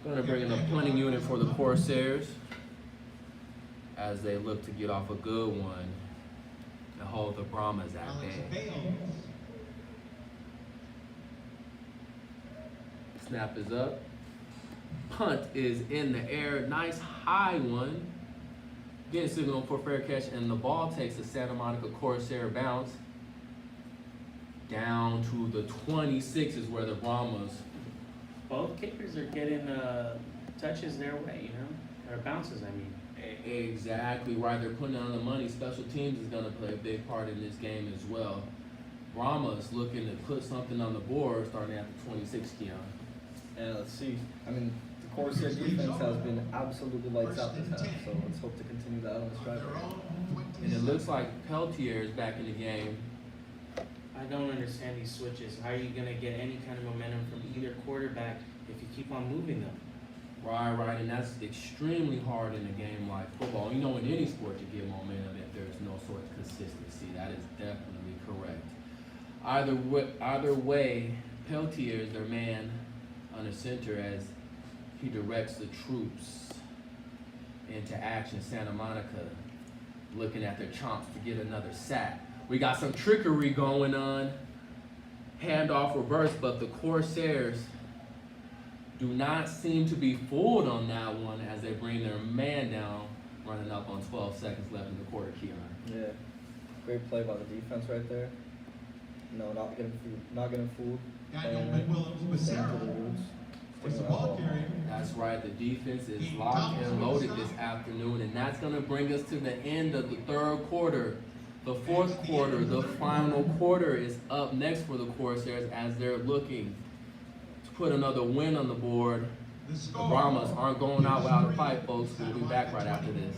Going to bring in the punting unit for the Corsairs as they look to get off a good one and hold the Brahmas at Alex bay. Bales. Snap is up. Punt is in the air. Nice high one. Getting signal for fair catch, and the ball takes a Santa Monica Corsair bounce down to the 26 is where the Brahmas. Both kickers are getting touches their way, you know? Or bounces, I mean. Exactly right. They're putting on the money. Special teams is going to play a big part in this game as well. Brahmas looking to put something on the board starting at the 26, Keon. yeah, let's see. I mean, the Corsair defense has been absolutely lights out this half, so let's hope to continue that on this drive. And it looks like Peltier is back in the game. I don't understand these switches. How are you going to get any kind of momentum from either quarterback if you keep on moving them? Right, and that's extremely hard in a game like football. You know, in any sport, you get momentum if there's no sort of consistency. That is definitely correct. Either way, Peltier is their man under center as he directs the troops into action. Santa Monica looking at their chomps to get another sack. We got some trickery going on. Handoff reverse, but the Corsairs do not seem to be fooled on that one as they bring their man down, running up on 12 seconds left in the quarter, Keon. Yeah, great play by the defense right there. No, not getting fooled. Daniel And McWilliams staying to the Becerra roots. was the sticking with that ball ball. carrier. That's right, the defense is locked and loaded this afternoon, and that's going to bring us to the end of the third quarter. The fourth quarter, the final quarter, is up next for the Corsairs as they're looking to put another win on the board. The Brahmas aren't going out without a fight, folks. We'll be back right after this.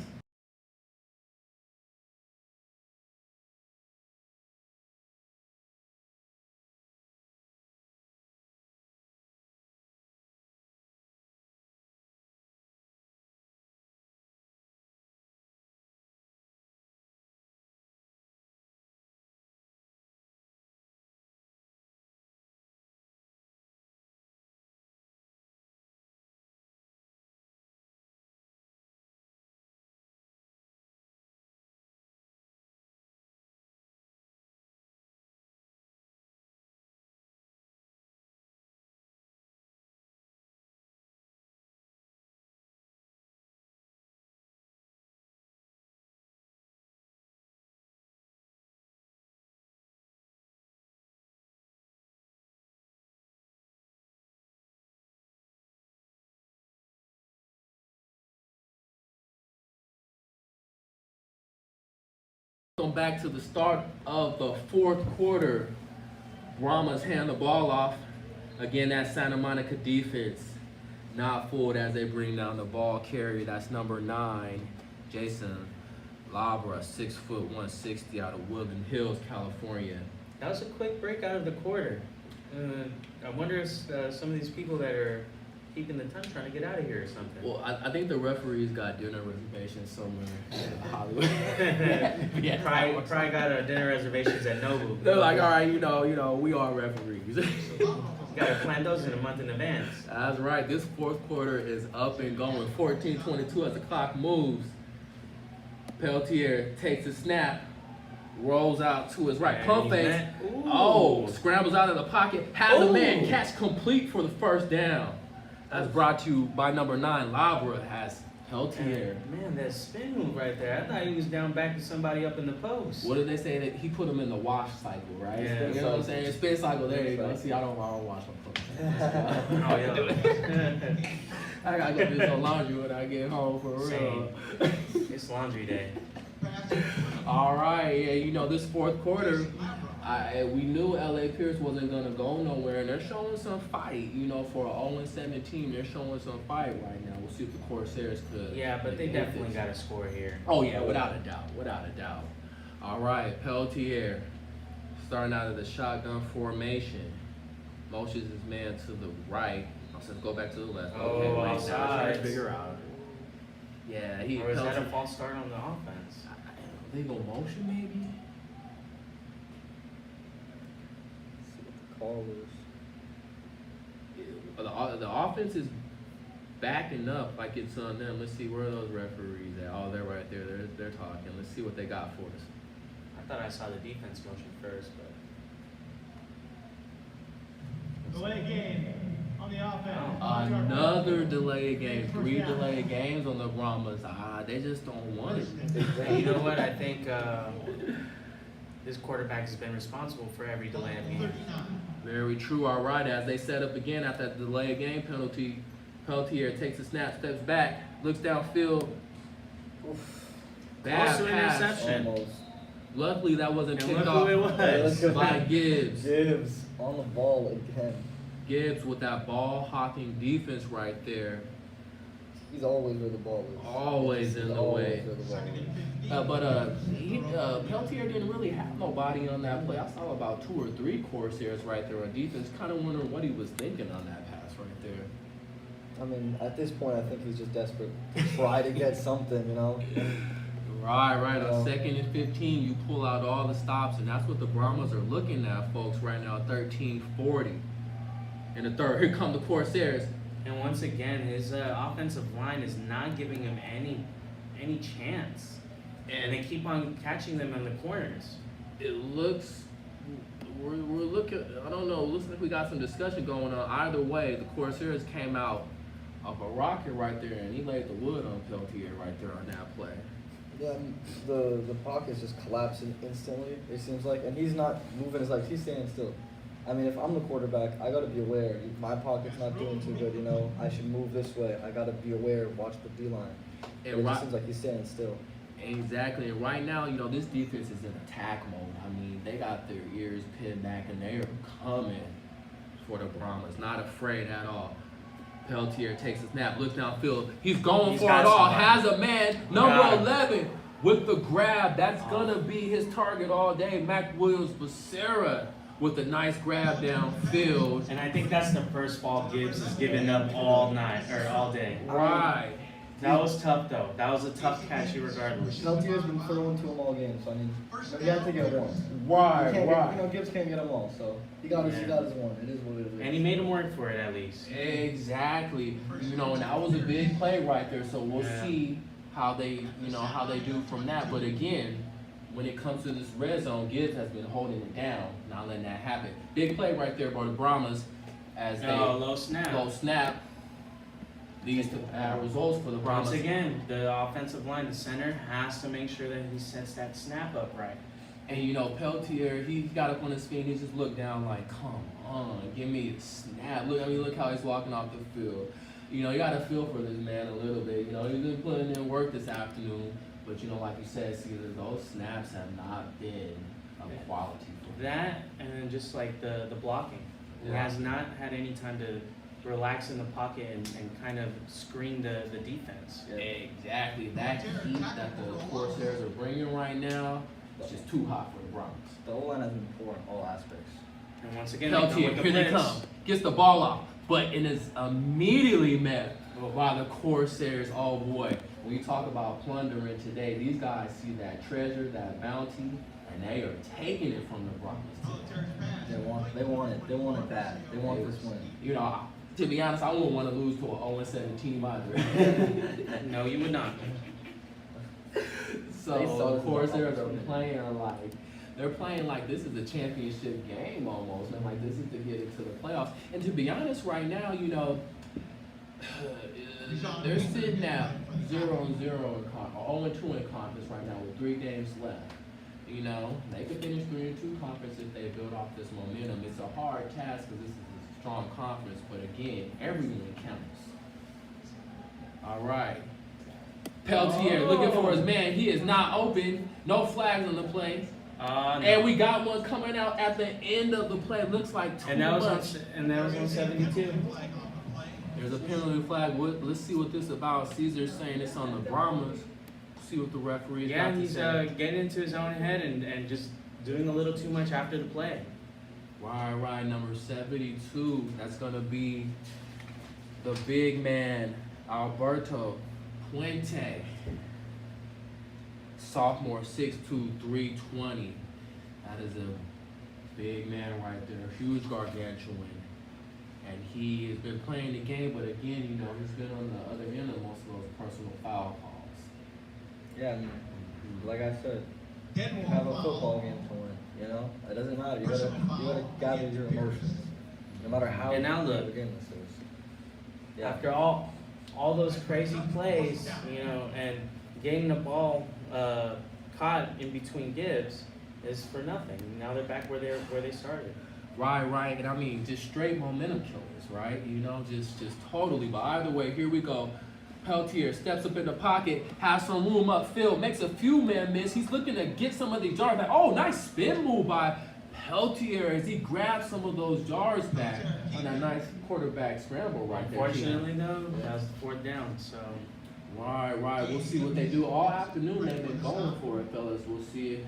Welcome back to the start of the fourth quarter. Brahmas hand the ball off. Again, that Santa Monica defense not fooled as they bring down the ball carrier. That's number 9, Jason Labra, 6 foot 160 out of Woodland Hills, California. That was a quick break out of the quarter. I wonder if some of these people that are keeping the time trying to get out of here or something. Well, I think the referees got dinner reservations somewhere in Hollywood. Yeah, probably got dinner reservations at Nobu. they're like, all right, you know, we are referees. You gotta plan those in a month in advance. That's right. This fourth quarter is up and going. 14-22 as the clock moves. Peltier takes a snap, rolls out to his right, And pump he's fakes. met. Ooh. Oh, scrambles out of the pocket, has a man Ooh. catch complete for the first down. That's brought to you by number 9, Labra has Peltier. Man, that spin move right there. I thought he was down backing somebody up in the post. What did they say that he put him in the wash cycle, right? Yeah. You know what I'm saying? Spin cycle. There you go. Spin See, I don't wash my clothes. Oh, yeah. I gotta go do some laundry when I get home for real. Same. It's laundry day. All right, yeah, you know this fourth quarter, we knew LA Pierce wasn't gonna go nowhere, and they're showing some fight. You know, for an 0-17, they're showing some fight right now. We'll see if the Corsairs could. Yeah, but they hit definitely this. got to score here. Oh yeah, without a doubt. All right, Peltier starting out of the shotgun formation, motions his man to the right. Says go back to the left. Oh, Okay, wait, now we're trying to offsides. figure out. Yeah, he. Or is that a Peltier- false start on the offense? They go motion maybe. Call was. The offense is backing up like it's on them. Let's see where are those referees at. Oh, they're right there. They're talking. Let's see what they got for us. I thought I saw the defense motion first, but Delay game on the offense. Another delayed game. 3 delayed games on the Brahmas. They just don't want it. hey, you know what? I think this quarterback has been responsible for every delay of game. Very true. All right, as they set up again after that delayed game penalty, Peltier takes a snap, steps back, looks downfield. Bad Close to pass. interception. Almost. Luckily, that wasn't And picked look who it off was. by Gibbs. Gibbs on the ball again. Gibbs with that ball hawking defense right there. He's always where the ball is. Always in He's the always way. where the ball is. Peltier didn't really have nobody on that play. I saw about 2 or 3 Corsairs right there on defense. Kind of wondering what he was thinking on that pass right there. I mean, at this point, I think he's just desperate to try to get something, you know? Right. On Yeah. 2nd and 15, you pull out all the stops, and that's what the Brahmas are looking at, folks, right now, 13-40. In the third, here come the Corsairs. And once again, his offensive line is not giving him any chance. And they keep on catching them in the corners. It looks, we're looking, I don't know, it looks like we got some discussion going on. Either way, the Corsairs came out of a rocket right there, and he laid the wood on Peltier right there on that play. Yeah, and the pocket's just collapsing instantly, it seems like. And he's not moving his legs, he's standing still. I mean, if I'm the quarterback, I gotta be aware. My pocket's not doing too good, you know? I should move this way. I gotta be aware, watch the D-line. But And it right, just seems like he's standing still. exactly, and right now, you know, this defense is in attack mode. I mean, they got their ears pinned back, and they are coming for the Brahmas, not afraid at all. Peltier takes a snap, looks downfield. He's going He's for got it all. somebody. Has a man, number Got him. 11, with the grab. That's gonna be his target all day. Mac Williams Becerra with a nice grab downfield. And I think that's the first ball Gibbs has given up all night or all day. Right. That was tough though. That was a tough catch regardless. Peltier's been throwing to him all game, so I mean, you have to get one. Right, You can't right. Get, you know, Gibbs can't get them all, so he got his Yeah. one. It is what it is. And he made him work for it at least. Exactly. You know, and that was a big play right there. So we'll Yeah. see how they do from that. But again, when it comes to this red zone, Gibbs has been holding it down, not letting that happen. Big play right there by the Brahmas as they Low snap. low snap leads to bad results for the Brahmas. Once again, the offensive line, the center, has to make sure that he sets that snap up right. And you know, Peltier, he got up on his feet, he just looked down like, come on, give me a snap. Look how he's walking off the field. You know, you gotta feel for this man a little bit. You know, he's been putting in work this afternoon, But you know, like you said, Caesar, those snaps have not been of quality for him. That and then just like the blocking. He Yeah. has not had any time to relax in the pocket and kind of screen the defense. Exactly. That heat that the Corsairs are bringing right now is just too hot for the Browns. The O-line has been poor in all aspects. And once again, they come Peltier, with the here they blitz. come. Gets the ball off, but it is immediately met by the Corsairs. Oh boy, when you talk about plundering today, these guys see that treasure, that bounty, and they are taking it from the Broncos. They want it bad. They want this win. You know, to be honest, I wouldn't want to lose to an 0-7 team either. No, you would not. So They saw the it Corsairs as are an playing like this is a championship game almost, and like this is to get into the playoffs. And to be honest, right now, you know, they're sitting at 0-0 in conference, 0-2 in conference right now with 3 games left. You know, they could finish 3-2 conference if they build off this momentum. It's a hard task because this is a strong conference, but again, everyone counts. All right. Peltier looking for his man. He is not open. No flags on the play. No. And we got one coming out at the end of the play. Looks like too And that was much. on 72. There's a penalty flag. Let's see what this is about. Caesar's saying it's on the Brahmas. See what the referee is Yeah, about to he's say. getting into his own head and just doing a little too much after the play. Right, number 72. That's gonna be the big man, Alberto Puente. Sophomore, 6'2", 320. That is a big man right there, huge gargantuan. And he has been playing the game, but again, you know, he's been on the other end of most of those personal foul calls. Yeah, I mean, like I said, you have a football game to win. You know, it doesn't matter. You gotta gather your emotions, no matter how And now look. the game this is. Yeah. After all those crazy plays, you know, and getting the ball caught in between gives is for nothing. Now they're back where they started. Right, and I mean, just straight momentum killers, right? You know, just totally. But either way, here we go. Peltier steps up in the pocket, has some room upfield, makes a few men miss. He's looking to get some of these yards back. Oh, nice spin move by Peltier as he grabs some of those yards back on that nice quarterback scramble right there. Unfortunately, though, that was the 4th down. So Right. We'll see what they do all afternoon. They've been going for it, fellas. We'll see if,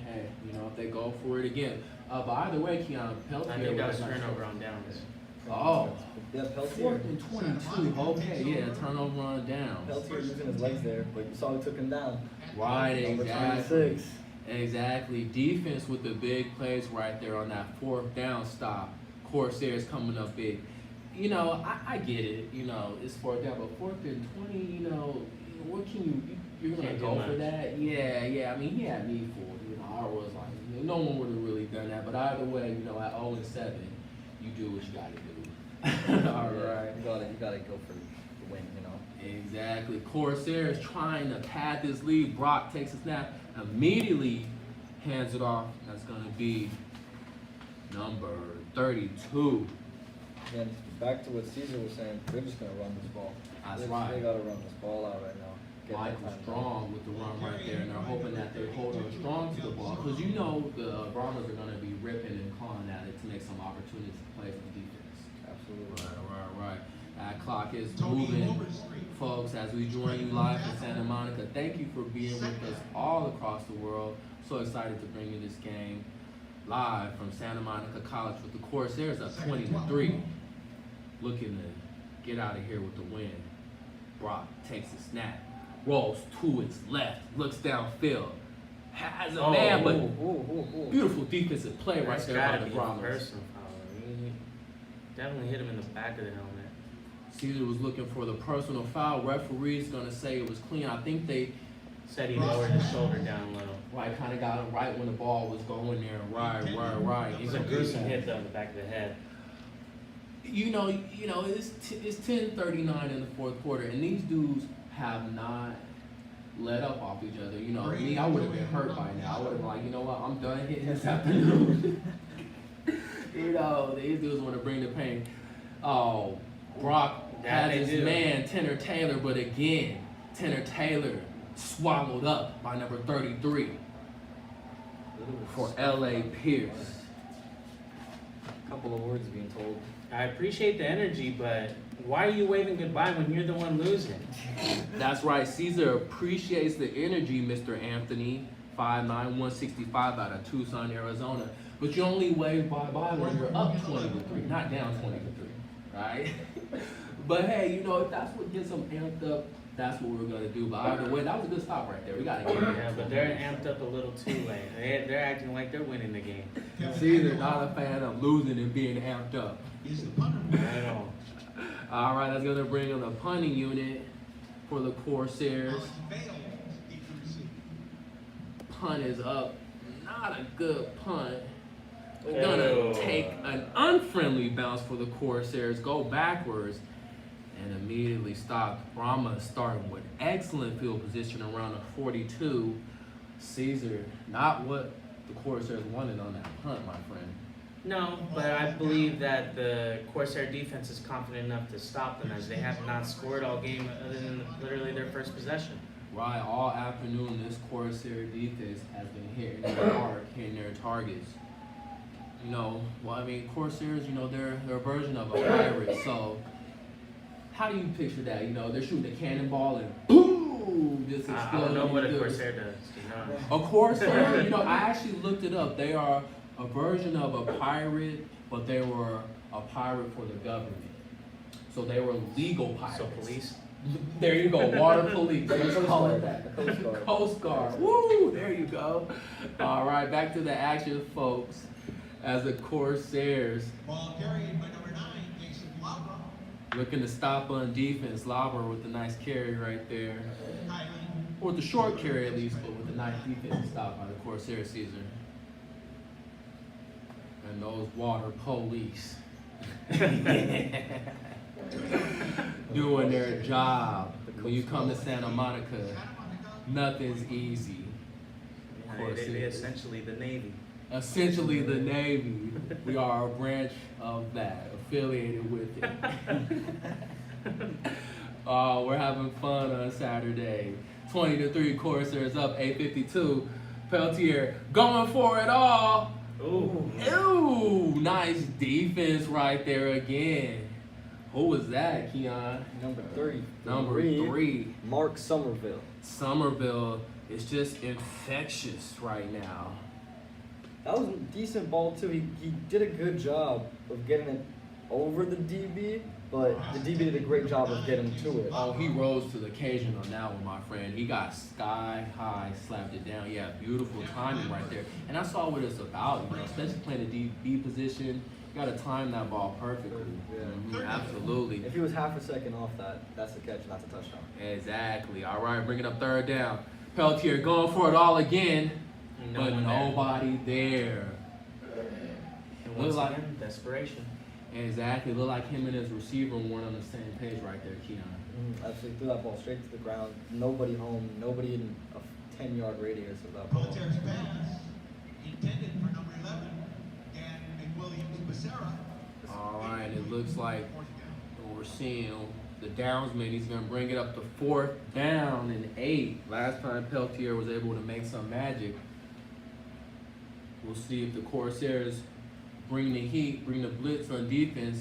if they go for it again. But either way, Keon, Peltier. I think that was with a nice turnover on downs. Yeah, Oh, Peltier. 4th and 22. Okay, yeah, turnover on downs. Peltier using his legs there, but you saw who took him down. Right, Number exactly. 26. Exactly. Defense with the big plays right there on that 4th down stop. Corsairs coming up big. You know, I get it. You know, it's 4th down, but 4th and 20, you know, what can you're going to Can't do go for much. that? Yeah. I mean, he had me for it. You know, I was like, no one would have really done that. But either way, you know, at 0-7, you do what you got to do. All right. You gotta go for the win, you know. Exactly. Corsairs trying to pad this lead. Brock takes a snap, immediately hands it off. That's going to be number 32. And back to what Caesar was saying, they're just gonna run this ball. That's They right. gotta run this ball out right now. Get that Michael time Strong with the run right there, and they're hoping that they hold on strong to the ball. Because you know the Brahmas are going to be ripping and clawing at it to make some opportunities to play for the defense. Absolutely. Right. That clock is moving, folks, as we join you live from Santa Monica. Thank you for being with us all across the world. So excited to bring you this game live from Santa Monica College with the Corsairs up 20-3. Looking to get out of here with the win. Brock takes a snap, rolls to his left, looks downfield, has a man, but beautiful defensive play right That's there gotta by the be a Brahmas. personal foul. He definitely hit him in the back of the helmet. Caesar was looking for the personal foul. Referee's gonna say it was clean. I think they Said he lowered his shoulder down a little. kind of got him right when the ball was going there. Right. It was a gruesome hit though in the back of the head. You know, it's 10:39 in the 4th quarter, and these dudes have not let up off each other. You know, me, I would have been hurt by now. I would have been like, you know what, I'm done hitting this afternoon. You know, these dudes want to bring the pain. Oh, Brock That has they his do. man, Tanner Taylor, but again, Tanner Taylor swallowed up by number 33 for LA Pierce. Couple of words being told. I appreciate the energy, but why are you waving goodbye when you're the one losing? That's right, Caesar appreciates the energy, Mr. Anthony. 5'9", 165 out of Tucson, Arizona. But you only wave bye-bye when you're up 20-3, not down 20-3, right? But hey, you know, if that's what gets them amped up, that's what we're gonna do. But either way, that was a good stop right there. We gotta get it. Yeah, but they're amped up a little too late. They're acting like they're winning the game. Caesar not a fan of losing and being amped up. Is the punter. Not at all. All right, that's gonna bring in the punting unit for the Corsairs. Failed accuracy. Punt is up. Not a good punt. We're gonna Oh. take an unfriendly bounce for the Corsairs, go backwards, and immediately stop. Brahma starting with excellent field position around the 42. Caesar, not what the Corsairs wanted on that punt, my friend. No, but I believe that the Corsair defense is confident enough to stop them as they have not scored all game other than literally their first possession. Right, all afternoon, this Corsair defense has been hitting their mark, hitting their targets. You know, well, I mean, Corsairs, you know, they're a version of a pirate, so how do you picture that? You know, they're shooting a cannonball and boom, just I exploding. don't know what a into- Corsair does. You know? A Corsair, you know, I actually looked it up. They are a version of a pirate, but they were a pirate for the government. So they were legal pirates. So police. There you go, water police. Let's Coast call Guard. it that. The Coast Guard. Coast Guard. Woo! There you go. All right, back to the action, folks. As the Corsairs Ball carried by number 9, Jason Labra. looking to stop on defense. Lauber with a nice carry right there. Kylie. Or with the short carry at least, but with a nice defensive stop by the Corsair Caesar. And those water police doing their job. When you come to Santa Monica, nothing's easy. They essentially the Navy. Essentially the Navy. We are a branch of that, affiliated with it. We're having fun on Saturday. 20-3 Corsairs up, 8:52. Peltier going for it all. Ooh. Ooh, nice defense right there again. Who was that, Keon? Number 3. Number 3. Mark Somerville. Somerville is just infectious right now. That was a decent ball too. He did a good job of getting it over the DB, but the DB did a great job of getting to it. Oh, he rose to the occasion on that one, my friend. He got sky high, slapped it down. Yeah, beautiful timing right there. And that's all what it's about, you know, especially playing the DB position. You got to time that ball perfectly. Yeah. Absolutely. If he was half a second off that, that's the catch, not the touchdown. Exactly. All right, bringing up third down. Peltier going for it all again, No but one there. nobody there. And once Look like- again, desperation. Exactly. Look like him and his receiver weren't on the same page right there, Keon. Absolutely threw that ball straight to the ground. Nobody home. Nobody in a 10-yard radius of that ball. Voltaire's pass intended for number 11, Dan McWilliams Becerra. All right, it looks like Fourth down. we're seeing the downsman. He's going to bring it up to 4th down and 8. Last time Peltier was able to make some magic. We'll see if the Corsairs bring the heat, bring the blitz on defense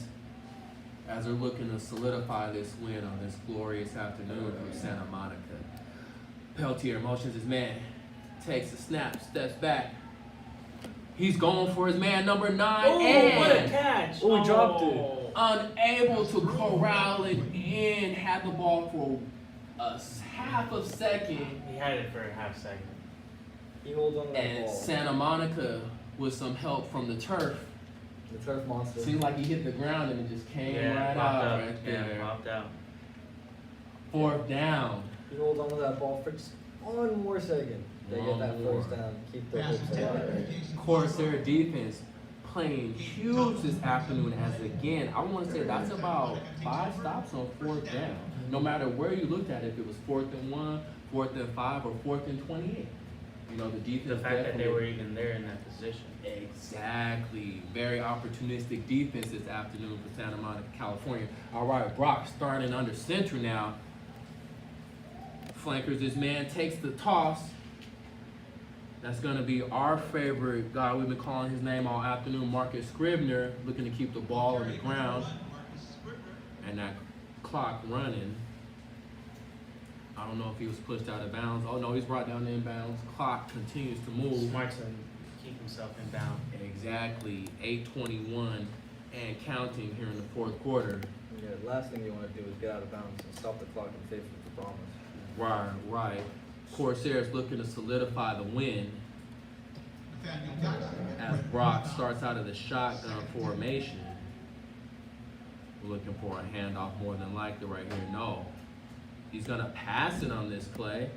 as they're looking to solidify this win on this glorious afternoon for Santa Monica. Peltier motions his man, takes a snap, steps back. He's going for his man number 9 Oh, and what a catch! Oh, he dropped it. unable to corral it in, had the ball for a half a second, He had it for a half second. He holds on to that and ball. Santa Monica with some help from the turf. The turf monster. Seemed like he hit the ground and it just came right popped out up. right Yeah, there. popped out. 4th down. He holds on to that ball for just one more second. They get that One more. first down, keep the Pass hopes intended alive. for Jason Corsair defense playing huge this afternoon as again, I want to say that's about 5 stops on 4th down. No matter where you looked at it, if it was 4th and 1, 4th and 5, or 4th and 28. You know, the defense The fact that they definitely- were even there in that position. Exactly. Very opportunistic defense this afternoon for Santa Monica, California. All right, Brock starting under center now Flankers, this man takes the toss. That's going to be our favorite guy. We've been calling his name all afternoon, Marcus Scribner, looking to keep the ball on the ground. And that clock running. I don't know if he was pushed out of bounds. Oh, no, he's brought down the inbounds. Clock continues to move. Smart to keep himself in bound. Exactly. 8:21 and counting here in the fourth quarter. Yeah, the last thing you want to do is get out of bounds and stop the clock in favor of the Bombers. Right. Corsairs looking to solidify the win Nathaniel Jackson. as Brock starts out of the shotgun formation. We're looking for a handoff more than likely right here. No. He's going to pass it on this play.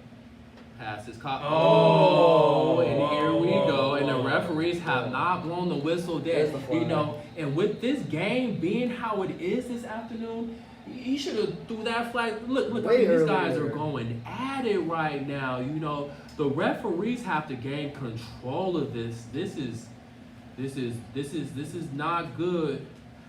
Pass is caught. Oh, and here we go. And the referees have not blown the whistle There's there. the flag. You know, and with this game being how it is this afternoon, he should have threw that flag. Look, I Way mean, these guys earlier. are going at it right now. You know, the referees have to gain control of this. This is not good.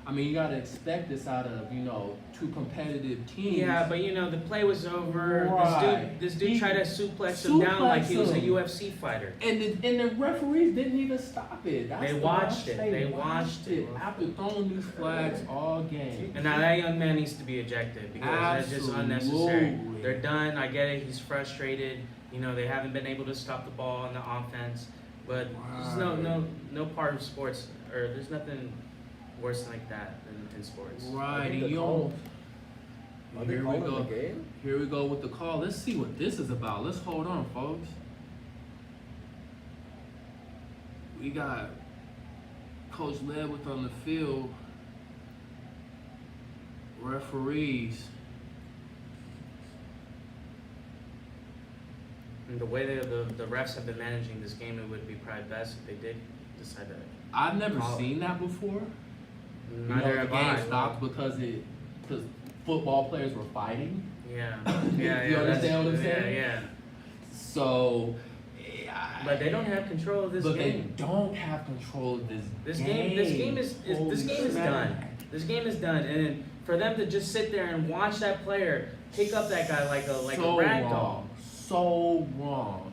I mean, you gotta expect this out of, you know, two competitive teams. Yeah, but the play was over. Right. This dude He tried to suplex him down like he was a suplexed him. UFC fighter. And the referees didn't even stop it. That's They the watched rush. it. They watched it. after throwing these flags all game. And now that young man needs to be ejected because that's just unnecessary. Absolutely. They're done. I get it. He's frustrated. They haven't been able to stop the ball on the offense. But there's no part of sports, or there's nothing worse like that in sports. Right, think and the call- Are they here we calling go. the game? Here we go with the call. Let's see what this is about. Let's hold on, folks. We got Coach Ledwith on the field. Referees. And the way that the refs have been managing this game, it would be probably best if they did decide to. I've never Call it. seen that before. Neither the have game I. stopped because football players were fighting. Yeah. You Yeah. understand what I'm saying? Yeah. So, But they don't have control of this but game. they don't have control of This game is Holy done. smack. This game is done, and then for them to just sit there and watch that player pick up that guy like So a rag doll. wrong. So wrong.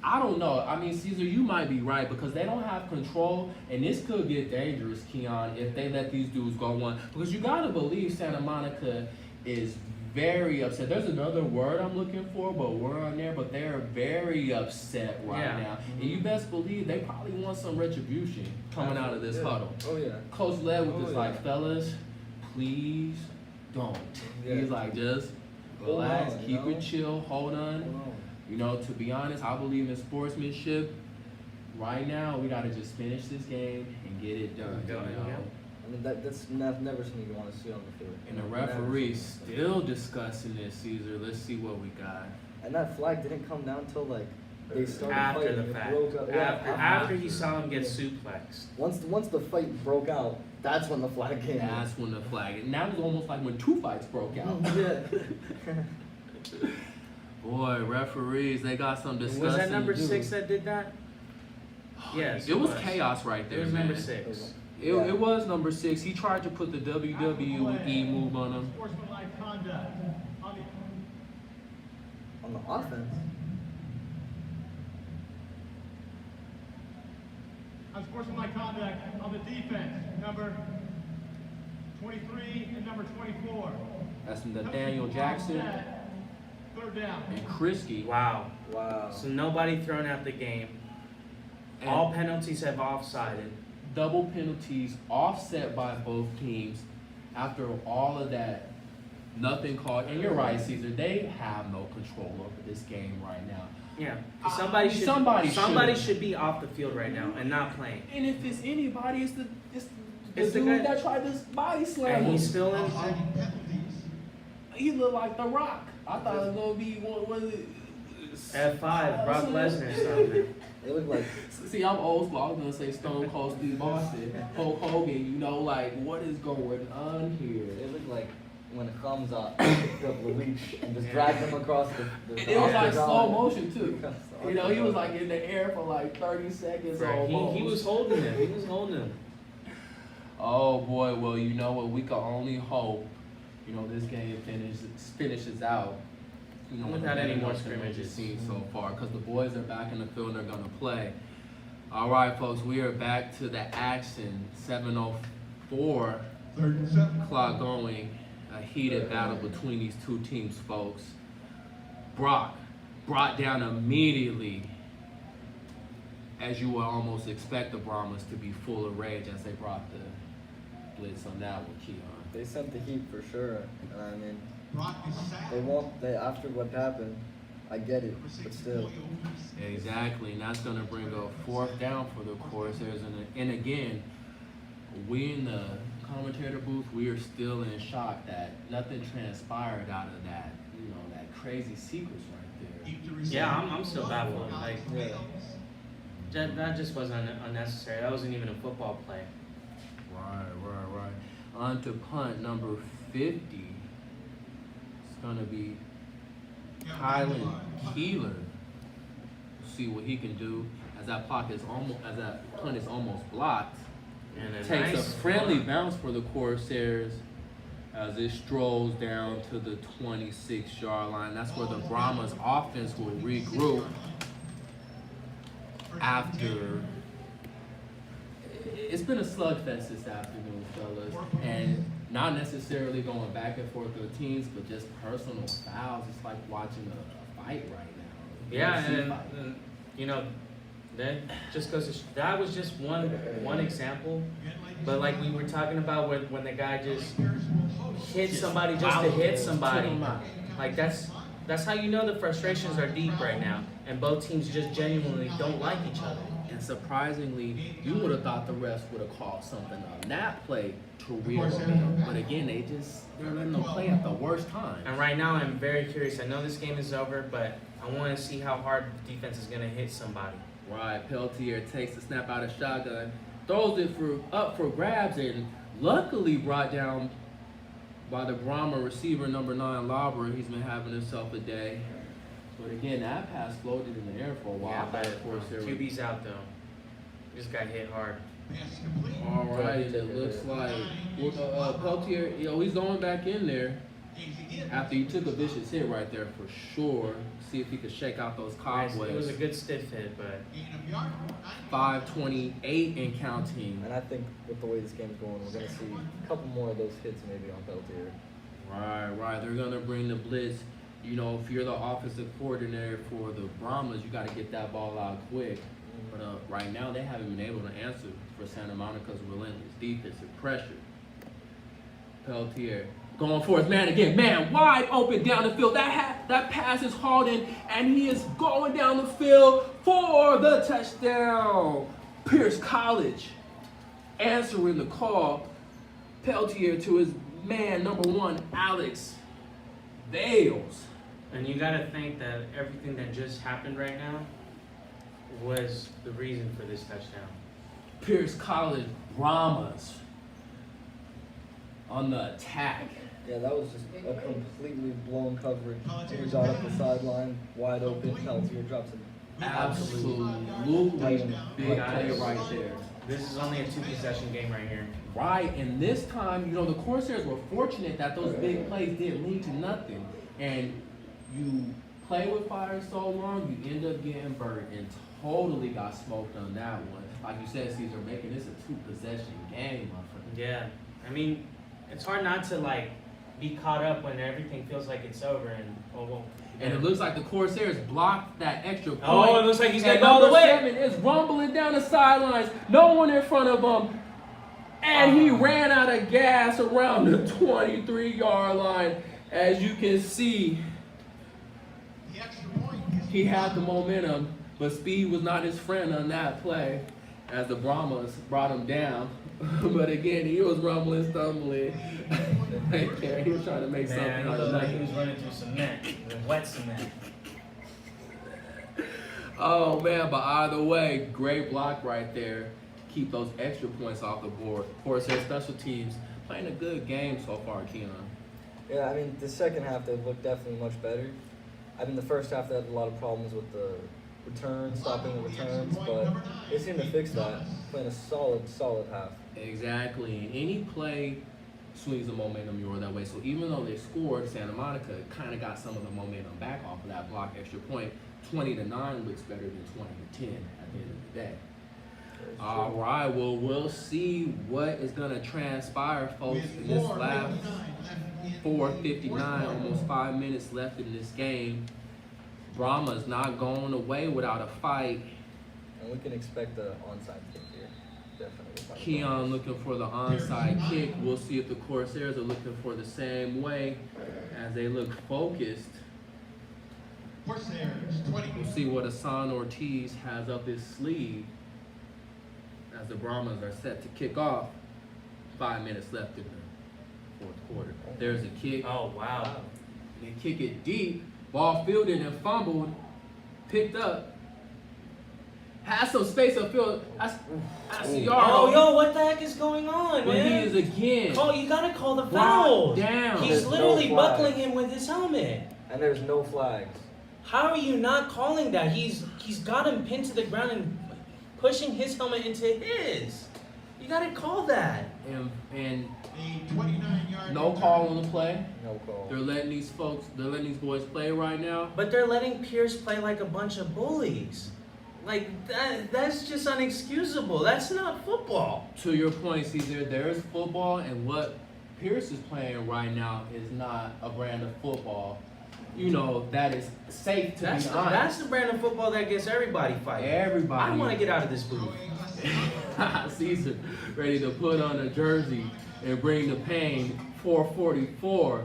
I don't know. I mean, Caesar, you might be right because they don't have control, and this could get dangerous, Keon, if they let these dudes go one. Because you gotta believe Santa Monica is very upset. There's another word I'm looking for, but we're on there. But they're very upset right Yeah. now, and you best believe they probably want some retribution coming out of this Yeah. huddle. Oh yeah. Coach Ledwith Oh, is yeah. like, fellas, please don't. Yeah. He's like, just Hold relax, on, keep it chill, hold on. Hold on. You know, to be honest, I believe in sportsmanship. Right now, we gotta just finish this game and get it done. Go, you know? yeah. I mean, that's never something you want to see on the field. And the Never referee's something. still discussing this, Caesar. Let's see what we got. And that flag didn't come down till like they started After fighting. the It fact. broke out. Yeah, After he saw him get suplexed. Once the fight broke out, that's when the flag came. That's when the flag. And that was almost like when two fights broke out. Yeah. Boy, referees, they got some discussing. Was that number to do. 6 that did that? Yes. It was chaos right there, It was man. number 6. It was number 6. He tried to put the WWE move on him. Sportsmanlike conduct on On the offense. sportsmanlike conduct on the defense, number 23 and number 24. That's from Daniel Jackson Third down. and Krisky. Wow. Wow. So nobody thrown out the game. And All penalties have offsided. double penalties offset by both teams. After all of that, nothing called. And you're right, Caesar. They have no control over this game right now. Yeah. Somebody should be off the field right now and not playing. And if it's anybody, it's the It's the dude guy- that tried to body slam And him. he's still in. Offsetting penalties. He looked like The Rock. I thought it was gonna be what was it? F5, Brock Lesnar or something. It looked like See, I'm old school. I was gonna say Stone Cold Steve Austin, Hulk Hogan. You know, like what is going on here? it looked like when Hamza picked up Luis and just dragged him across the And it was like octagon. slow motion too. You know, he was like in the air for like 30 seconds Right. almost. He was holding him. He was holding him. Oh boy, well you know what? We can only hope. You know, this game finishes out Without any more nothing that you've scrimmages. seen so far, because the boys are back in the field and they're gonna play. All right, folks, we are back to the action. 7:04. 3rd and 7. Clock going. A heated battle between these two teams, folks. Brock brought down immediately, as you would almost expect the Brahmas to be full of rage as they brought the blitz on that one, Keon. They sent the heat for sure. And I mean, Brock is sacked. they after what happened, I get it, but still. Exactly, and that's going to bring a 4th down for the Corsairs. And again, we in the commentator booth, we are still in shock that nothing transpired out of that, that crazy sequence right there. Yeah, I'm still baffled. Like, Yeah. that just wasn't unnecessary. That wasn't even a football play. Right. On to punt number 50. It's going to be Kylan Keeler. See what he can do as that punt is almost blocked. And a Takes nice a friendly bounce for the Corsairs as it strolls down to the 26-yard line. That's where the Brahmas offense will regroup after. It's been a slugfest this afternoon, fellas, and not necessarily going back and forth with teams, but just personal fouls. It's like watching a fight right now. Yeah, UFC and fight. that just goes to that was just one example, but like we were talking about when the guy just hit somebody just to hit somebody, like that's how you know the frustrations are deep right now, and both teams just genuinely don't like each other. And surprisingly, you would have thought the refs would have called something on that play to reel them in. But again, they're letting them play at the worst time. And right now, I'm very curious. I know this game is over, but I want to see how hard the defense is going to hit somebody. Right, Peltier takes the snap out of shotgun, throws it up for grabs, and luckily brought down by the Brahma receiver number 9, Lauber. He's been having himself a day. But again, that pass floated in the air for a while. Yeah, but of course, QB's out though. Just got hit hard. all right, and it looks like Peltier, he's going back in there after he took a vicious hit right there for sure. See if he could shake out those cobwebs. It was a good stiff hit, but 5:28 and counting. And I think with the way this game's going, we're gonna see a couple more of those hits maybe on Peltier. Right. They're gonna bring the blitz. If you're the offensive coordinator for the Brahmas, you got to get that ball out quick. But right now, they haven't been able to answer for Santa Monica's relentless defensive pressure. Peltier going for his man again. Man, wide open down the field. That pass is hauled in, and he is going down the field for the touchdown. Pierce College answering the call. Peltier to his man, number 1, Alex Bales. and you got to think that everything that just happened right now was the reason for this touchdown. Pierce College Brahmas on the attack. Yeah, that was just a completely blown coverage. He got up the sideline, wide open. Peltier drops an Absolutely big play right there. This is only a 2-possession game right here. Right, and this time, the Corsairs were fortunate that those big plays didn't lead to nothing. And you play with fire so long, you end up getting burnt and totally got smoked on that one. Like you said, Caesar, making this a 2-possession game, my friend. Yeah, I mean, it's hard not to be caught up when everything feels like it's over And it looks like the Corsairs blocked that extra point. Oh, it looks like he's And gonna go all the way. number 7 is rumbling down the sidelines. No one in front of him. And he ran out of gas around the 23-yard line. As you can see, he had the momentum, but speed was not his friend on that play as the Brahmas brought him down. But again, he was rumbling, stumbling. He was trying to make something Man, he out of looked like he nothing. was running through cement, wet cement. Oh man, but either way, great block right there. Keep those extra points off the board. Corsair special teams playing a good game so far, Keon. Yeah, I mean, the second half, they looked definitely much better. I mean, the first half, they had a lot of problems with the returns, stopping the returns, but they seem to fix that, playing a solid half. Exactly. Any play swings the momentum your that way. So even though they scored, Santa Monica kind of got some of the momentum back off of that block extra point. 20-9 looks better than 20-10 at the end of the day. All right, well, we'll see what is going to transpire, folks, in this last 4:59, almost 5 minutes left in this game. Brahma's not going away without a fight. And we can expect the onside kick here. Definitely. by the Keon Brahmas. looking for the onside kick. We'll see if the Corsairs are looking for the same way as they look focused. Corsairs, 20. We'll see what Hassan Ortiz has up his sleeve as the Brahmas are set to kick off. 5 minutes left in the fourth quarter. There's a kick. Oh, wow. They kick it deep. Ball fielded and fumbled. Picked up. Has some space upfield. That's Oh, Yardo. yo, what the heck is going on, But he man? is again. Oh, you gotta call the brought foul. down. He's There's no literally flag. buckling him with his helmet. And there's no flags. How are you not calling that? He's got him pinned to the ground and pushing his helmet into his. You gotta call that. And A 29-yard. no call on the play. No call. They're letting these boys play right now. But they're letting Pierce play like a bunch of bullies. Like, that's just unexcusable. That's not football. To your point, Caesar, there's football, and what Pierce is playing right now is not a brand of football. You know, that is safe to That's be the, honest. that's the brand of football that gets everybody fighting. Everybody. I want to get out of this booth. Caesar ready to put on a jersey and bring the pain. 444.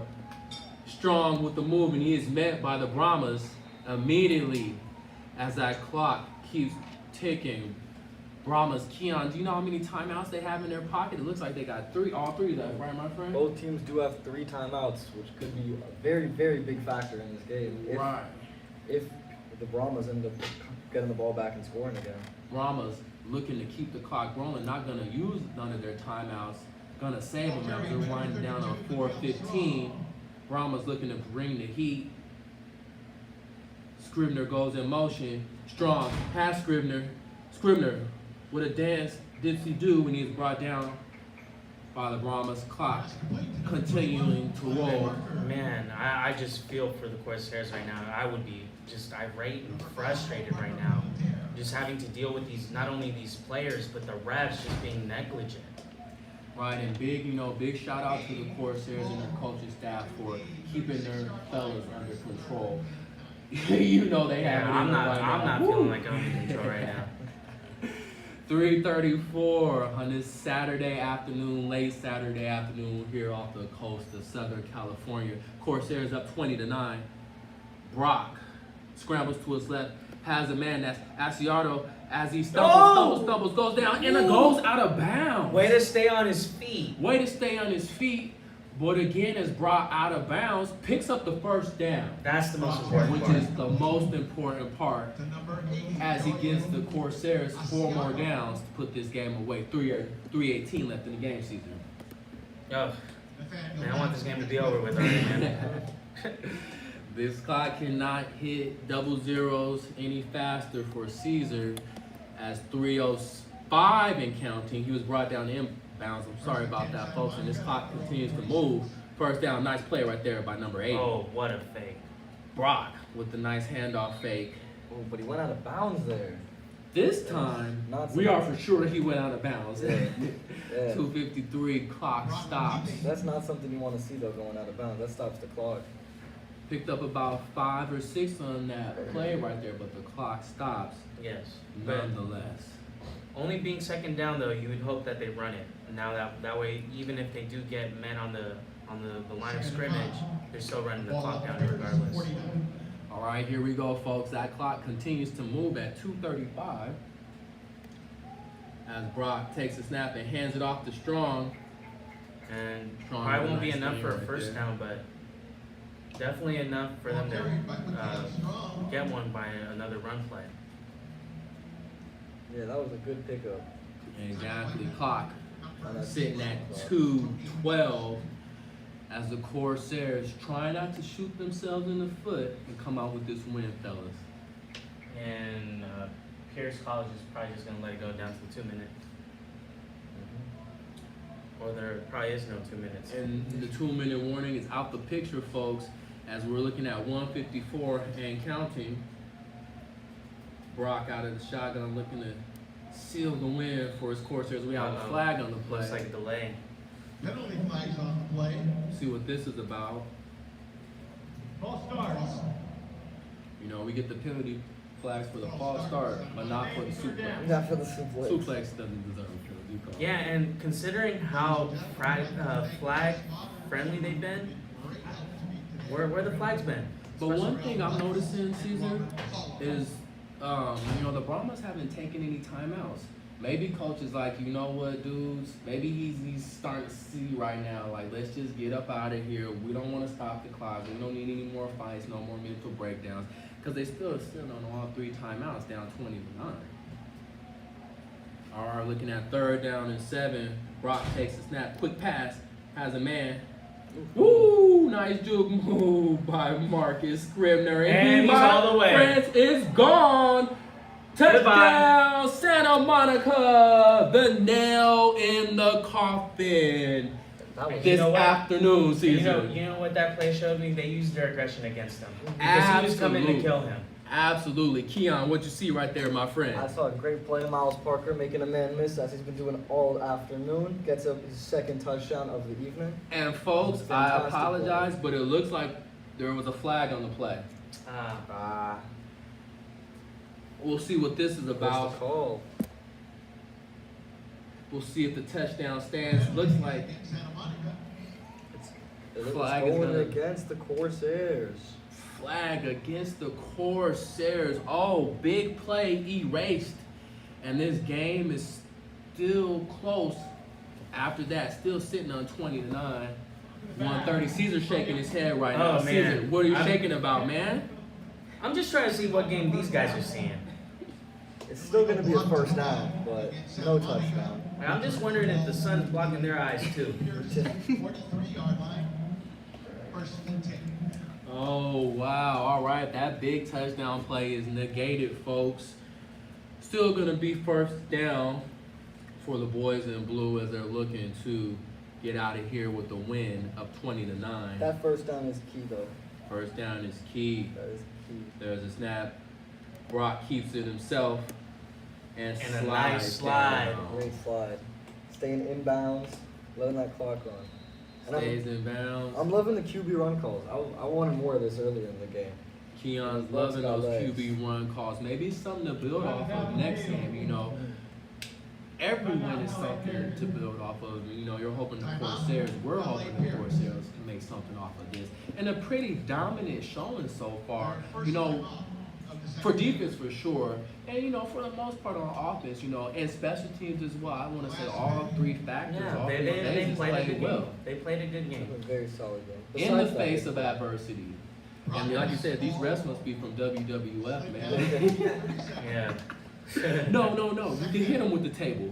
Strong with the move, and he is met by the Brahmas immediately as that clock keeps ticking. Brahmas, Keon, do you know how many timeouts they have in their pocket? It looks like they got all three left, right, my friend? Both teams do have 3 timeouts, which could be a very, very big factor in this game. If the Brahmas end up getting the ball back and scoring again. Brahmas looking to keep the clock rolling, not going to use none of their timeouts, going to save them as they're winding down on 4:15. Brahmas looking to bring the heat. Scribner goes in motion. Strong, past Scribner. Scribner with a dance, dipsy do when he's brought down by the Brahmas. Clock continuing to roll. Man, I just feel for the Corsairs right now. I would be just irate and frustrated right now. Just having to deal with not only these players, but the refs just being negligent. Right, and big shout out to the Corsairs and their coaching staff for keeping their fellas under control. You know they have it I'm in not, right I'm now. not feeling like I'm in control right now. 3:34 on this Saturday afternoon, late Saturday afternoon here off the coast of Southern California. Corsairs up 20-9. Brock scrambles to his left, has a man that's Asiardo as he stumbles, goes down, and it goes out of bounds. Way to stay on his feet. Way to stay on his feet, but again is brought out of bounds, picks up the first down, That's the most important which part. is the most important part The number 8. as he gives the Corsairs 4 more downs to put this game away. 3:18 left in the game, Caesar. Ugh, man, I want this game to be over with already, man. This clock cannot hit double zeros any faster for Caesar as 3:05 and counting. He was brought down in bounds. I'm sorry about that, folks. And this clock continues to move. First down, nice play right there by number 8. Oh, what a fake. Brock with the nice handoff fake. Oh, but he went out of bounds there. This time, Not we so are much. for sure he went out of bounds. Yeah. Yeah. 2:53 clock stops. That's not something you want to see though, going out of bounds. That stops the clock. Picked up about 5 or 6 on that play right there, but the clock stops Yes. But nonetheless. only being second down, though, you would hope that they run it. Now that way, even if they do get men on the line of scrimmage, they're still running the clock down regardless. All right, here we go, folks. That clock continues to move at 2:35 as Brock takes a snap and hands it off to Strong. And Strong probably with a won't be nice enough game for a right first there. down, but definitely enough for them to get one by another run play. Yeah, that was a good pickup. Exactly. Clock on that sitting at clock. 2:12 as the Corsairs try not to shoot themselves in the foot and come out with this win, fellas. And Pierce College is probably just going to let it go down to the 2 minute. Or there probably is no 2 minutes. And the 2-minute warning is out the picture, folks, as we're looking at 154 and counting. Brock out of the shotgun looking to seal the win for his Corsairs. We have a flag on the play. Looks like a delay. Penalty flags on the play. See what this is about. Ball starts. You know, we get the penalty flags for the false start, but not for the suplex. Not for the suplex. Suplex doesn't deserve a penalty call. Yeah, and considering how flag friendly they've been, where the flags been? But one thing I'm noticing, Caesar, is you know, the Brahmas haven't taken any timeouts. Maybe coach is like, you know what, dudes, maybe he's starting to see right now, like, let's just get up out of here. We don't want to stop the clock. We don't need any more fights, no more mental breakdowns, because they still sit on all 3 timeouts, down 20-9. All right, looking at 3rd down and 7. Brock takes a snap, quick pass, has a man. Woo! Nice juke move by Marcus Scribner. And he's all the way. France is gone. Touchdown, Santa Monica. The nail in the coffin. That was This what? afternoon, You Caesar. know what that play showed me? They used their aggression against him. Because he was coming to kill him. Absolutely. Keon, what you see right there, my friend? I saw a great play, Miles Parker making a man miss as he's been doing all afternoon. Gets up his 2nd touchdown of the evening. And folks, I Fantastic apologize, play. but it looks like there was a flag on the play. We'll see what this is What's about. the call? We'll see if the touchdown stands. Looks like Santa Monica. It's Flag is going gonna- against the Corsairs. flag against the Corsairs. Oh, big play erased. And this game is still close after that. Still sitting on 20-9. 130. Caesar shaking his head right now. Oh, man. Caesar, what are you shaking about, man? I'm just trying to see what game these guys are seeing. It's still going to be a 1st down, but no touchdown. Like, I'm just wondering if the sun's blocking their eyes too. Here's the 43-yard line. 1st and 10. Oh, wow. All right. That big touchdown play is negated, folks. Still going to be 1st down for the boys in blue as they're looking to get out of here with the win of 20-9. That 1st down is key, though. 1st down is key. That is key. There's a snap. Brock keeps it himself and And a slides nice slide. down. Great slide. Staying inbounds, letting that clock run. And Stays in bounds. I'm loving the QB run calls. I wanted more of this earlier in the game. Keon's Let's loving go, those legs. QB run calls. Maybe it's something to build off of next game, you know. Everyone is something to build off of. You know, you're hoping the Corsairs, we're hoping the Corsairs can make something off of this. And a pretty dominant showing so far, you know, for defense for sure. And, you know, for the most part on offense, you know, and special teams as well. I want to say all 3 factors. Yeah, all they 3 phases played a good well. game. They played a good It game. was a very solid game. In the Besides that, face they- of adversity. And like you said, these refs must be from WWF, man. Yeah. No. You can hit them with the table.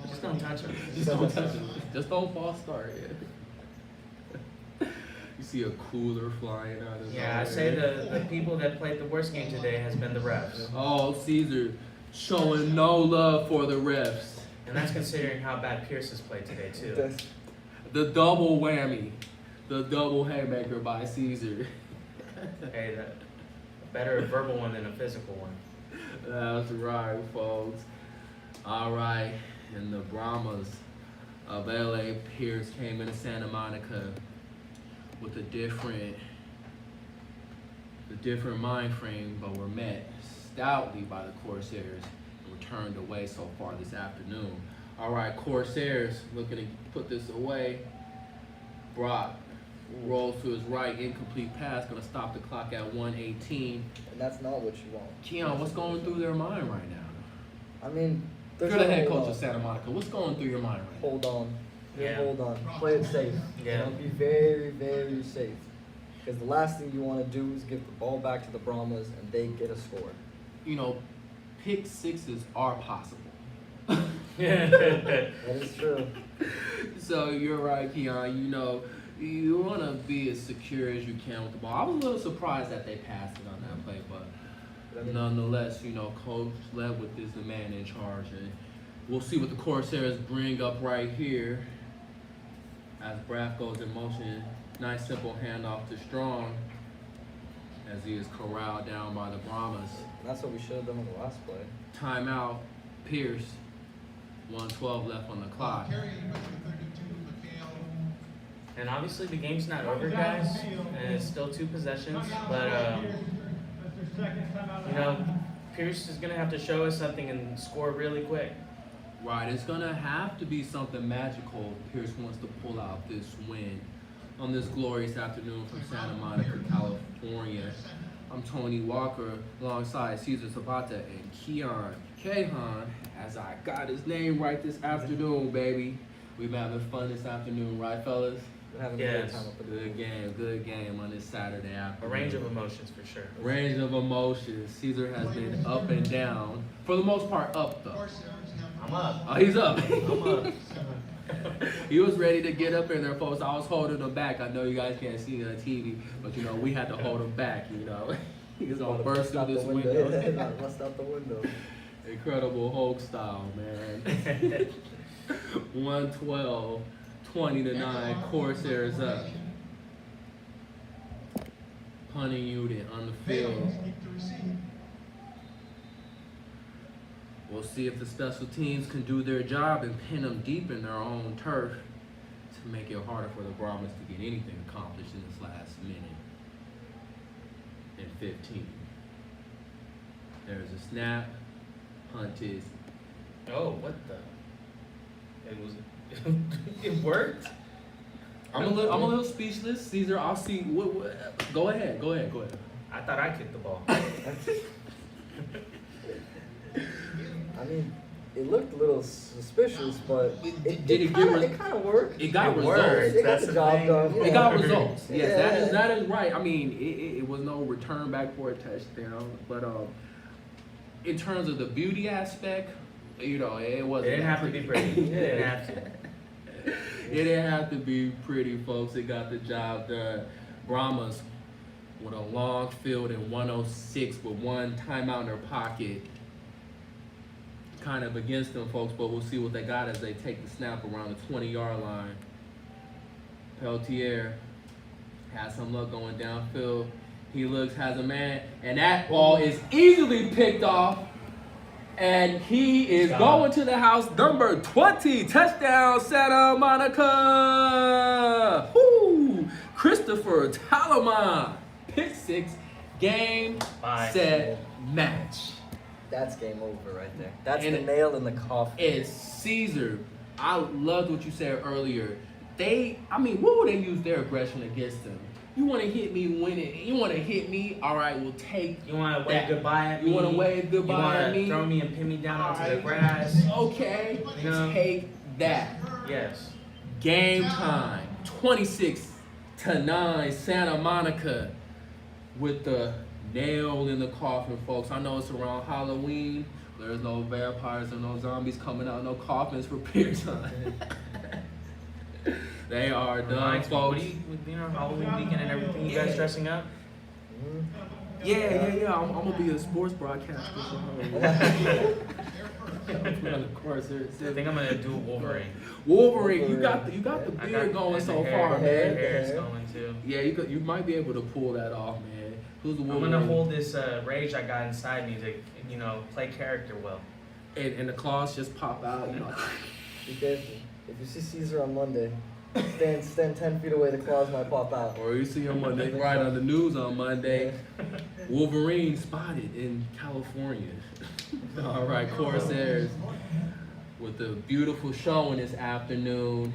Just don't touch him. Just don't touch them. Just don't false start. You see a cooler flying out of Yeah, I say the people that played the worst game today has been the refs. Oh, Caesar showing no love for the refs. And that's considering how bad Pierce has played today too. That's- The double whammy. The double haymaker by Caesar. Hey, a better verbal one than a physical one. That's right, folks. All right, and the Brahmas of LA Pierce came into Santa Monica with a different mind frame, but were met stoutly by the Corsairs and were turned away so far this afternoon. All right, Corsairs looking to put this away. Brock rolls to his right, incomplete pass, gonna stop the clock at 1:18. And that's not what you want. Keon, what's going through their mind right now? I mean, You're there's the no head hold coach on. of Santa Monica. What's going through your mind right now? Hold on. Just Yeah. hold on. Play it safe. Yeah. You know, be very, very safe. Because the last thing you want to do is give the ball back to the Brahmas and they get a score. You know, pick sixes are possible. That is true. So you're right, Keon. You know, you want to be as secure as you can with the ball. I was a little surprised that they passed it on that play, but But I mean, nonetheless, you know, Coach Lewitt is the man in charge, and We'll see what the Corsairs bring up right here. As Braff goes in motion, nice simple handoff to Strong as he is corralled down by the Brahmas. That's what we should have done on the last play. Timeout, Pierce. 1:12 left on the clock. Carrying number 32, Mikhail. And obviously the game's not over, guys, and it's still 2 possessions. But That's their second timeout. you know, Pierce is gonna have to show us something and score really quick. Right, it's gonna have to be something magical. Pierce wants to pull out this win on this glorious afternoon from Santa Monica, California. I'm Tony Walker alongside Cesar Zapata and Keon Kahan, as I got his name right this afternoon, baby. We've been having fun this afternoon, right, fellas? We're having a Yes. great time up at the Good game on this Saturday A afternoon. range of emotions for sure. Range of emotions. Caesar has been up and down. For the most part, up though. Corsairs have I'm up. Oh, he's up. I'm up. He was ready to get up in there, folks. I was holding him back. I know you guys can't see it on TV, but you know, we had to hold him back, you know. He's gonna burst through this window. Bust out the window. Incredible Hulk style, man. 112, 20-9, Corsairs up. Punting unit on the field. Keep to receive. We'll see if the special teams can do their job and pin them deep in their own turf to make it harder for the Brahmas to get anything accomplished in this last minute and 15. There's a snap. Punt is Oh, what the? It was. It worked. I'm a little speechless. Caesar, I'll see. What? Go ahead. I thought I kicked the ball. I mean, it looked a little suspicious, but Did it get it kind of worked. It got It results. worked. It got That's the the job thing. done. It yeah. got results. Yes, Yeah. that is right. I mean, it was no return back for a touchdown, but in terms of the beauty aspect, you know, it It wasn't. didn't have to be pretty. It didn't have to. It didn't have to be pretty, folks. It got the job done. Brahmas with a long field in 106 with one timeout in their pocket. Kind of against them, folks, but we'll see what they got as they take the snap around the 20-yard line. Peltier has some luck going downfield. He looks, has a man, and that ball is easily picked off. And he is going to the house, number 20, touchdown, Santa Monica. Woo! Christopher Talaman, pick 6, game, Bye. set, match. That's game over right there. That's And the nail in the coffin. It's Caesar. I loved what you said earlier. What would they use their aggression against them? You want to hit me when you want to hit me? All right, we'll take. You want to wave that. goodbye at me? You want to wave goodbye at You me? want to throw me and pin me down onto the Alright. grass? Okay, You know? take that. Yes. Game time, 26-9, Santa Monica with the nail in the coffin, folks. I know it's around Halloween. There's no vampires or no zombies coming out, no coffins for Pierce. They are done, Reminds me, folks. you know, Halloween weekend and everything. You guys dressing up? Mhm. Yeah. I'm gonna be a sports broadcaster for Halloween. Of course, I think I'm gonna do Wolverine. Wolverine, you got the I beard got going the so hair, far, the man. hair's going too. Yeah, you might be able to pull that off, man. Who's the I'm Wolverine? gonna hold this rage I got inside me to, you know, play character well. and the claws just pop out, you know. Be careful. If you see Caesar on Monday, stand 10 feet away. The claws might pop out. Or you see him on the, right on the news on Monday. Wolverine spotted in California. All right, Corsairs with a beautiful showing this afternoon,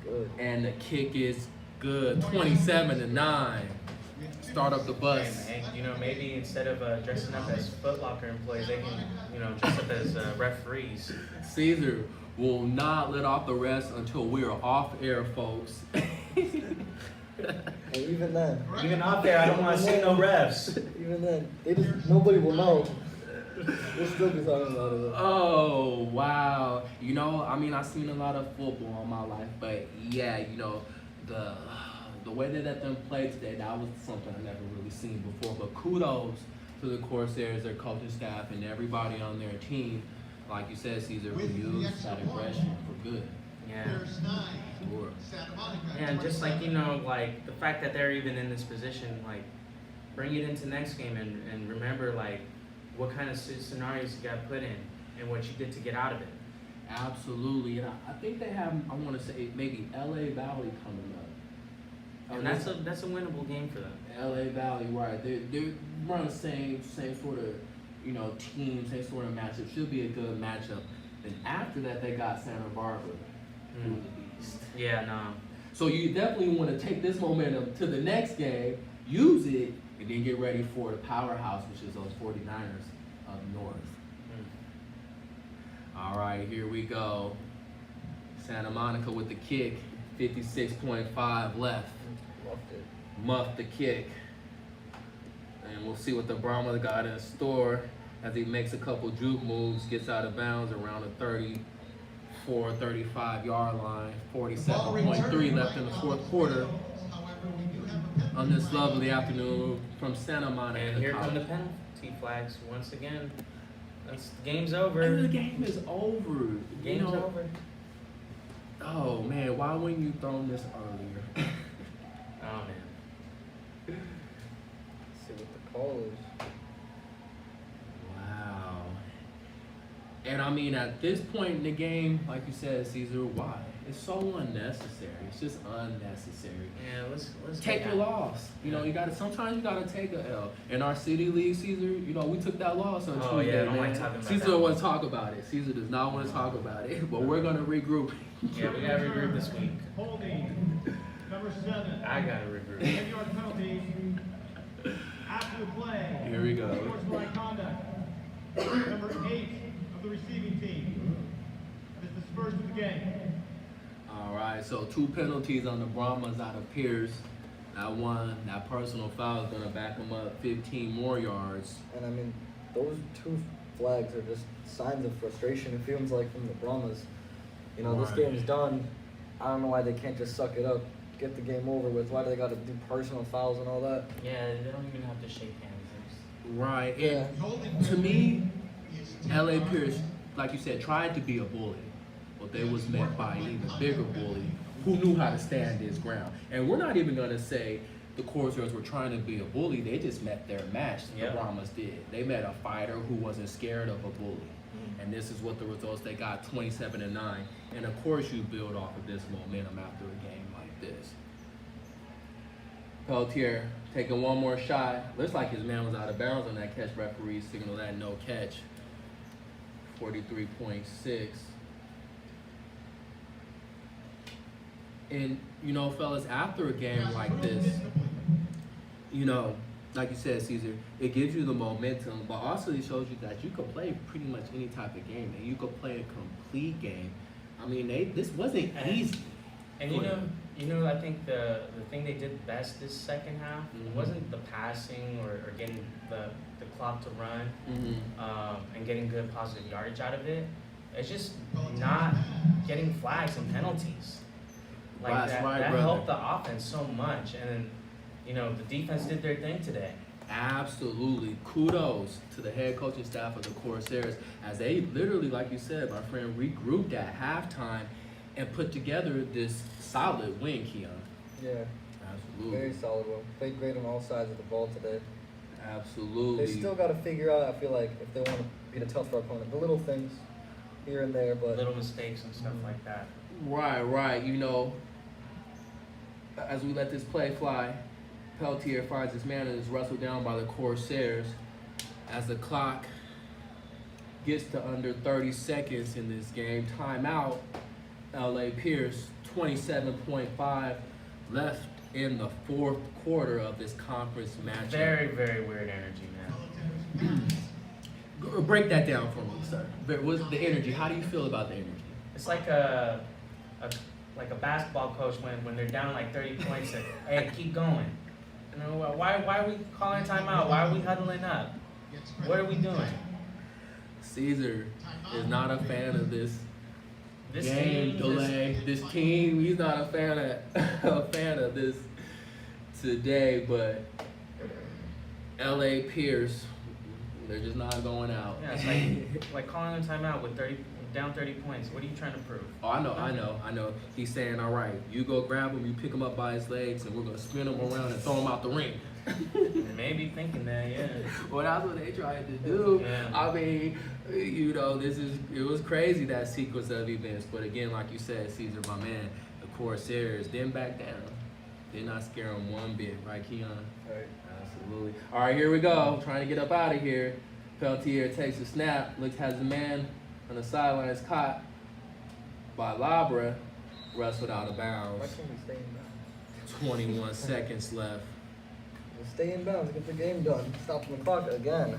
Good. and the kick is good. 27-9. Start up the bus. And, you know, maybe instead of dressing up as Foot Locker employees, they can, you know, dress up as referees. Caesar will not let off the rest until we are off air, folks. And even then, Even out there, I don't want to see no refs. even then, nobody will know. We'll still be talking about it. Oh, wow. You know, I mean, I've seen a lot of football in my life, but yeah, you know, the way they let them play today, that was something I never really seen before. But kudos to the Corsairs, their coaching staff, and everybody on their team like you said, Caesar, With who the used extra that point. aggression for good. Yeah. There's 9. Sure. Santa Monica. Yeah, and just like, 27. like the fact that they're even in this position, like bring it into next game and remember like what kind of scenarios you got put in and what you did to get out of it. Absolutely, and I think they have, I want to say, maybe LA Valley coming up. And that's a winnable game for them. LA Valley, right? They're running the same sort of, team, same sort of matchup. Should be a good matchup. And after that, they got Santa Barbara, who the beast. Yeah, no. So you definitely want to take this momentum to the next game, use it, and then get ready for the powerhouse, which is those 49ers up north. All right, here we go. Santa Monica with the kick, 56.5 left. Loved it. Muffed the kick. And we'll see what the Brahmas got in store as he makes a couple juke moves, gets out of bounds around the 34, 35 yard line, 47.3 left in the fourth quarter However, we do have a penalty on this flag. lovely afternoon from Santa Monica. And here come College. the penalty flags once again. Game's over. And the game is over. Game's over. Oh man, why wouldn't you thrown this earlier? Oh man. Let's see what the call is. Wow. And I mean, at this point in the game, like you said, Caesar, why? It's so unnecessary. It's just unnecessary. Yeah, let's Take your loss. Sometimes you gotta take a L. In our city league, Caesar, we took that loss on Oh, yeah, Tuesday, don't man. like talking about Caesar that. don't want to talk about it. Caesar does not want to talk about it. But we're gonna regroup. Yeah, we gotta regroup this week. Holding, number 7. I gotta regroup. 10-yard penalty. After the play. Here we go. Sportsmanlike conduct. Number 8 of the receiving team is dispersed of the game. All right, so 2 penalties on the Brahmas out of Pierce. That personal foul is gonna back them up 15 more yards. And I mean, those 2 flags are just signs of frustration, it feels like, from the Brahmas. This Right. game's done. I don't know why they can't just suck it up, get the game over with. Why do they got to do personal fouls and all that? Yeah, they don't even have to shake hands. Right, Yeah. and to me, LA Pierce, like you said, tried to be a bully, but they was met by an even bigger bully who knew how to stand his ground. And we're not even gonna say the Corsairs were trying to be a bully, they just met their match, Yep. the Brahmas did. They met a fighter who wasn't scared of a bully. And this is what the results they got, 27-9. And of course you build off of this momentum after a game like this. Peltier taking one more shot. Looks like his man was out of bounds on that catch. Referee signaled that no catch. 43.6. And, fellas, after a game like this, like you said, Caesar, it gives you the momentum, but also it shows you that you can play pretty much any type of game, and you can play a complete game. I mean, this wasn't easy. And I think the thing they did best this second half wasn't the passing or getting the clock to run and getting good positive yardage out of it. It's just not getting flags and penalties. Like That's that, right, that brother. helped the offense so much. And the defense did their thing today. Absolutely. Kudos to the head coaching staff of the Corsairs as they literally, like you said, my friend, regrouped at halftime and put together this solid win, Keon. Yeah, Absolutely. very solid one. Played great on all sides of the ball today. Absolutely. They still got to figure out, I feel like, if they want to beat a tougher opponent, the little things here and there, but Little mistakes and stuff like that. Right. As we let this play fly, Peltier finds his man and is wrestled down by the Corsairs as the clock gets to under 30 seconds in this game. Timeout, LA Pierce, 27.5 left in the fourth quarter of this conference matchup. Very, very weird energy, man. Break that down for me, sir. What's the energy? How do you feel about the energy? It's like a basketball coach when they're down like 30 points and, hey, keep going. Why are we calling timeout? Why are we huddling up? What are we doing? Caesar is not a fan of this This game team, delay. This team, he's not a fan of this today. But LA Pierce, They're just not going out. Yeah, it's like calling a timeout with down 30 points. What are you trying to prove? Oh, I know. He's saying, all right, you go grab him, you pick him up by his legs, and we're going to spin him around and throw him out the ring. Maybe thinking that, yeah. Well, that's what they tried to do. Yeah. I mean, you know, it was crazy, that sequence of events. But again, like you said, Caesar, my man, the Corsairs didn't back down. Did not scare him one bit, right, Keon? Right. Absolutely. All right, here we go. Trying to get up out of here. Peltier takes a snap. Has the man on the sidelines caught by Labra. Wrestled out of Why bounds. can't we stay in bounds? 21 seconds left. Just stay in bounds. Get the game done. Stopping the clock again.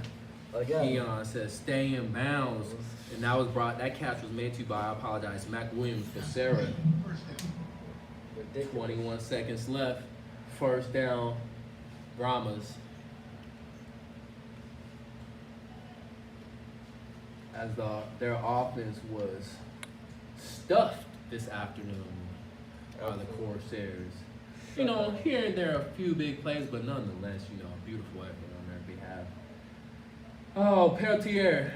Keon says stay in bounds. And that catch was made to you by, I apologize, Mac Williams for Sarah. First down. Ridiculous. 21 seconds left. First down, Brahmas. As their offense was stuffed this afternoon by the Corsairs. You know, here and there a few big plays, but nonetheless, you know, beautiful effort on their behalf. Oh, Peltier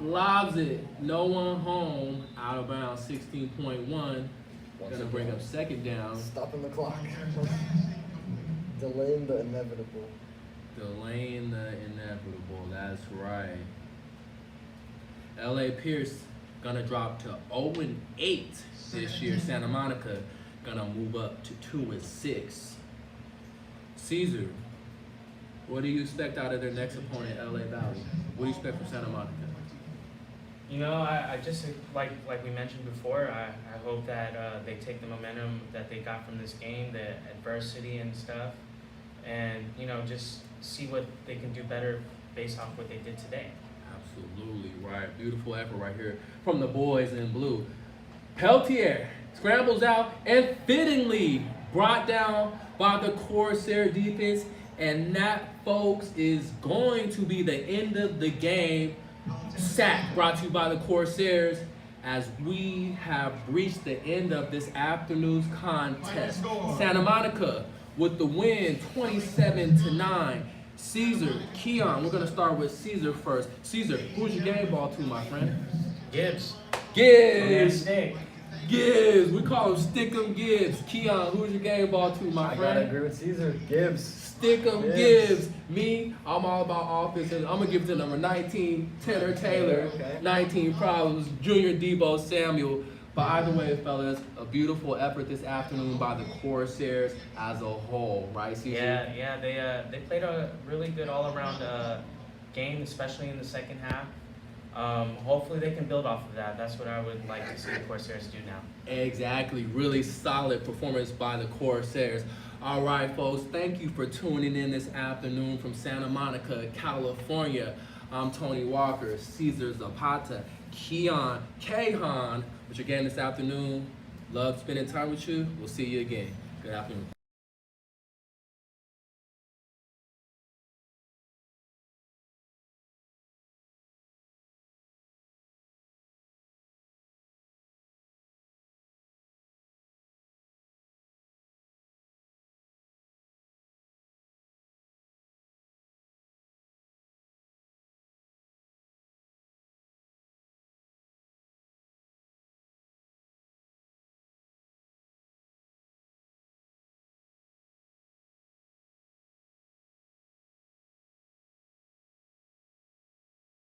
lobs it. No one home. Out of bounds, 16.1. Gonna bring up second down. Stopping the clock. Delaying the inevitable. Delaying the inevitable. That's right. LA Pierce gonna drop to 0-8 this year. Santa Monica gonna move up to 2-6. Caesar, what do you expect out of their next opponent, LA Valley? What do you expect from Santa Monica? You know, I just, like we mentioned before, I hope that they take the momentum that they got from this game, the adversity and stuff, and, you know, just see what they can do better based off what they did today. Absolutely right. Beautiful effort right here from the boys in blue. Peltier scrambles out and fittingly brought down by the Corsair defense. And that, folks, is going to be the end of the game. Sack brought to you by the Corsairs as we have reached the end of this afternoon's contest. Santa Monica with the win, 27-9. Caesar, Keon, we're gonna start with Caesar first. Caesar, who's your game ball to, my friend? Gibbs. Gibbs. Stick. Gibbs. We call him Stickum Gibbs. Keon, who's your game ball to, my I friend? gotta agree with Caesar. Gibbs. Stickum Gibbs. Me, I'm all about offense. And I'm gonna give it to number 19, Tanner Taylor. Okay. 19 Problems, Junior Debo Samuel. But either way, fellas, a beautiful effort this afternoon by the Corsairs as a whole, right, Caesar? Yeah, they played a really good all-around game, especially in the second half. Hopefully they can build off of that. That's what I would like to see the Corsairs do now. Exactly. Really solid performance by the Corsairs. All right, folks, thank you for tuning in this afternoon from Santa Monica, California. I'm Tony Walker, Caesar Zapata, Keon, Kahan, with your game this afternoon. Love spending time with you. We'll see you again. Good afternoon.